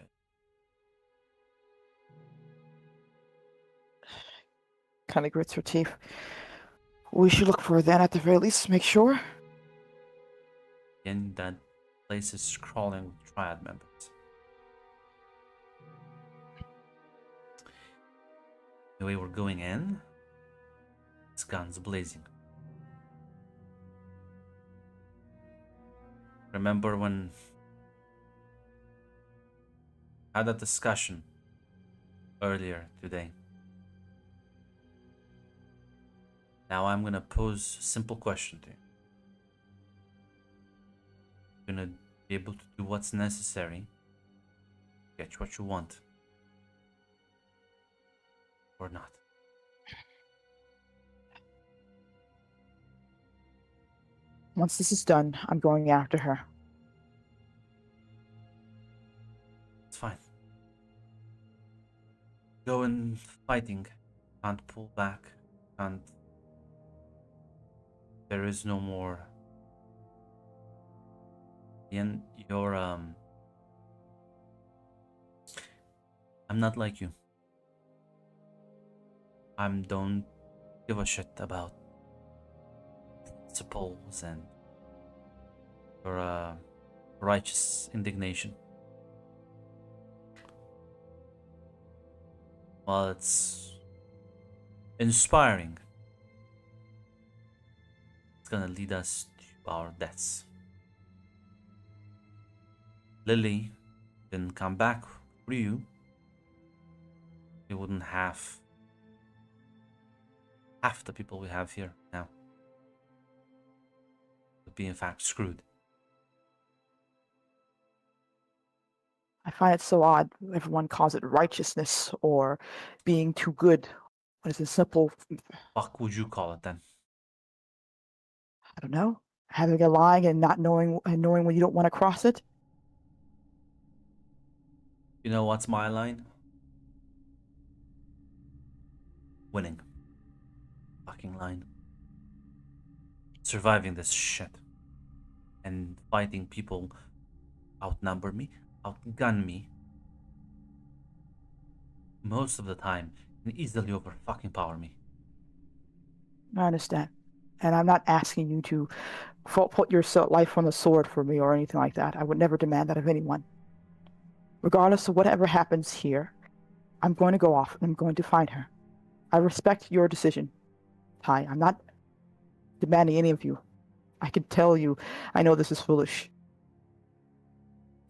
Kind of grits her teeth. We should look for her then at the very least, make sure. And that place is crawling with triad members. The way we're going in, it's guns blazing. Remember when I had that discussion earlier today? Now I'm gonna pose a simple question to you. You're gonna be able to do what's necessary, get what you want, or not. Once this is done, I'm going after her. It's fine. Go and fighting. Can't pull back. Can't. There is no more. You're I'm not like you. Don't give a shit about principles and your righteous indignation. While it's inspiring, it's gonna lead us to our deaths. Lily didn't come back for you. We wouldn't have half the people we have here now. Would be in fact screwed. I find it so odd. Everyone calls it righteousness or being too good. When it's a simple, Fuck would you call it then? I don't know, having a line and not knowing when you don't want to cross it. You know what's my line? Winning. Fucking line. Surviving this shit. And fighting people outnumber me, outgun me. Most of the time, and easily over fucking power me. I understand. And I'm not asking you to put your life on the sword for me or anything like that. I would never demand that of anyone. Regardless of whatever happens here, I'm going to go off and I'm going to find her. I respect your decision, Ty. I'm not demanding any of you. I can tell you, I know this is foolish.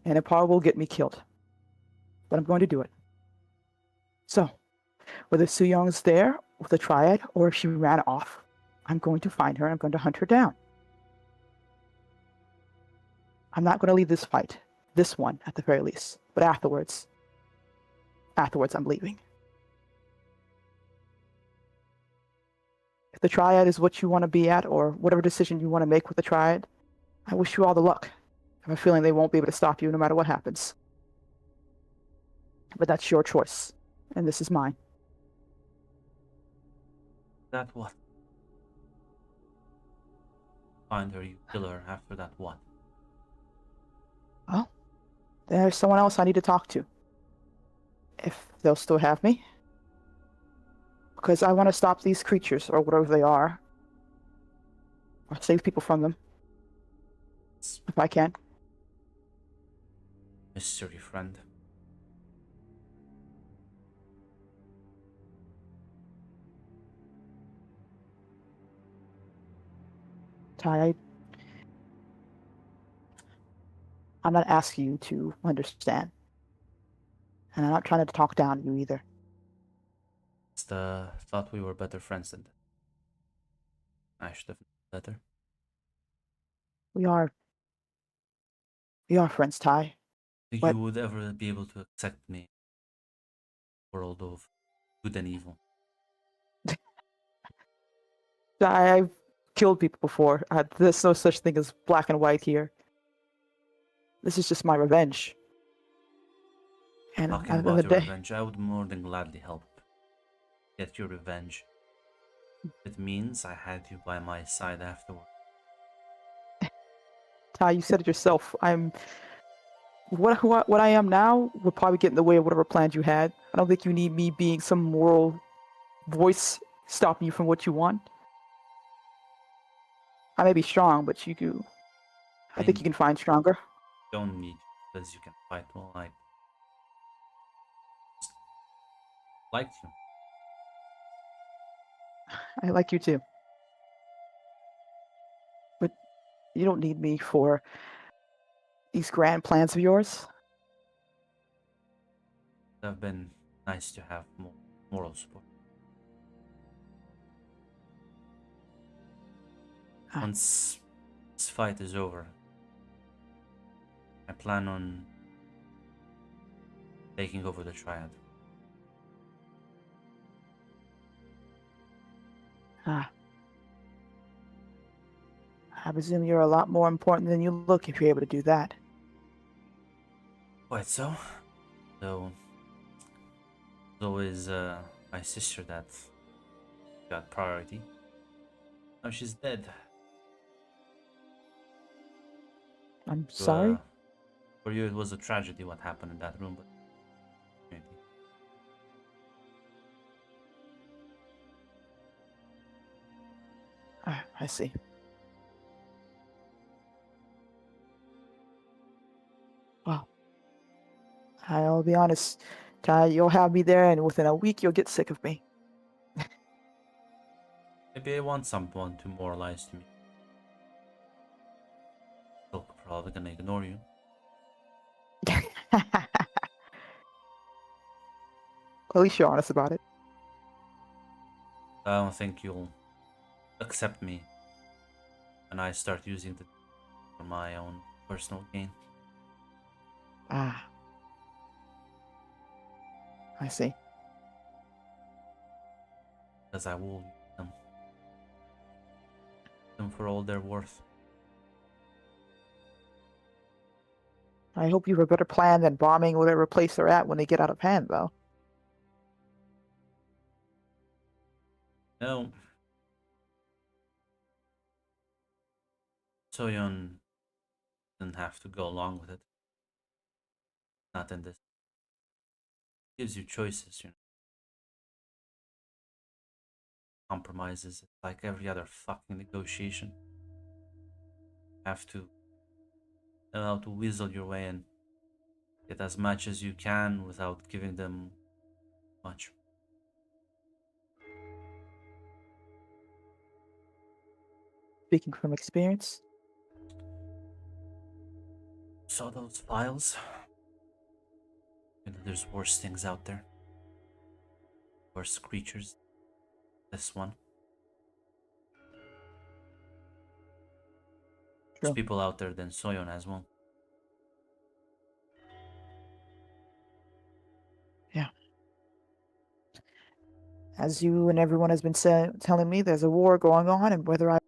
And it probably will get me killed. But I'm going to do it. So, whether Su Young's there with the Triad or if she ran off, I'm going to find her and I'm going to hunt her down. I'm not going to leave this fight. This one, at the very least. But afterwards, I'm leaving. If the Triad is what you want to be at, or whatever decision you want to make with the Triad, I wish you all the luck. I have a feeling they won't be able to stop you no matter what happens. But that's your choice, and this is mine. That what? Find her, you kill her. After that, what? Well, there's someone else I need to talk to. If they'll still have me. Because I want to stop these creatures, or whatever they are. Or save people from them. If I can. Mystery friend. Ty, I'm not asking you to understand. And I'm not trying to talk down to you either. Just thought we were better friends than that. I should have known better. We are friends, Ty. Think But you would ever be able to accept me in a world of good and evil? I've killed people before. There's no such thing as black and white here. This is just my revenge. And Talking at the end about of the your day, revenge, I would more than gladly help get your revenge. It means I had you by my side afterward. Ty, you said it yourself. What I am now would probably get in the way of whatever plans you had. I don't think you need me being some moral voice stopping you from what you want. I may be strong, but you do. I think you can find stronger. Don't need because you can fight well. I just liked you. I like you too. But you don't need me for these grand plans of yours. It would have been nice to have more moral support. Ah. Once this fight is over, I plan on taking over the Triad. I presume you're a lot more important than you look if you're able to do that. Quite so. Though, it's always my sister that got priority. Now she's dead. I'm So, sorry. for you, it was a tragedy what happened in that room, but maybe. I see. Well, I'll be honest, Ty, you'll have me there, and within a week you'll get sick of me. Maybe I want someone to moralize to me. Still probably gonna ignore you. At least you're honest about it. I don't think you'll accept me when I start using it for my own personal gain. Ah, I see. Because I will use them for all they're worth. I hope you have a better plan than bombing whatever place they're at when they get out of hand, though. No. Soyeon didn't have to go along with it. Not in this. Gives you choices, you know. Compromises. It's like every other fucking negotiation. You have to know how to weasel your way in. Get as much as you can without giving them much. Speaking from experience. Saw those files? You know, there's worse things out there. Worse creatures. This one. There's True. people out there than Soyeon as well. As you and everyone has been telling me, there's a war going on, and whether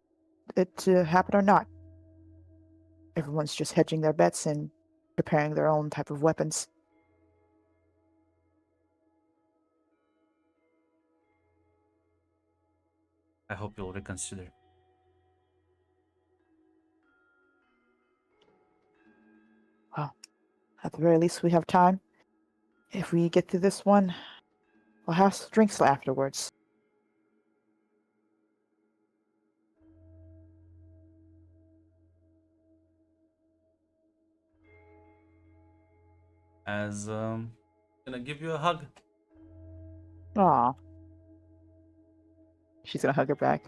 it to happen or not, everyone's just hedging their bets and preparing their own type of weapons. I hope you'll reconsider. Well, at the very least, we have time. If we get through this one, we'll have some drinks afterwards. As gonna give you a hug. Aw. She's gonna hug her back.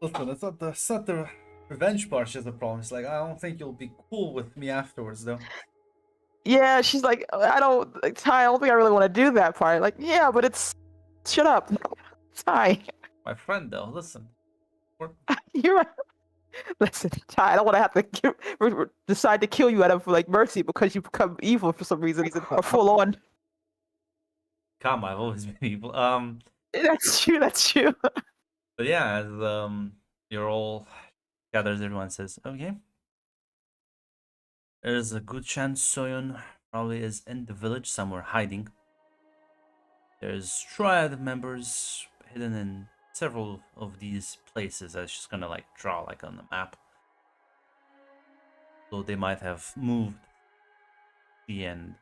Listen, it's not the revenge part she's the problem. It's like, I don't think you'll be cool with me afterwards, though. Yeah, she's like, I don't, like, Ty, I don't think I really want to do that part. Like, yeah, but it's, shut up, Ty. My friend, though, listen. You're right. Listen, Ty, I don't want to have to decide to kill you out of like mercy because you become evil for some reason or full on. Come, I've always been evil. That's true. That's true. But yeah, as you're all gathers, everyone says, okay. There's a good chance Soyeon probably is in the village somewhere hiding. There's triad members hidden in several of these places. I was just gonna like draw like on the map. So they might have moved. The end.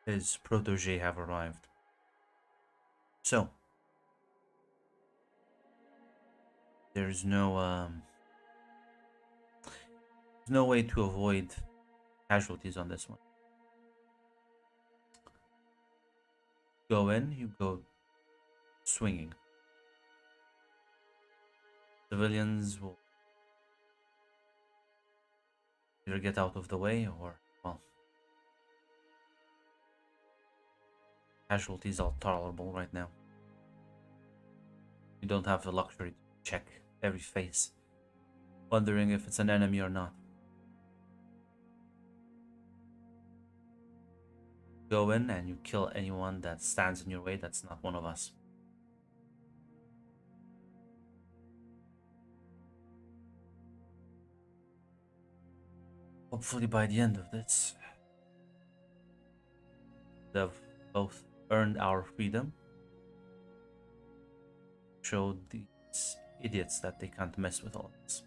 His protege have arrived. So there's no way to avoid casualties on this one. Go in, you go swinging. Civilians will either get out of the way or, well, casualties are tolerable right now. You don't have the luxury to check every face, wondering if it's an enemy or not. Go in and you kill anyone that stands in your way that's not one of us. Hopefully by the end of this, they've both earned our freedom, showed these idiots that they can't mess with all of us.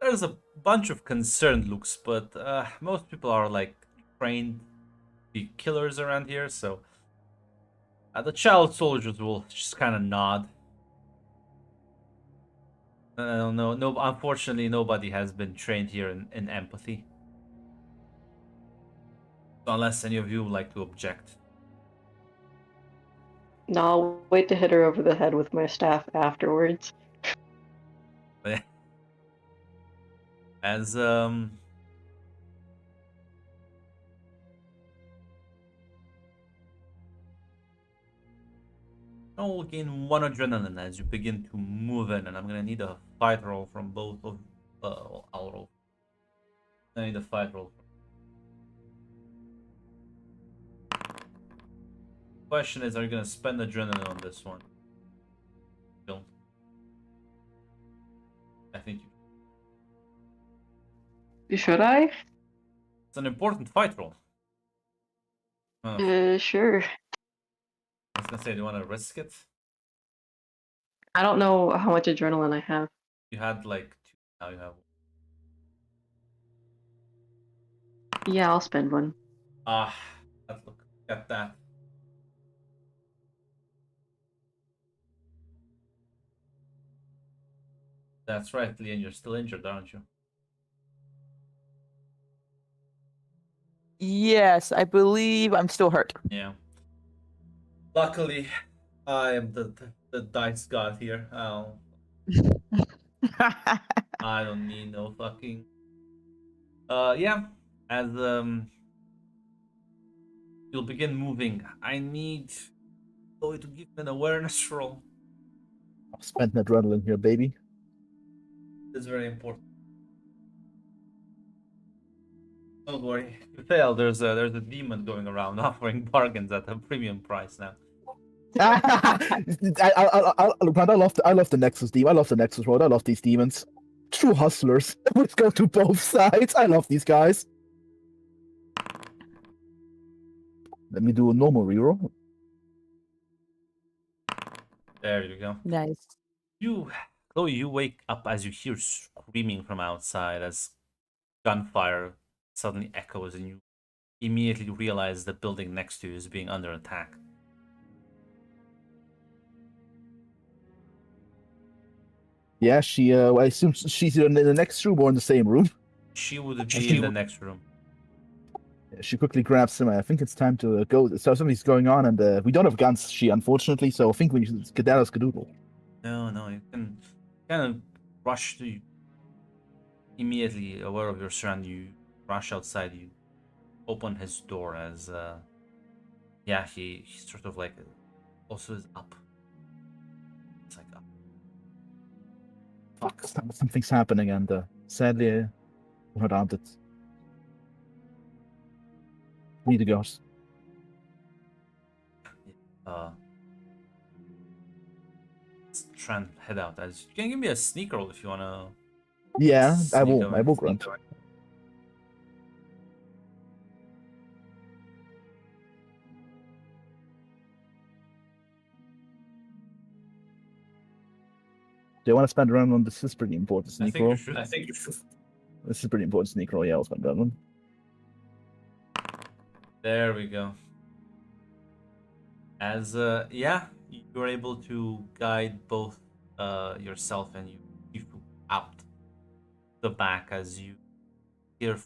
There's a bunch of concerned looks, but most people are like trained to be killers around here, so the child soldiers will just kind of nod. I don't know. No, unfortunately, nobody has been trained here in empathy. So unless any of you would like to object. No, I'll wait to hit her over the head with my staff afterwards. As I'll gain 1 adrenaline as you begin to move in, and I'm gonna need a fight roll from both of. I'll roll. I need a fight roll. Question is, are you gonna spend adrenaline on this one? Don't. I think you. Should I? It's an important fight roll. Sure. I was gonna say, do you want to risk it? I don't know how much adrenaline I have. You had like 2, now you have. Yeah, I'll spend one. Let's look at that. That's right, Leon, you're still injured, aren't you? Yes, I believe I'm still hurt. Yeah. Luckily, I am the dice god here. I don't need no fucking. Yeah. As you'll begin moving, I need Chloe to give me an awareness roll. I've spent an adrenaline here, baby. It's very important. Don't worry. If you fail, there's a demon going around offering bargains at a premium price now. I love the Nexus demon. I love the Nexus road. I love these demons. True hustlers. Let's go to both sides. I love these guys. Let me do a normal reroll. There you go. Nice. Chloe, you wake up as you hear screaming from outside as gunfire suddenly echoes, and you immediately realize the building next to you is being under attack. Yeah, she. I assume she's in the next room or in the same room. She would be in the next room. She quickly grabs him. I think it's time to go. So something's going on, and we don't have guns, unfortunately. So I think we should skedaddle skedoodle. No, you can kind of rush to immediately aware of your surroundings. You rush outside. You open his door as yeah, he sort of like also is up. It's like up. Fuck. Something's happening, and sadly, we're not armed. We need to go. Let's try and head out. As you can give me a sneak roll if you wanna. Yeah, I Sneak will. away. I will grunt. Do you want to spend a round on this? This is pretty important I sneak think roll. you should. I think you should. This is pretty important sneak roll. Yeah, I'll spend that one. There we go. As yeah, you're able to guide both yourself and you out the back as you hear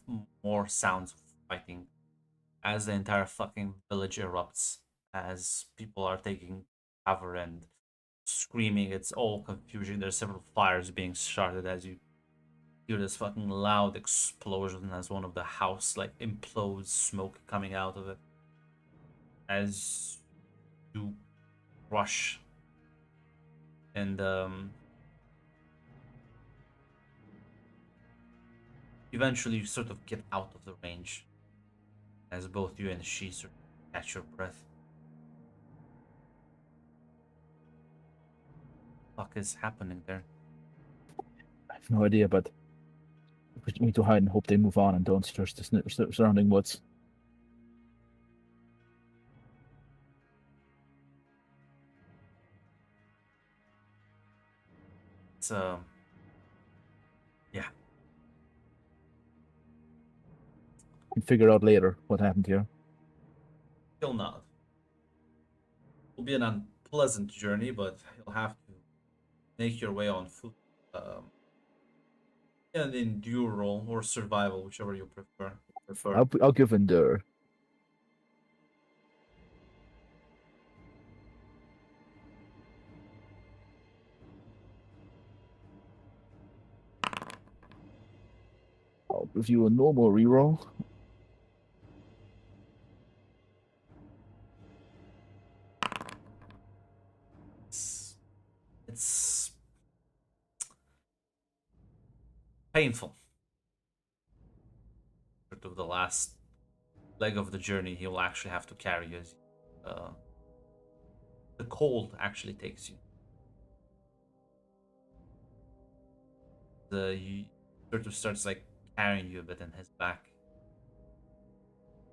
more sounds of fighting as the entire fucking village erupts as people are taking cover and screaming. It's all confusion. There's several fires being started as you hear this fucking loud explosion as one of the house like implodes, smoke coming out of it as you rush and eventually you sort of get out of the range as both you and she sort of catch your breath. What the fuck is happening there? I have no idea, but we need to hide and hope they move on and don't search the surrounding woods. It's yeah. We can figure out later what happened here. Still not. It'll be an unpleasant journey, but you'll have to make your way on foot. And endure roll or survival, whichever you prefer. I'll give endure. I'll give you a normal reroll. It's painful. Sort of the last leg of the journey he will actually have to carry as the cold actually takes you. He sort of starts like carrying you a bit in his back.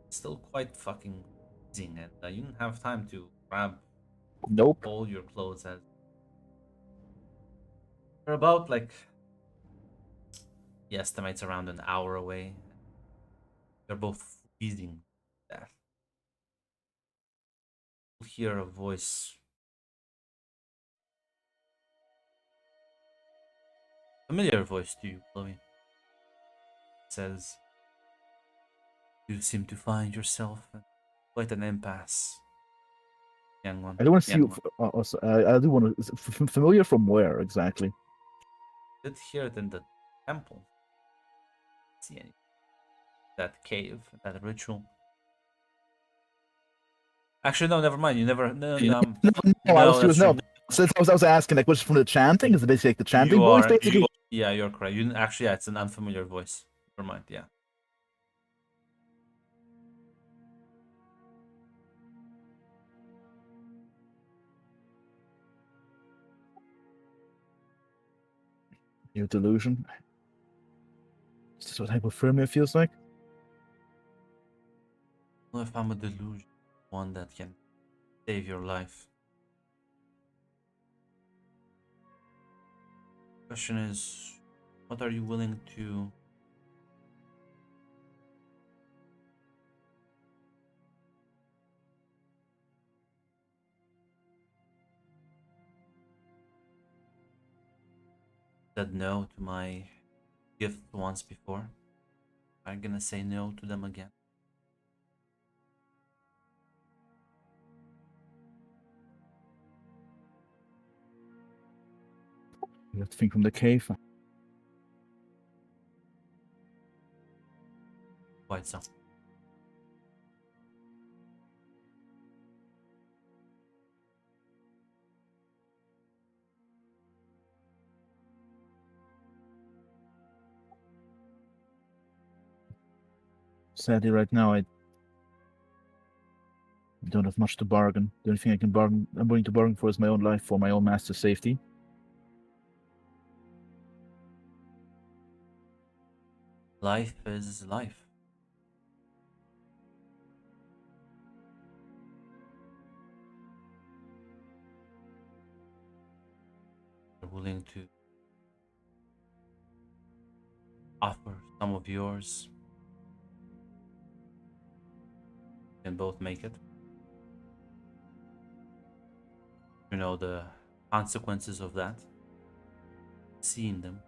It's still quite fucking freezing, and you don't have time to grab Nope. all your clothes as you're about like he estimates around an hour away. They're both freezing to death. You'll hear a voice. Familiar voice to you, Chloe. It says, "You seem to find yourself at quite an impasse, young one." I do want to see you. Also, I do want to. Familiar from where exactly? Did hear it in the temple. See any that cave, that ritual? Actually, no. Never mind. You never. No. I was that's no. true. Since I was asking, like, was it from the chanting? Is it basically like the chanting You voice, are. basically? Yeah, you're correct. You actually, yeah, it's an unfamiliar voice. Never mind. Yeah. Your delusion. Is this what hypothermia feels like? Well, if I'm a delusion, one that can save your life. Question is, what are you willing to said no to my gift once before? I'm gonna say no to them again. have to think from the cave. Quite so. Sadly, right now I don't have much to bargain. The only thing I'm willing to bargain for is my own life for my own master's safety. Life is life. You're willing to offer some of yours. You can both make it. You know the consequences of that. Seeing them.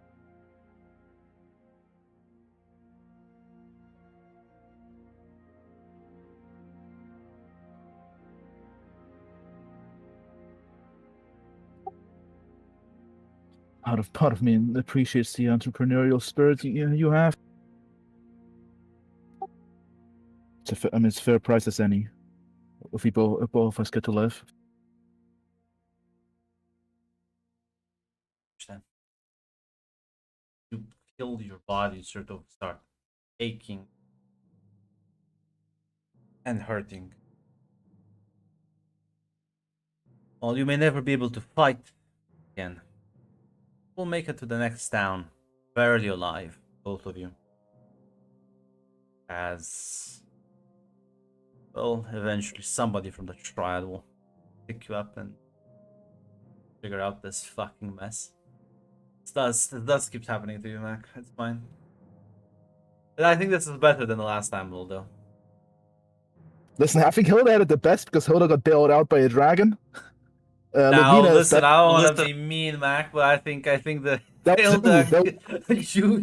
Part of me appreciates the entrepreneurial spirit you have. It's it's a fair price as any. If both of us get to live. Understand? You feel your body sort of start aching and hurting. While you may never be able to fight again, we'll make it to the next town, barely alive, both of you. As well, eventually somebody from the triad will pick you up and figure out this fucking mess. It does keep happening to you, Mac. It's fine. But I think this is better than the last time, though. Listen, I think Hilda had it the best because Hilda got bailed out by a dragon. Now, Ludmina is listen, back- I don't want to be mean, Mac, but I think that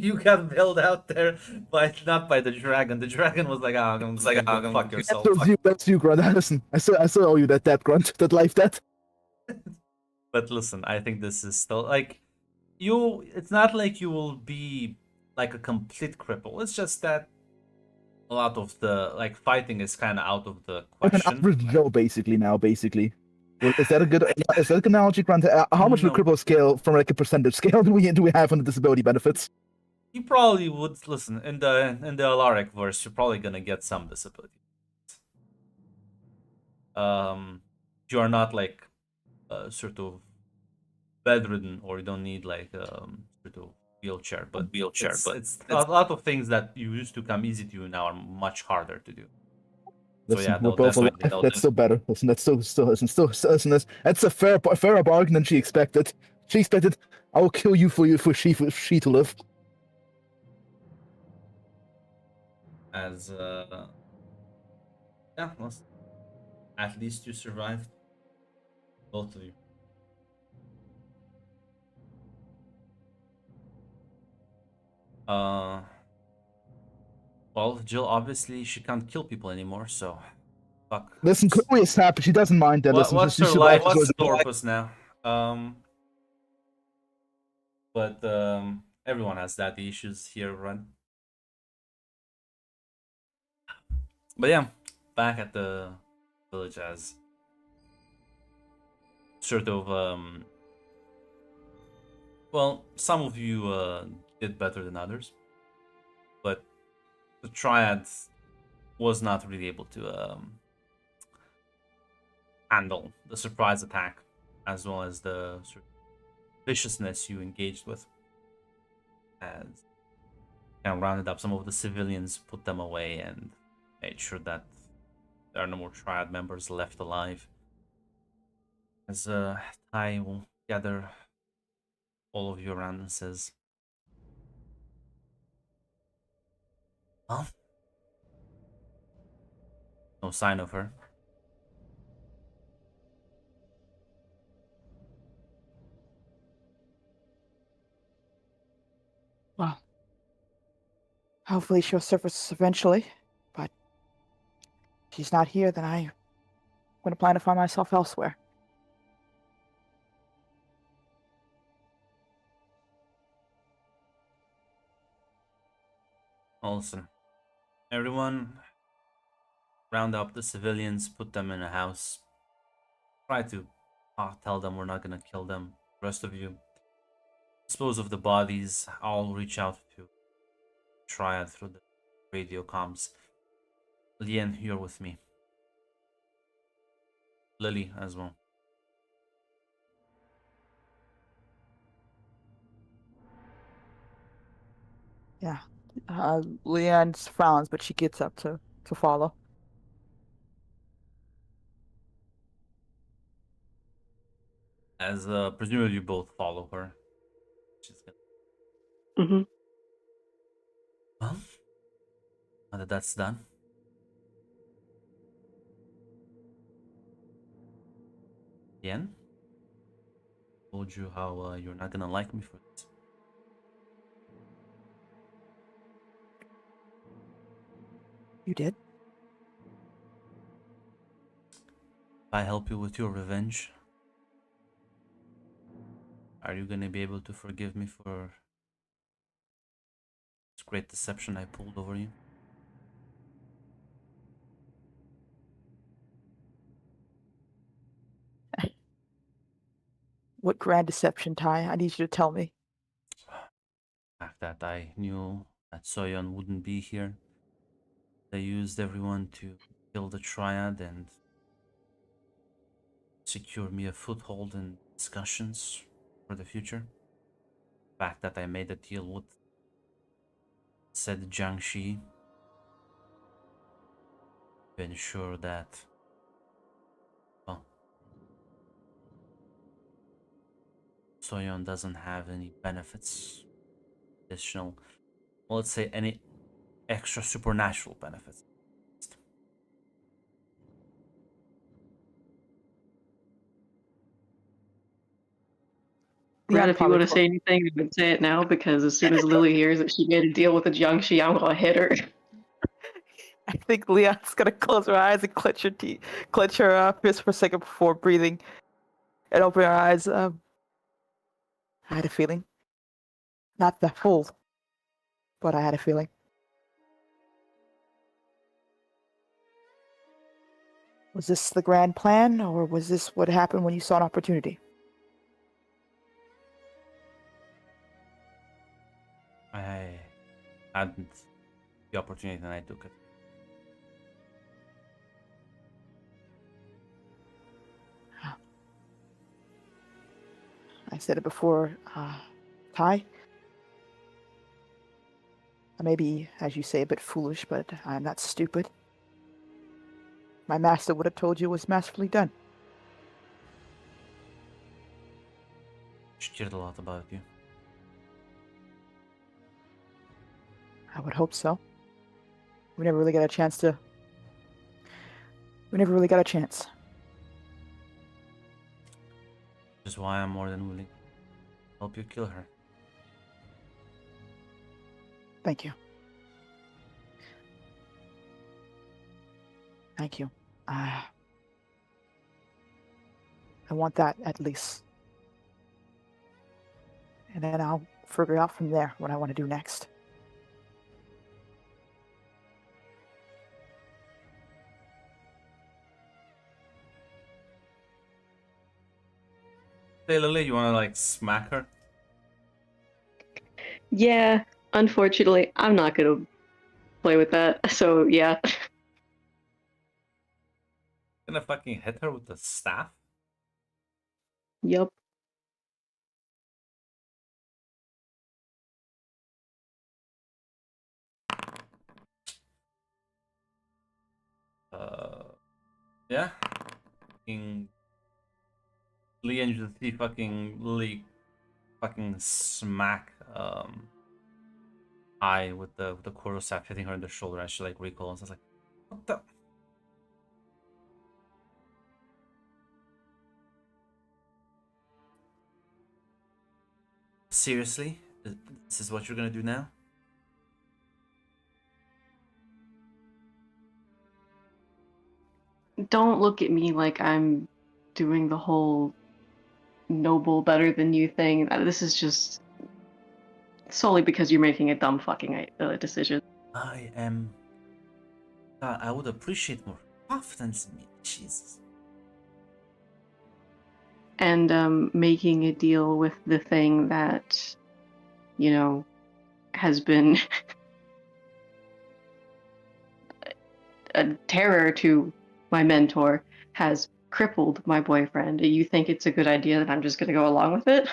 you got bailed out there by not by the dragon. The dragon was like, "Oh, I'm like, go fuck yourself." That's you, Grunt. Listen, I saw owe you that Grunt, that life debt. But listen, I think this is still like you. It's not like you will be like a complete cripple. It's just that a lot of the like fighting is kind of out of the Like an question. average Joe, basically. Is that a good analogy, Grant? How much of a No. cripple scale from like a percentage scale do we have on the disability benefits? You probably would listen in the Alaric verse. You're probably gonna get some disability. You are not like sort of bedridden, or you don't need like sort of wheelchair. But it's a lot of things that you used to come easy to you now are much harder to do. Listen, So yeah, we're both alive. That's still better. Listen, that's a fairer bargain than she expected. She expected I will kill you for she to live. As yeah, well, at least you survived, both of you. Well, Jill, obviously she can't kill people anymore, so fuck. Listen, Chloe is happy. She doesn't mind that. Listen, What's she her survived life because- purpose now? But everyone has daddy issues here, right? But yeah, back at the village as sort of well, some of you did better than others, but the triad was not really able to handle the surprise attack as well as the sort of viciousness you engaged with. As kind of rounded up some of the civilians, put them away, and made sure that there are no more triad members left alive. As Ty will gather all of you around and says, "Well, no sign of her. Well, hopefully she'll surface eventually, but if she's not here, then I'm going to plan to find myself elsewhere." Well, listen, everyone, round up the civilians, put them in a house. Try to tell them we're not gonna kill them. The rest of you, dispose of the bodies. I'll reach out to Triad through the radio comms. Lien, you're with me. Lily as well. Yeah. Leanne frowns, but she gets up to follow. As presumably you both follow her. She's gonna... Mm-hmm. Well, now that that's done, Lien, told you how you're not gonna like me for this. You did? If I help you with your revenge, are you gonna be able to forgive me for this great deception I pulled over you? What grand deception, Ty? I need you to tell me. The fact that I knew that Soyeon wouldn't be here. They used everyone to kill the Triad and secure me a foothold in discussions for the future. The fact that I made a deal with said Jiangxi to ensure that, well, Soyeon doesn't have any benefits, additional, well, let's say any extra supernatural benefits. Leon Brad, if you probably want to clo- say anything, you would say it now, because as soon as Lily hears that she made a deal with the Jiangxi, I'm gonna hit her. I think Leon's gonna close her eyes and clench her fist for a second before breathing, and open her eyes. I had a feeling, not that full, but I had a feeling. Was this the grand plan, or was this what happened when you saw an opportunity? I hadn't the opportunity and I took it. I said it before, Ty. I may be, as you say, a bit foolish, but I'm not stupid. My master would have told you it was masterfully done. She cared a lot about you. I would hope so. We never really got a chance. Which is why I'm more than willing to help you kill her. Thank you. Thank you. I want that at least. And then I'll figure out from there what I want to do next. Hey Lily, you wanna like smack her? Yeah, unfortunately, I'm not gonna play with that. So yeah. Gonna fucking hit her with the staff? Yup. Yeah. Fucking Lee and you see fucking Lily fucking smack I with the quarter staff hitting her in the shoulder as she like recoils. I was like, what the? Seriously? This is what you're gonna do now? Don't look at me like I'm doing the whole noble better than you thing. This is just solely because you're making a dumb fucking decision. I would appreciate more confidence in me. Jesus. And making a deal with the thing that, you know, has been a terror to my mentor, has crippled my boyfriend. You think it's a good idea that I'm just gonna go along with it?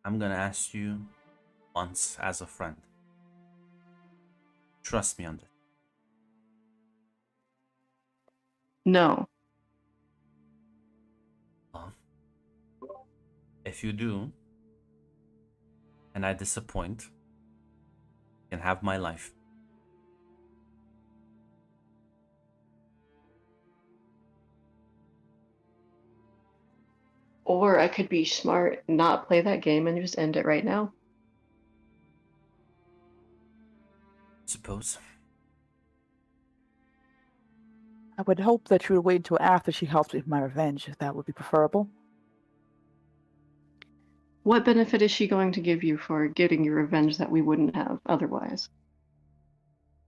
I'm gonna ask you once as a friend. Trust me on this. No. Well, if you do, and I disappoint, you can have my life. Or I could be smart, not play that game, and just end it right now. Suppose. I would hope that you would wait until after she helps me with my revenge. That would be preferable. What benefit is she going to give you for getting your revenge that we wouldn't have otherwise?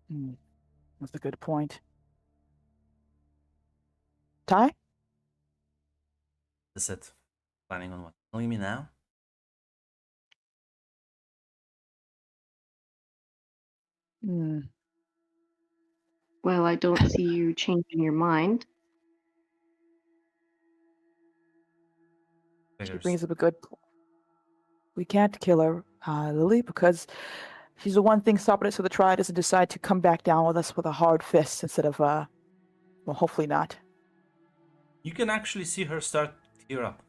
That's a good point. Ty? Is it planning on what? Telling me now? Hmm. Well, I don't see you changing your mind. She Figures. brings up a good point. We can't kill her, Lily, because she's the one thing stopping us so the triad doesn't decide to come back down with us with a hard fist instead of, well, hopefully not. You can actually see her start to tear up.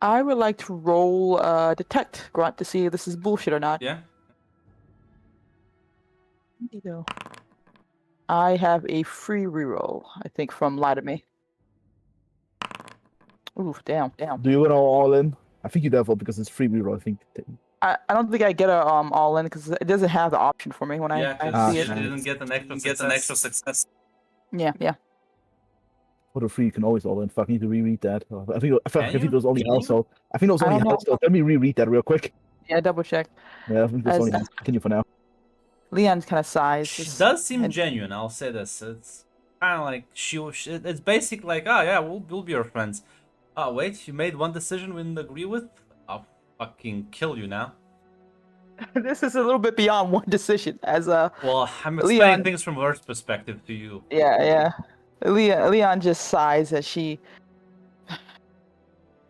I would like to roll detect grunt to see if this is bullshit or not. Yeah? There you go. I have a free reroll, I think, from Lie to Me. Ooh, damn. Do you want to all in? I think you default because it's free reroll. I think. I don't think I get a all in because it doesn't have the option for me when Yeah, I because see she it. didn't get an extra success. Yeah. For the free, you can always all in. Fuck, I need to reread that. I think Can it was only you? Hellstone. I think it was I only don't know. Hellstone. Let me reread that real quick. Yeah, double check. Yeah, I think it was As- only Hellstone. Continue for now. Leon kind of sighs. She just- does seem and- genuine, I'll say this. It's kind of like it's basic like, oh yeah, we'll be your friends. Oh wait, you made one decision we didn't agree with? I'll fucking kill you now. This is a little bit beyond one decision. As Well, I'm explaining Leon- things from her perspective to you. yeah. Leon just sighs as she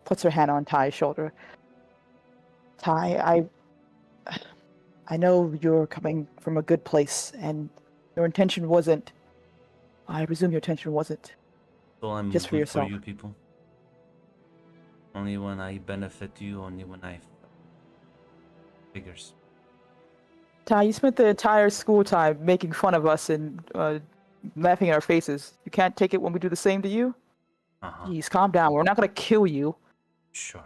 puts her hand on Ty's shoulder. Ty, I know you're coming from a good place, and your intention wasn't. I presume your intention wasn't. So I'm Just for good yourself. for you people. Only when I benefit you, only when I figures. Ty, you spent the entire school time making fun of us and laughing in our faces. You can't take it when we do the same to you? Uh-huh. Jeez, calm down. We're not gonna kill you. Sure.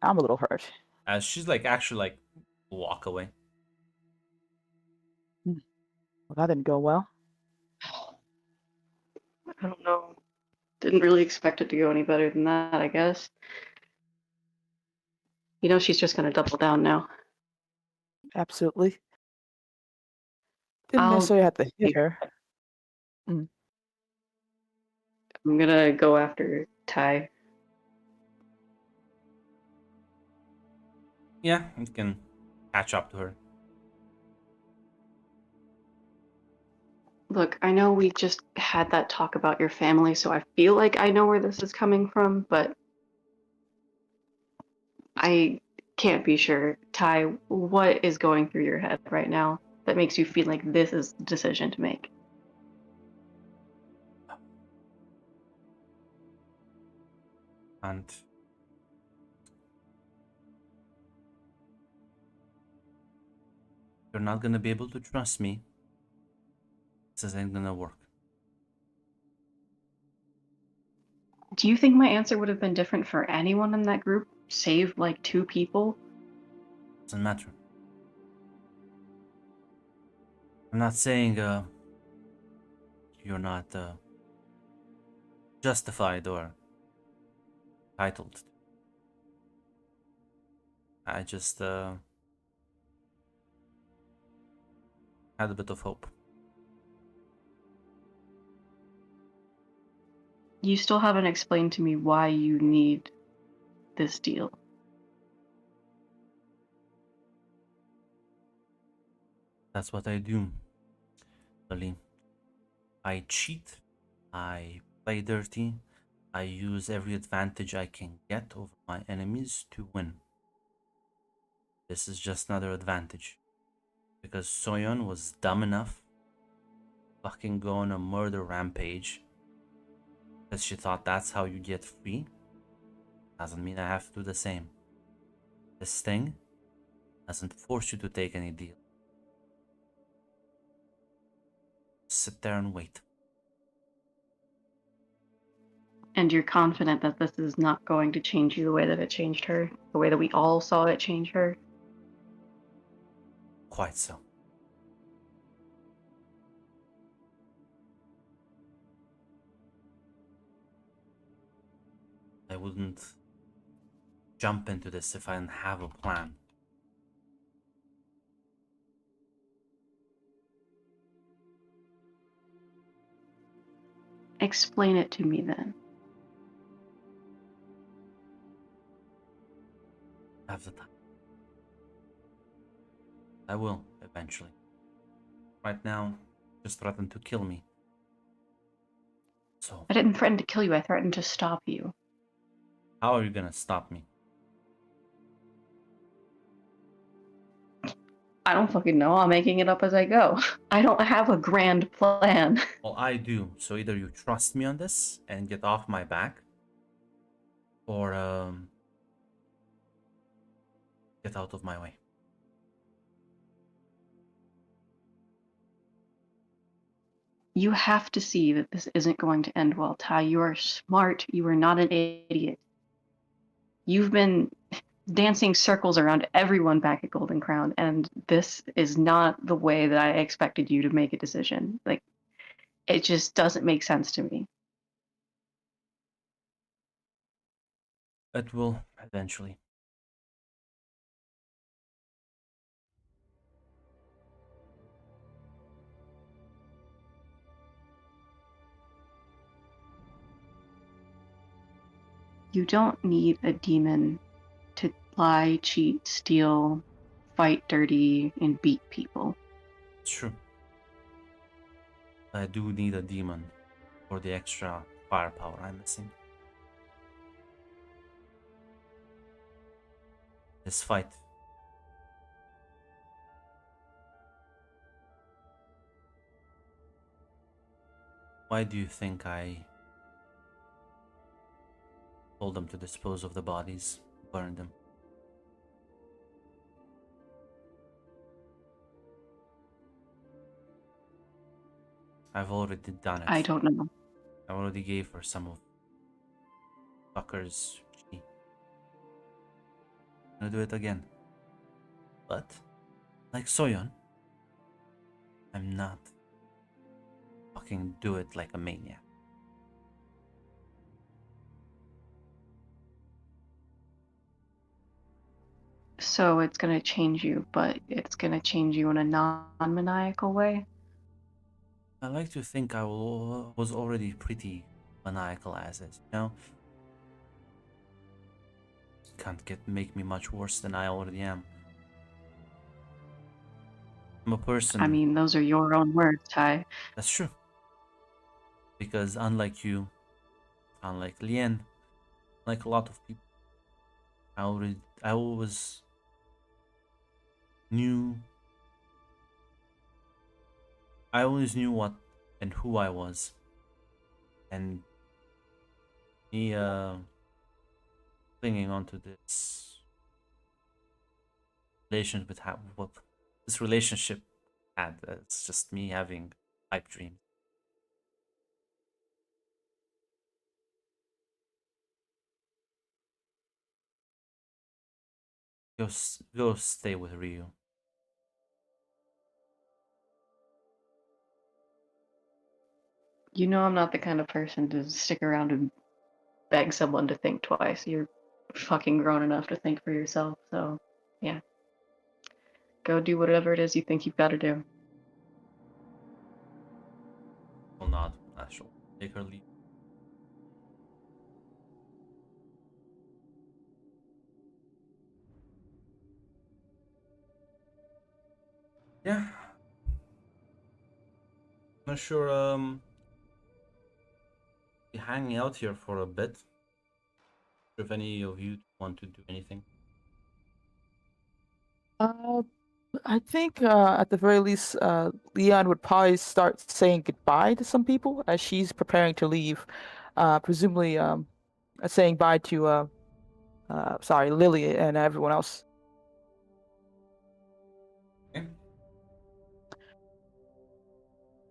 I'm a little hurt. As she's like actually like walk away. Well, that didn't go well. I don't know. Didn't really expect it to go any better than that, I guess. You know, she's just gonna double down now. Absolutely. Didn't I'll- necessarily have to hit her. I'm gonna go after Ty. Yeah, you can catch up to her. Look, I know we just had that talk about your family, so I feel like I know where this is coming from, but I can't be sure. Ty, what is going through your head right now that makes you feel like this is the decision to make? And you're not gonna be able to trust me. This ain't gonna work. Do you think my answer would have been different for anyone in that group, save like 2 people? Doesn't matter. I'm not saying you're not justified or entitled. I just had a bit of hope. You still haven't explained to me why you need this deal. That's what I do, Lily. I cheat, I play dirty, I use every advantage I can get over my enemies to win. This is just another advantage. Because Soyeon was dumb enough to fucking go on a murder rampage because she thought that's how you get free. Doesn't mean I have to do the same. This thing doesn't force you to take any deal. Sit there and wait. And you're confident that this is not going to change you the way that it changed her? The way that we all saw it change her? Quite so. I wouldn't jump into this if I didn't have a plan. Explain it to me then. I have the time. I will, eventually. Right now, just threaten to kill me. So, I didn't threaten to kill you, I threatened to stop you. how are you gonna stop me? I don't fucking know, I'm making it up as I go. I don't have a grand plan. Well, I do. So either you trust me on this and get off my back, or get out of my way. You have to see that this isn't going to end well, Ty. You are smart. You are not an idiot. You've been dancing circles around everyone back at Golden Crown, and this is not the way that I expected you to make a decision. Like, it just doesn't make sense to me. It will eventually. You don't need a demon to lie, cheat, steal, fight dirty, and beat people. It's true. I do need a demon for the extra firepower I'm missing. This fight. Why do you think I told them to dispose of the bodies, burn them? I've already done it. I don't know. I already gave her some of Tucker's chi. I'm gonna do it again. But, like Soyeon, I'm not fucking do it like a maniac. So it's going to change you, but it's going to change you in a non-maniacal way. I like to think I was already pretty maniacal as is, you know? Can't make me much worse than I already am. I'm a person. I mean, those are your own words, Ty. That's true. Because unlike you, unlike Lien, like a lot of people, I always knew. I always knew what and who I was, and me clinging on to this relationship with what this relationship had. It's just me having pipe dreams. Go stay with Ryu. You know I'm not the kind of person to stick around and beg someone to think twice. You're fucking grown enough to think for yourself, so yeah. Go do whatever it is you think you've got to do. Will not. I shall take her leave. Yeah. Not sure. Be hanging out here for a bit. If any of you want to do anything. Uh, I think at the very least, Leon would probably start saying goodbye to some people as she's preparing to leave. Presumably, saying bye to sorry, Lily and everyone else. Okay.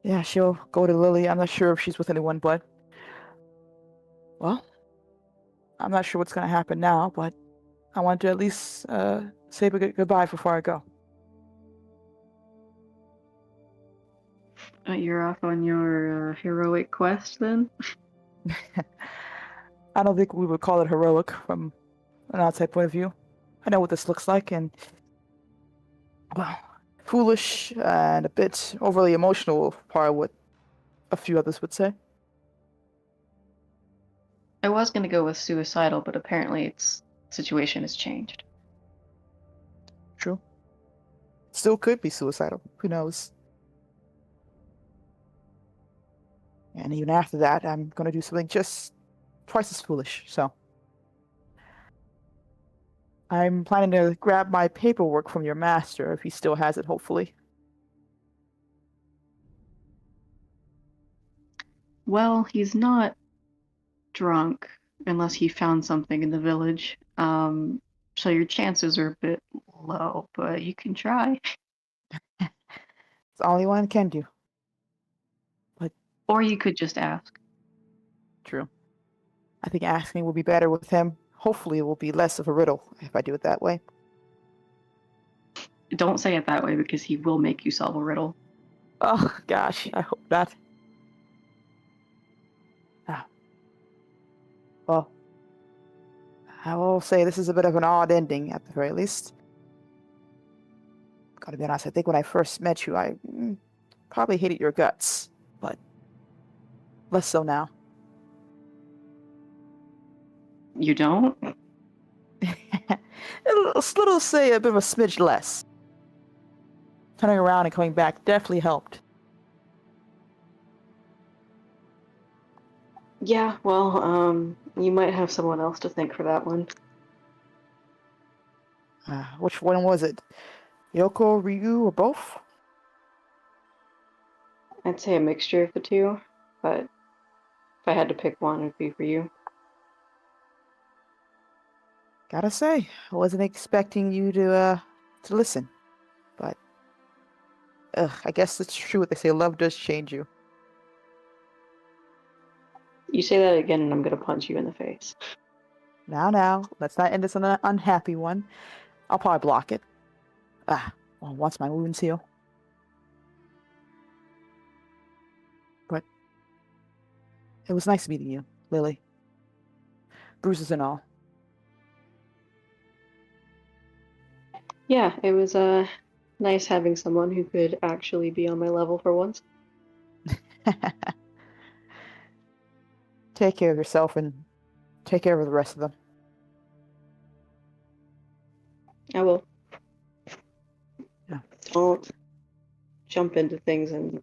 Yeah, she'll go to Lily. I'm not sure if she's with anyone, but well, I'm not sure what's gonna happen now. But I want to at least say goodbye before I go. You're off on your heroic quest then? I don't think we would call it heroic from an outside point of view. I know what this looks like, and well, foolish and a bit overly emotional, part of what a few others would say. I was gonna go with suicidal, but apparently its situation has changed. True. Still could be suicidal. Who knows? And even after that, I'm gonna do something just twice as foolish. So I'm planning to grab my paperwork from your master if he still has it, hopefully. Well, he's not drunk unless he found something in the village. So your chances are a bit low, but you can try. It's all anyone can do. Or you could just ask. True. I think asking will be better with him. Hopefully, it will be less of a riddle if I do it that way. Don't say it that way because he will make you solve a riddle. Oh, gosh, I hope not. Ah. Well, I will say this is a bit of an odd ending at the very least. Gotta be honest, I think when I first met you, I probably hated your guts, but less so now. You don't? Little say a bit of a smidge less. Turning around and coming back definitely helped. Yeah, well, you might have someone else to thank for that one. Which one was it? Yoko, Ryu, or both? I'd say a mixture of the two, but if I had to pick one, it'd be for you. Gotta say, I wasn't expecting you to listen, but I guess it's true what they say. Love does change you. You say that again, and I'm gonna punch you in the face. Now, let's not end this on an unhappy one. I'll probably block it. Well, once my wounds heal. But it was nice meeting you, Lily. Bruises and all. Yeah, it was nice having someone who could actually be on my level for once. Take care of yourself and take care of the rest of them. I will. Yeah. Don't jump into things and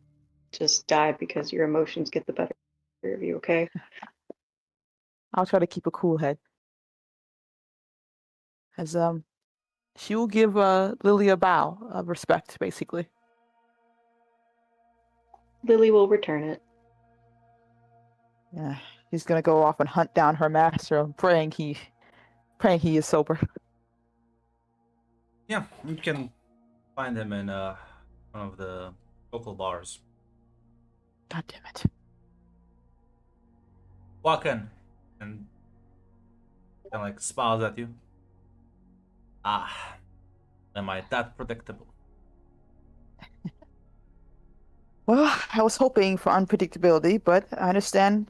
just die because your emotions get the better of you, okay? I'll try to keep a cool head. As she will give Lily a bow of respect, basically. Lily will return it. Yeah, she's gonna go off and hunt down her master, praying he is sober. Yeah, you can find him in one of the local bars. God damn it. Walk in and kind of like smiles at you. Am I that predictable? Well, I was hoping for unpredictability, but I understand,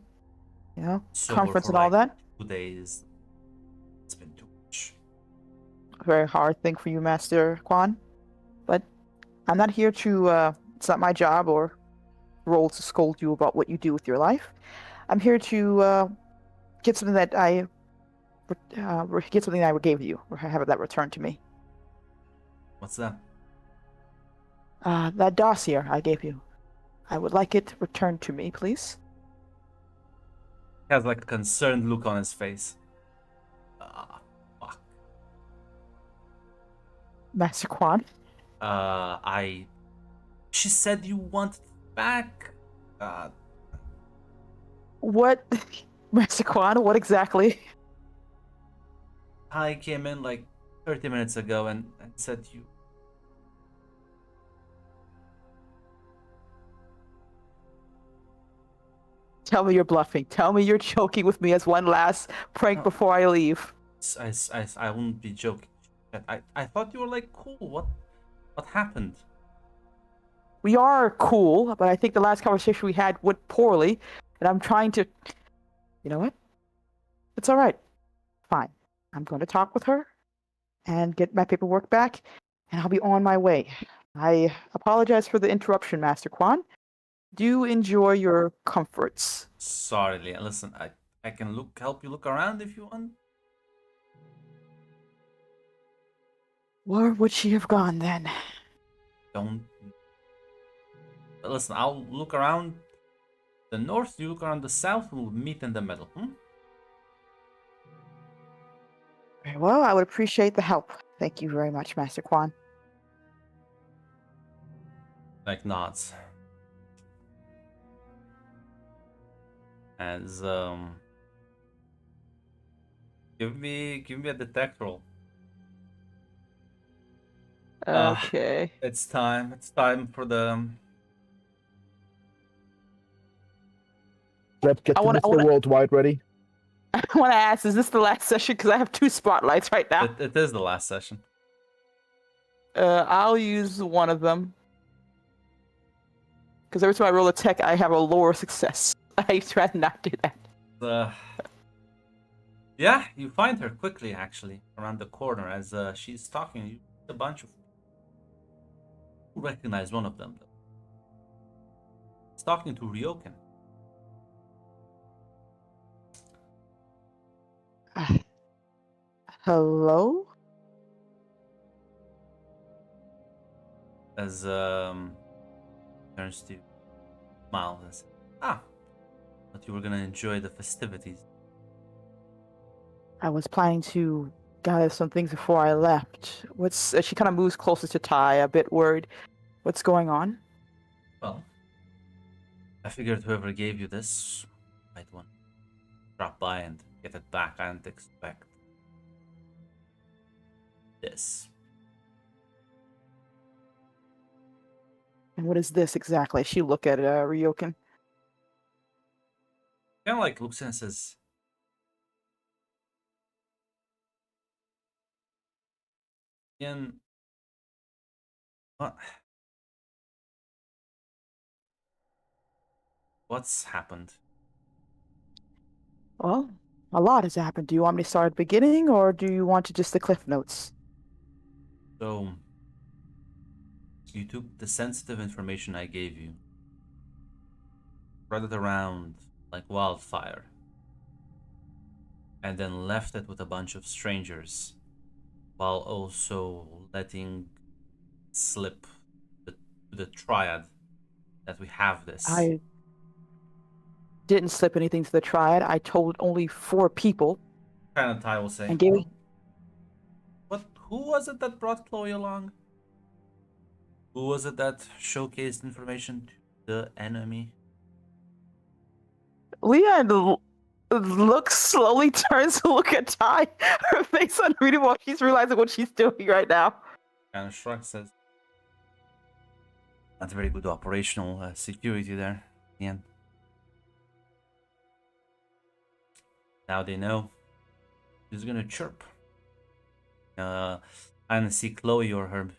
Sober conference for and all like that. 2 days. It's been too much. A very hard thing for you, Master Quan. But I'm not here to, it's not my job or role to scold you about what you do with your life. I'm here to get something that get something that I gave you, or have that returned to me. What's that? That dossier I gave you. I would like it returned to me, please. He has like a concerned look on his face. Ah, fuck. Master Quan. I. She said you want it back. Uh, What, Master Quan? What exactly? I came in like 30 minutes ago and said you. Tell me you're bluffing. Tell me you're joking with me as one last prank No. before I leave. I wouldn't be joking. I thought you were like cool. What happened? We are cool, but I think the last conversation we had went poorly, and I'm trying to. You know what? It's all right. Fine. I'm going to talk with her and get my paperwork back, and I'll be on my way. I apologize for the interruption, Master Quan. Do enjoy your comforts. Sorry, Leah. Listen, I can help you look around if you want. Where would she have gone then? Don't. Listen, I'll look around the north. You look around the south. We'll meet in the middle. Very well, I would appreciate the help. Thank you very much, Master Quan. Like nods. As give me a detect roll. Okay. It's time. It's time for the. Let's get I to wanna- I Mr. wanna- Worldwide ready. I want to ask, is this the last session? Because I have 2 spotlights right now. It is the last session. I'll use one of them. Because every time I roll a tech, I have a lower success. I try to not do that. Yeah, you find her quickly actually around the corner as she's talking. You a bunch of. You recognize one of them though. He's talking to Ryoken. Hello? As turns to smile and says, but you were gonna enjoy the festivities. I was planning to gather some things before I left. She kind of moves closer to Ty, a bit worried. What's going on? Well, I figured whoever gave you this might want to drop by and get it back. I didn't expect this. And what is this exactly? She look at Ryoken. Kind of like looks and says, Ian, what's happened? Well, a lot has happened. Do you want me to start at the beginning, or do you want to just the cliff notes? So, you took the sensitive information I gave you, spread it around like wildfire, and then left it with a bunch of strangers, while also letting slip the triad that we have this. I didn't slip anything to the triad. I told only 4 people. Kind of Ty will say. And gave it. Who was it that brought Chloe along? Who was it that showcased information to the enemy? Leah looks slowly turns to look at Ty. Her face unreadable. She's realizing what she's doing right now. Kind of shrugs, says, "That's very good operational security there, Ian. Now they know who's gonna chirp. I didn't see Chloe or her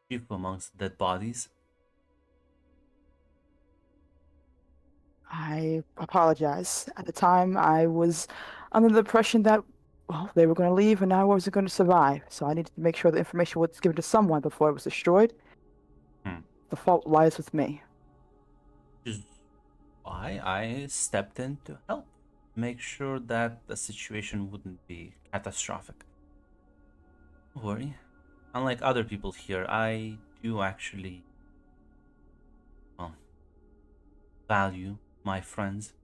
chief amongst dead bodies. I apologize. At the time, I was under the impression that, well, they were going to leave and I wasn't going to survive. So I needed to make sure the information was given to someone before it was destroyed. Hmm. The fault lies with me. Which is why I stepped in to help. Make sure that the situation wouldn't be catastrophic. Don't worry. Unlike other people here, I do actually, well, value my friends.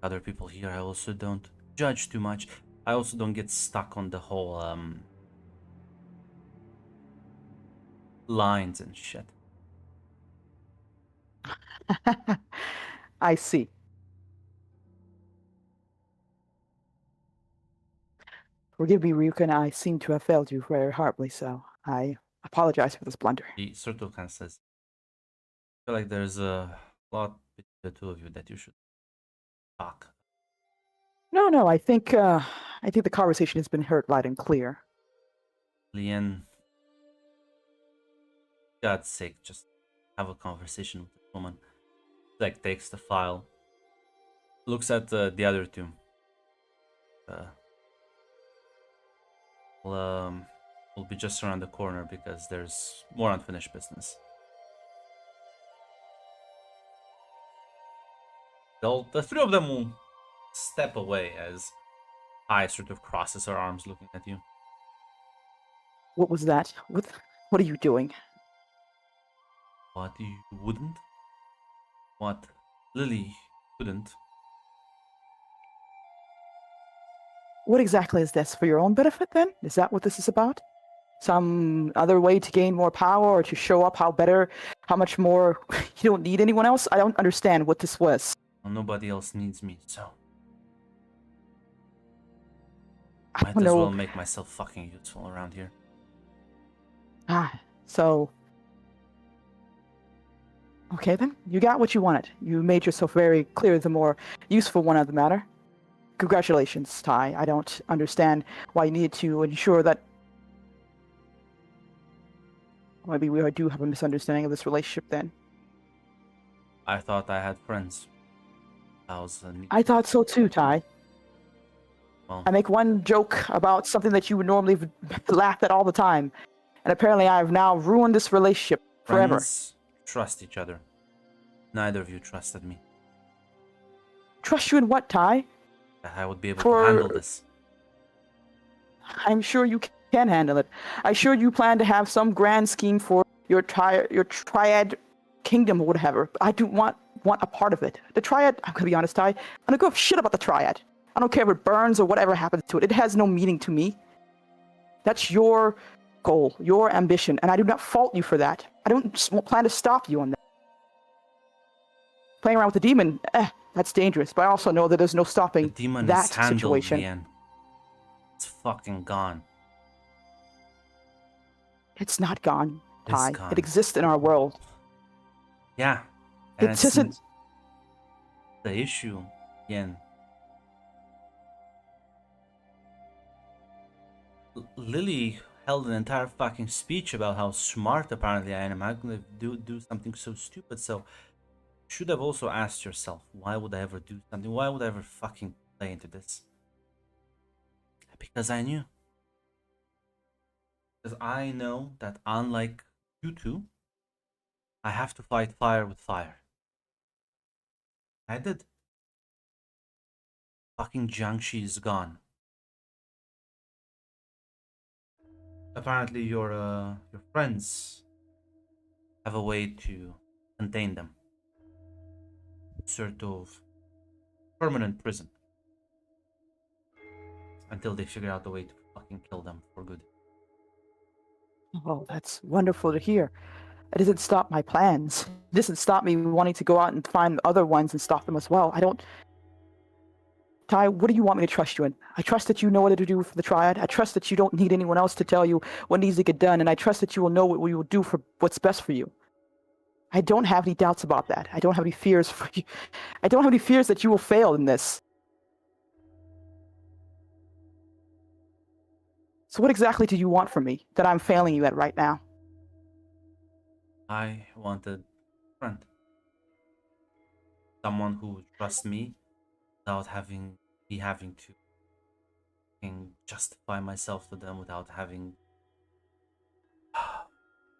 Other people here, I also don't judge too much. I also don't get stuck on the whole lines and shit. I see. Forgive me, Ryukin. I seem to have failed you very horribly, so I apologize for this blunder. He sort of kind of says, I feel like there's a lot between the two of you that you should talk. No, I think the conversation has been heard loud and clear. Lien, God's sake, just have a conversation with this woman. Like, takes the file, looks at the other two. We'll be just around the corner because there's more unfinished business. The three of them will step away as I sort of crosses her arms looking at you. What was that? What are you doing? What you wouldn't? What Lily couldn't? What exactly is this? For your own benefit, then? Is that what this is about? Some other way to gain more power or to show up how much more you don't need anyone else? I don't understand what this was. Well, nobody else needs me, so I might don't as know. well make myself fucking useful around here. So... Okay, then. You got what you wanted. You made yourself very clear the more useful one of the matter. Congratulations, Ty. I don't understand why you needed to ensure that... Maybe we do have a misunderstanding of this relationship, then. I thought I had friends. I thought so too, Ty. Well, I make one joke about something that you would normally laugh at all the time. And apparently I have now ruined this relationship forever. friends trust each other. Neither of you trusted me. Trust you in what, Ty? That I would be able to handle this. I'm sure you can handle it. I'm sure you plan to have some grand scheme for your triad kingdom or whatever. I do want a part of it. The triad, I'm gonna be honest, Ty, I don't give a shit about the triad. I don't care if it burns or whatever happens to it. It has no meaning to me. That's your goal, your ambition, and I do not fault you for that. I don't plan to stop you on that. Playing around with the demon, that's dangerous, but I also know that there's no stopping The demon that is handled, situation. Lien. It's fucking gone. It's not gone, It's Ty. gone. It exists in our world. Yeah. And It it's isn't... the issue, Lien. Lily held an entire fucking speech about how smart apparently I am. I'm gonna do something so stupid, so you should have also asked yourself, why would I ever do something? Why would I ever fucking play into this? Because I knew. Because I know that unlike you two, I have to fight fire with fire. I did. Fucking Jiangxi is gone. Apparently your friends have a way to contain them. Sort of permanent prison. Until they figure out a way to fucking kill them for good. Oh, that's wonderful to hear. It doesn't stop my plans. It doesn't stop me wanting to go out and find other ones and stop them as well. I don't... Ty, what do you want me to trust you in? I trust that you know what to do for the Triad. I trust that you don't need anyone else to tell you what needs to get done, and I trust that you will know what we will do for what's best for you. I don't have any doubts about that. I don't have any fears for you. I don't have any fears that you will fail in this. So what exactly do you want from me that I'm failing you at right now? I wanted a friend. Someone who trusts me without having to justify myself to them without having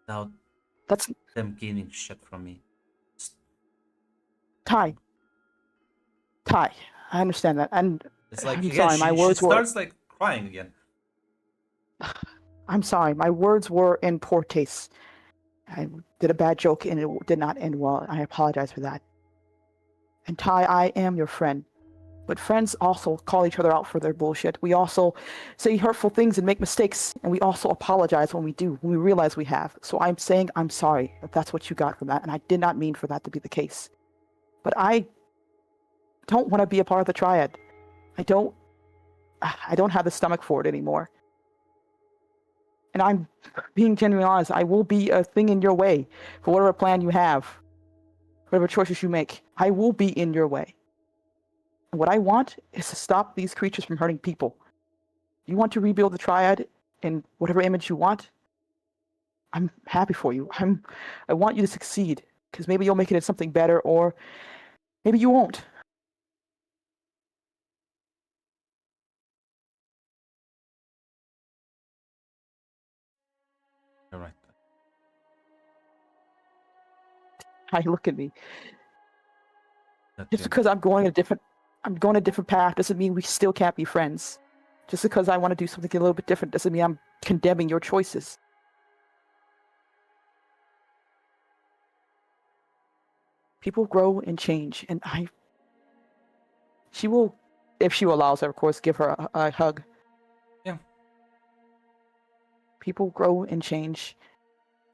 without That's them gaining shit from me. Just- Ty. Ty, I understand that, and It's like I'm again, sorry, my she words were. starts like crying again. I'm sorry, my words were in poor taste. I did a bad joke and it did not end well. I apologize for that. And Ty, I am your friend. But friends also call each other out for their bullshit. We also say hurtful things and make mistakes, and we also apologize when we do, when we realize we have. So I'm saying I'm sorry if that's what you got from that, and I did not mean for that to be the case. But I don't want to be a part of the triad. I don't have the stomach for it anymore. And I'm being genuinely honest, I will be a thing in your way for whatever plan you have, whatever choices you make. I will be in your way. And what I want is to stop these creatures from hurting people. You want to rebuild the triad in whatever image you want? I'm happy for you. I want you to succeed, because maybe you'll make it into something better, or maybe you won't. You're right. I look at me. That Just you- because I'm going a different path doesn't mean we still can't be friends. Just because I want to do something a little bit different doesn't mean I'm condemning your choices. People grow and change, and she will, if she allows her, of course, give her a hug. Yeah. People grow and change,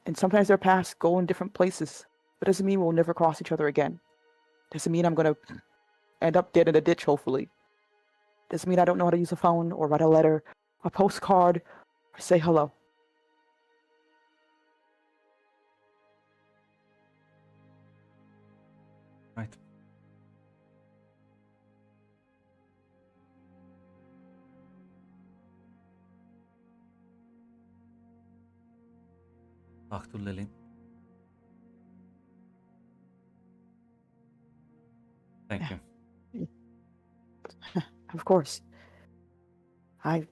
and sometimes their paths go in different places. But doesn't mean we'll never cross each other again. Doesn't mean I'm gonna end up dead in a ditch, hopefully. Doesn't mean I don't know how to use a phone or write a letter, a postcard, or say hello. Right. Talk to Lily. Thank Yeah. you. Of course. I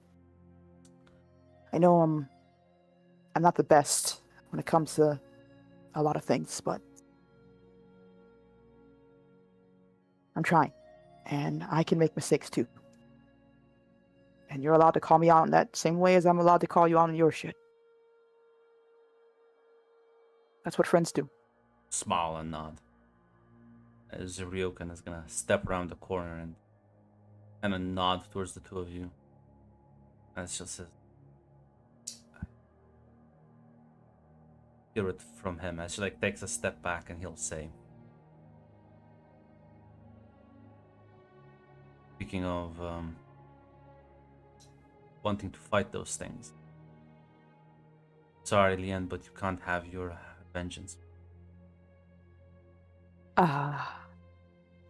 know I'm not the best when it comes to a lot of things, but I'm trying. And I can make mistakes too. And you're allowed to call me out in that same way as I'm allowed to call you out on your shit. That's what friends do. Smile and nod. As Ryokan is gonna step around the corner and kind of nod towards the two of you. And it's just hear it from him as she like takes a step back and he'll say, speaking of wanting to fight those things. Sorry, Lian, but you can't have your vengeance.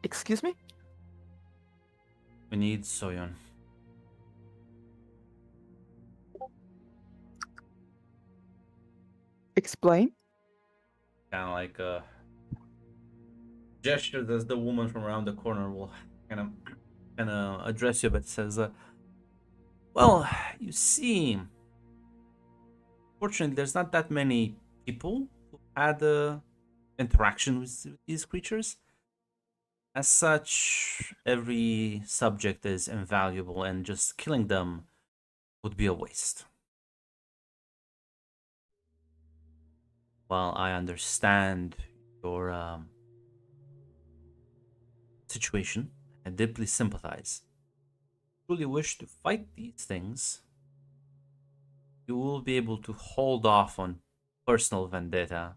Excuse me? We need Soyeon. Explain? Kind of like a gesture as the woman from around the corner will kind of address you, but says, well, you see, fortunately, there's not that many people who had interaction with these creatures. As such, every subject is invaluable, and just killing them would be a waste. While I understand your situation and deeply sympathize, truly wish to fight these things, you will be able to hold off on personal vendetta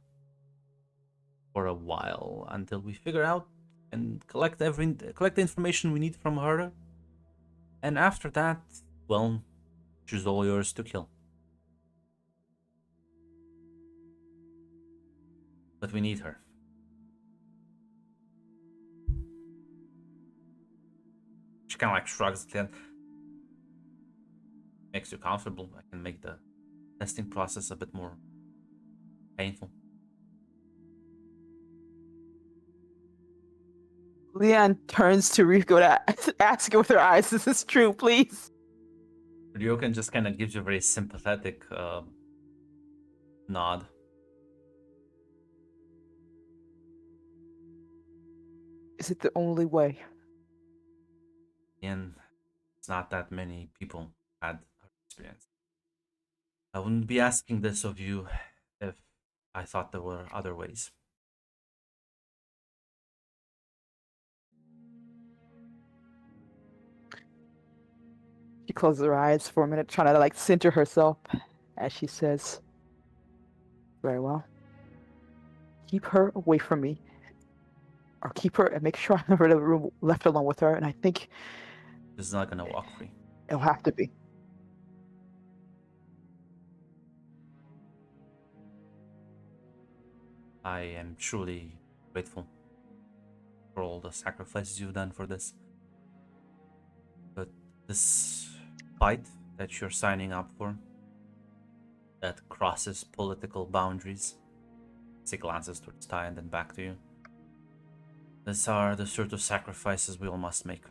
for a while until we figure out and collect the information we need from her. And after that, well, she's all yours to kill. But we need her. She kind of like shrugs at the end. Makes you comfortable. I can make the testing process a bit more painful. Leon turns to Riko to ask her with her eyes, "Is this true, please?" Ryokan just kind of gives you a very sympathetic nod. Is it the only way? And it's not that many people had her experience. I wouldn't be asking this of you if I thought there were other ways. She closes her eyes for a minute, trying to like center herself as she says, "Very well. Keep her away from me. Or keep her and make sure I'm never in the room left alone with her." And I think This is not gonna walk free. it'll have to be. I am truly grateful for all the sacrifices you've done for this. But this fight that you're signing up for, that crosses political boundaries, she glances towards Ty and then back to you. These are the sort of sacrifices we all must make.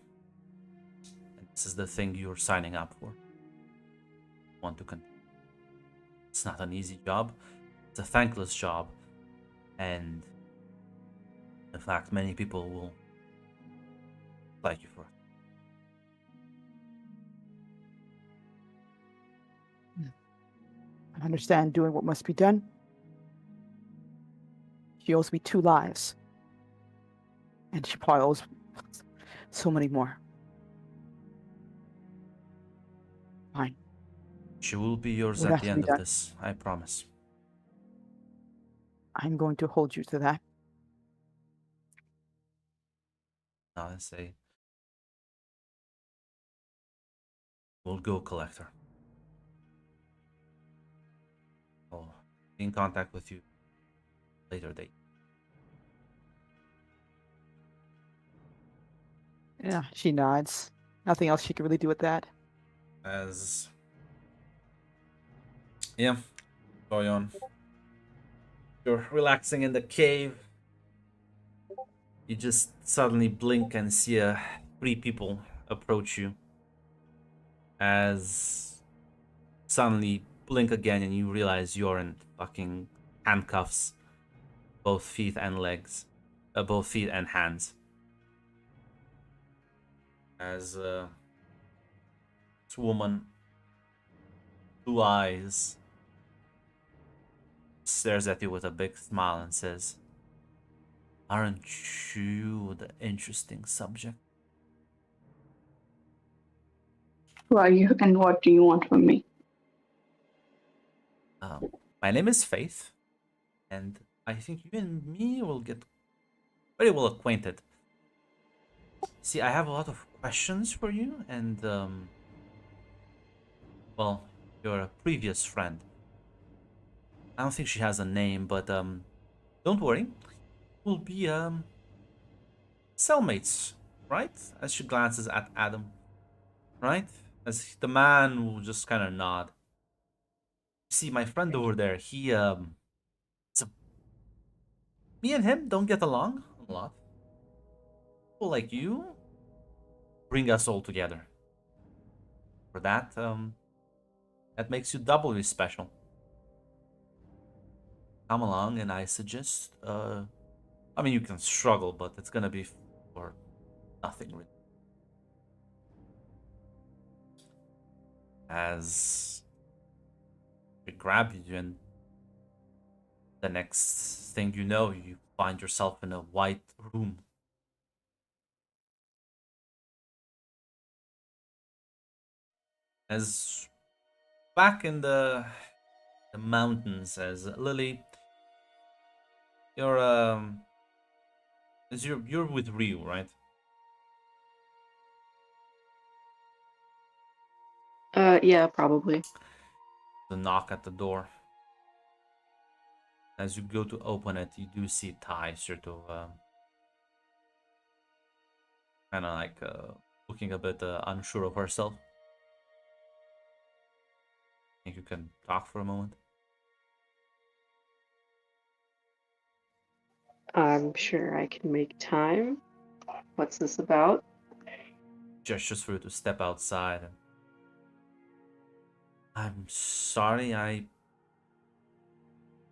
And this is the thing you're signing up for. Want to continue. It's not an easy job. It's a thankless job. And in fact, many people will like you for it. I understand doing what must be done. She owes me 2 lives. And she probably owes so many more. Fine. She will be yours What at has the to end be of done? this, I promise. I'm going to hold you to that. Now I say, we'll go, Collector. I'll be in contact with you later date. Yeah, she nods. Nothing else she can really do with that. As yeah, going on. You're relaxing in the cave. You just suddenly blink and see 3 people approach you. As suddenly blink again and you realize you're in fucking handcuffs, both feet and legs, both feet and hands. As this woman, 2 eyes, stares at you with a big smile and says, "Aren't you the interesting subject?" Who are you and what do you want from me? My name is Faith, and I think you and me will get very well acquainted. See, I have a lot of questions for you, and well, your previous friend. I don't think she has a name, but don't worry, we'll be cellmates, right? As she glances at Adam, right? As the man will just kind of nod. See, my friend over there, he me and him don't get along a lot. People like you bring us all together. For that, that makes you doubly special. Come along, and I suggest, I mean, you can struggle, but it's gonna be for nothing really. As we grab you, and the next thing you know, you find yourself in a white room. As back in the mountains, as Lily, you're as you're with Ryu, right? Yeah, probably. The knock at the door. As you go to open it, you do see Ty sort of kind of like looking a bit unsure of herself. Think you can talk for a moment? I'm sure I can make time. What's this about? Gestures for you to step outside. I'm sorry I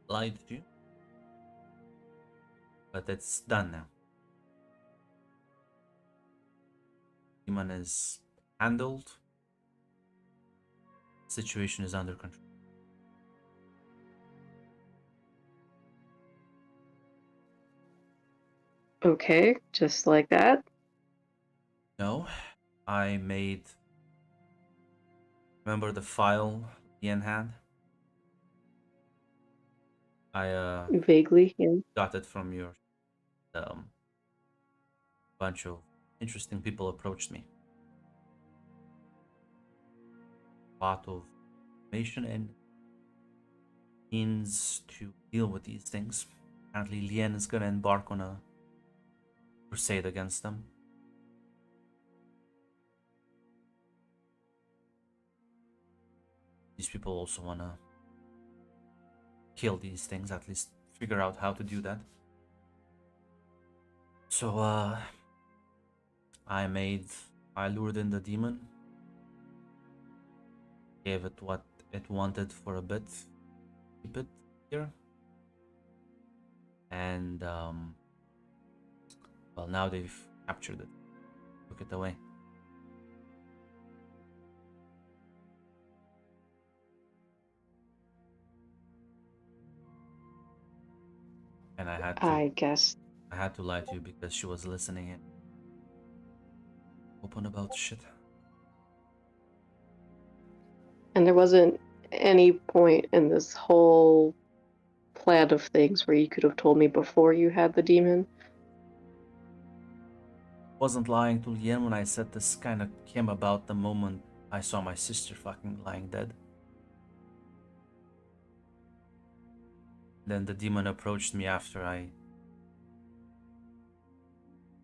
lied to you. But it's done now. Demon is handled. Situation is under control. Okay, just like that. No, I made. Remember the file Ian had? I Vaguely, yeah. got it from your bunch of interesting people approached me. A lot of information and means to deal with these things. Apparently, Lien is gonna embark on a crusade against them. These people also wanna kill these things, at least figure out how to do that. So, I lured in the demon, gave it what it wanted for a bit, keep it here, and, well, now they've captured it, took it away. And I had to lie to you because she was listening and open about shit. And there wasn't any point in this whole plan of things where you could have told me before you had the demon. Wasn't lying to Lien when I said this kind of came about the moment I saw my sister fucking lying dead. Then the demon approached me after I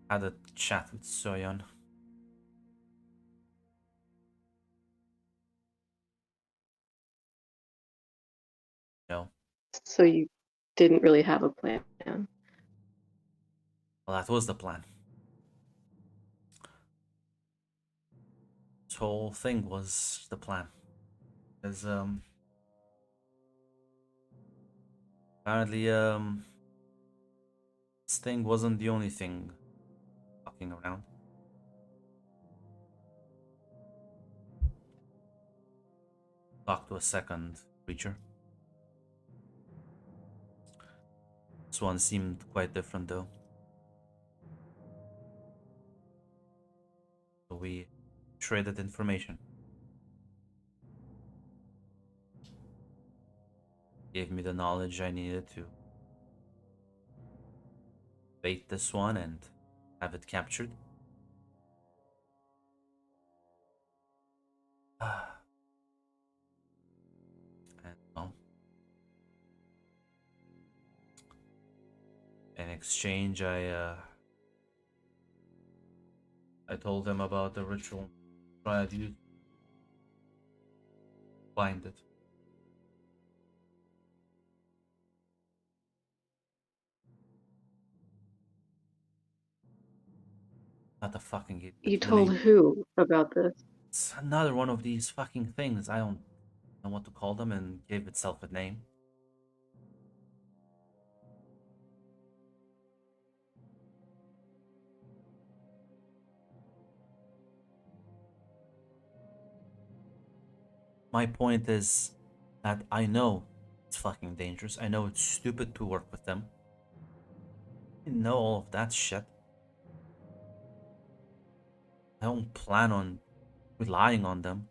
had a chat with Soyeon. No. So you didn't really have a plan. Well, that was the plan. This whole thing was the plan. Because, apparently, this thing wasn't the only thing fucking around. Talked to a second creature. This one seemed quite different though. So we traded information. Gave me the knowledge I needed to bait this one and have it captured. And well, in exchange, I told them about the ritual Triad used. Blinded. Not a fucking idiot. You told who about this? It's another one of these fucking things. I don't know what to call them, and gave itself a name. My point is that I know it's fucking dangerous. I know it's stupid to work with them. I know all of that shit. I don't plan on relying on them.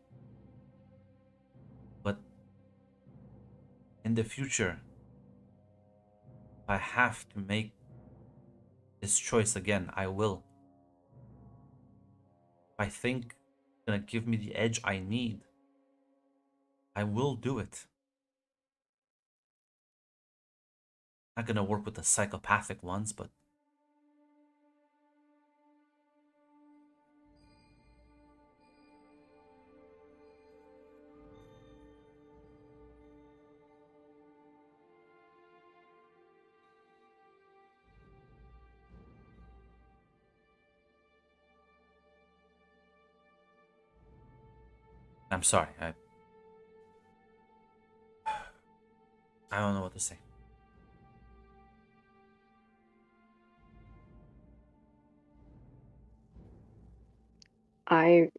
But in the future, if I have to make this choice again, I will. If I think it's gonna give me the edge I need, I will do it. Not gonna work with the psychopathic ones, but I'm sorry. I don't know what to say. I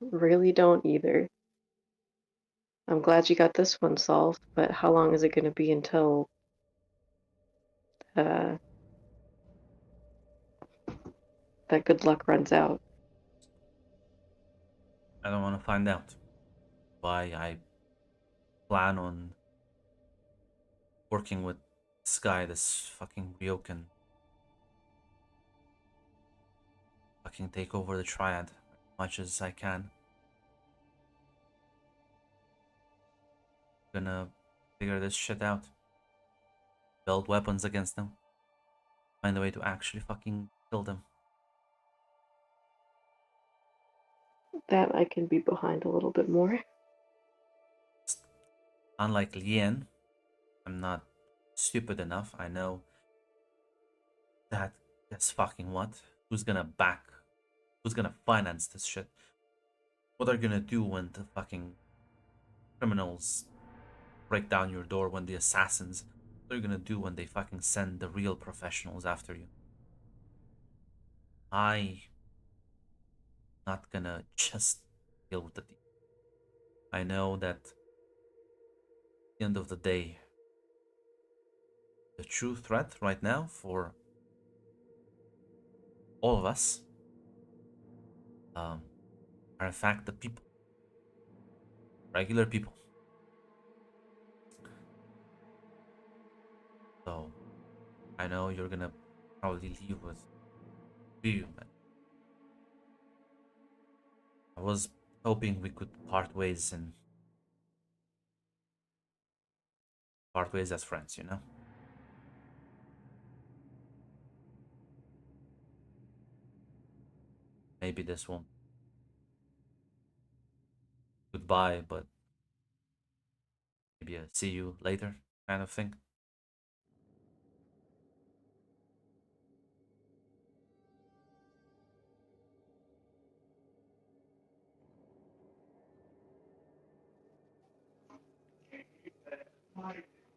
really don't either. I'm glad you got this one solved, but how long is it going to be until uh, that good luck runs out? I don't want to find out why I plan on working with this guy, this fucking Ryokan. Fucking take over the Triad as much as I can. Gonna figure this shit out. Build weapons against them. Find a way to actually fucking kill them. That I can be behind a little bit more. Unlike Lien, I'm not stupid enough. I know that, guess fucking what? Who's gonna finance this shit? What are you gonna do when the fucking criminals break down your door, when the assassins? What are you gonna do when they fucking send the real professionals after you? I not gonna just deal with the thief. I know that at the end of the day, the true threat right now for all of us are in fact the people, regular people. So I know you're gonna probably leave with you, man. I was hoping we could part ways as friends, you know? Maybe this won't goodbye, but maybe a see you later kind of thing.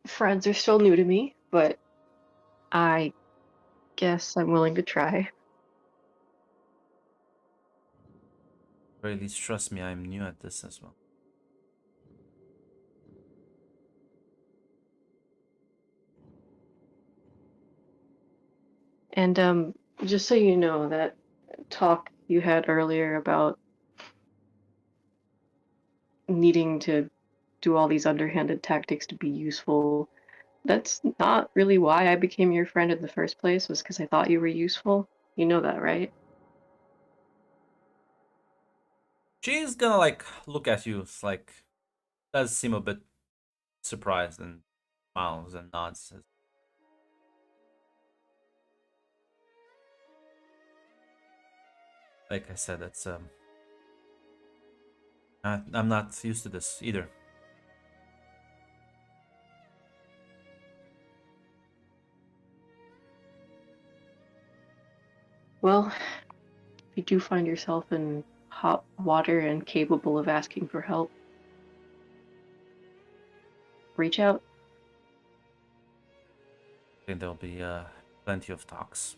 Friends are still new to me, but I guess I'm willing to try. Or at least trust me, I'm new at this as well. And just so you know, that talk you had earlier about needing to do all these underhanded tactics to be useful, that's not really why I became your friend in the first place, was because I thought you were useful. You know that, right? She's gonna like look at you, like does seem a bit surprised and smiles and nods. Like I said, it's I'm not used to this either. Well, if you do find yourself in hot water and capable of asking for help, reach out. I think there'll be plenty of talks.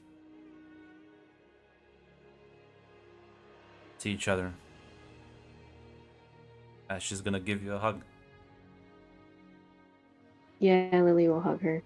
See each other. She's gonna give you a hug. Yeah, Lily will hug her.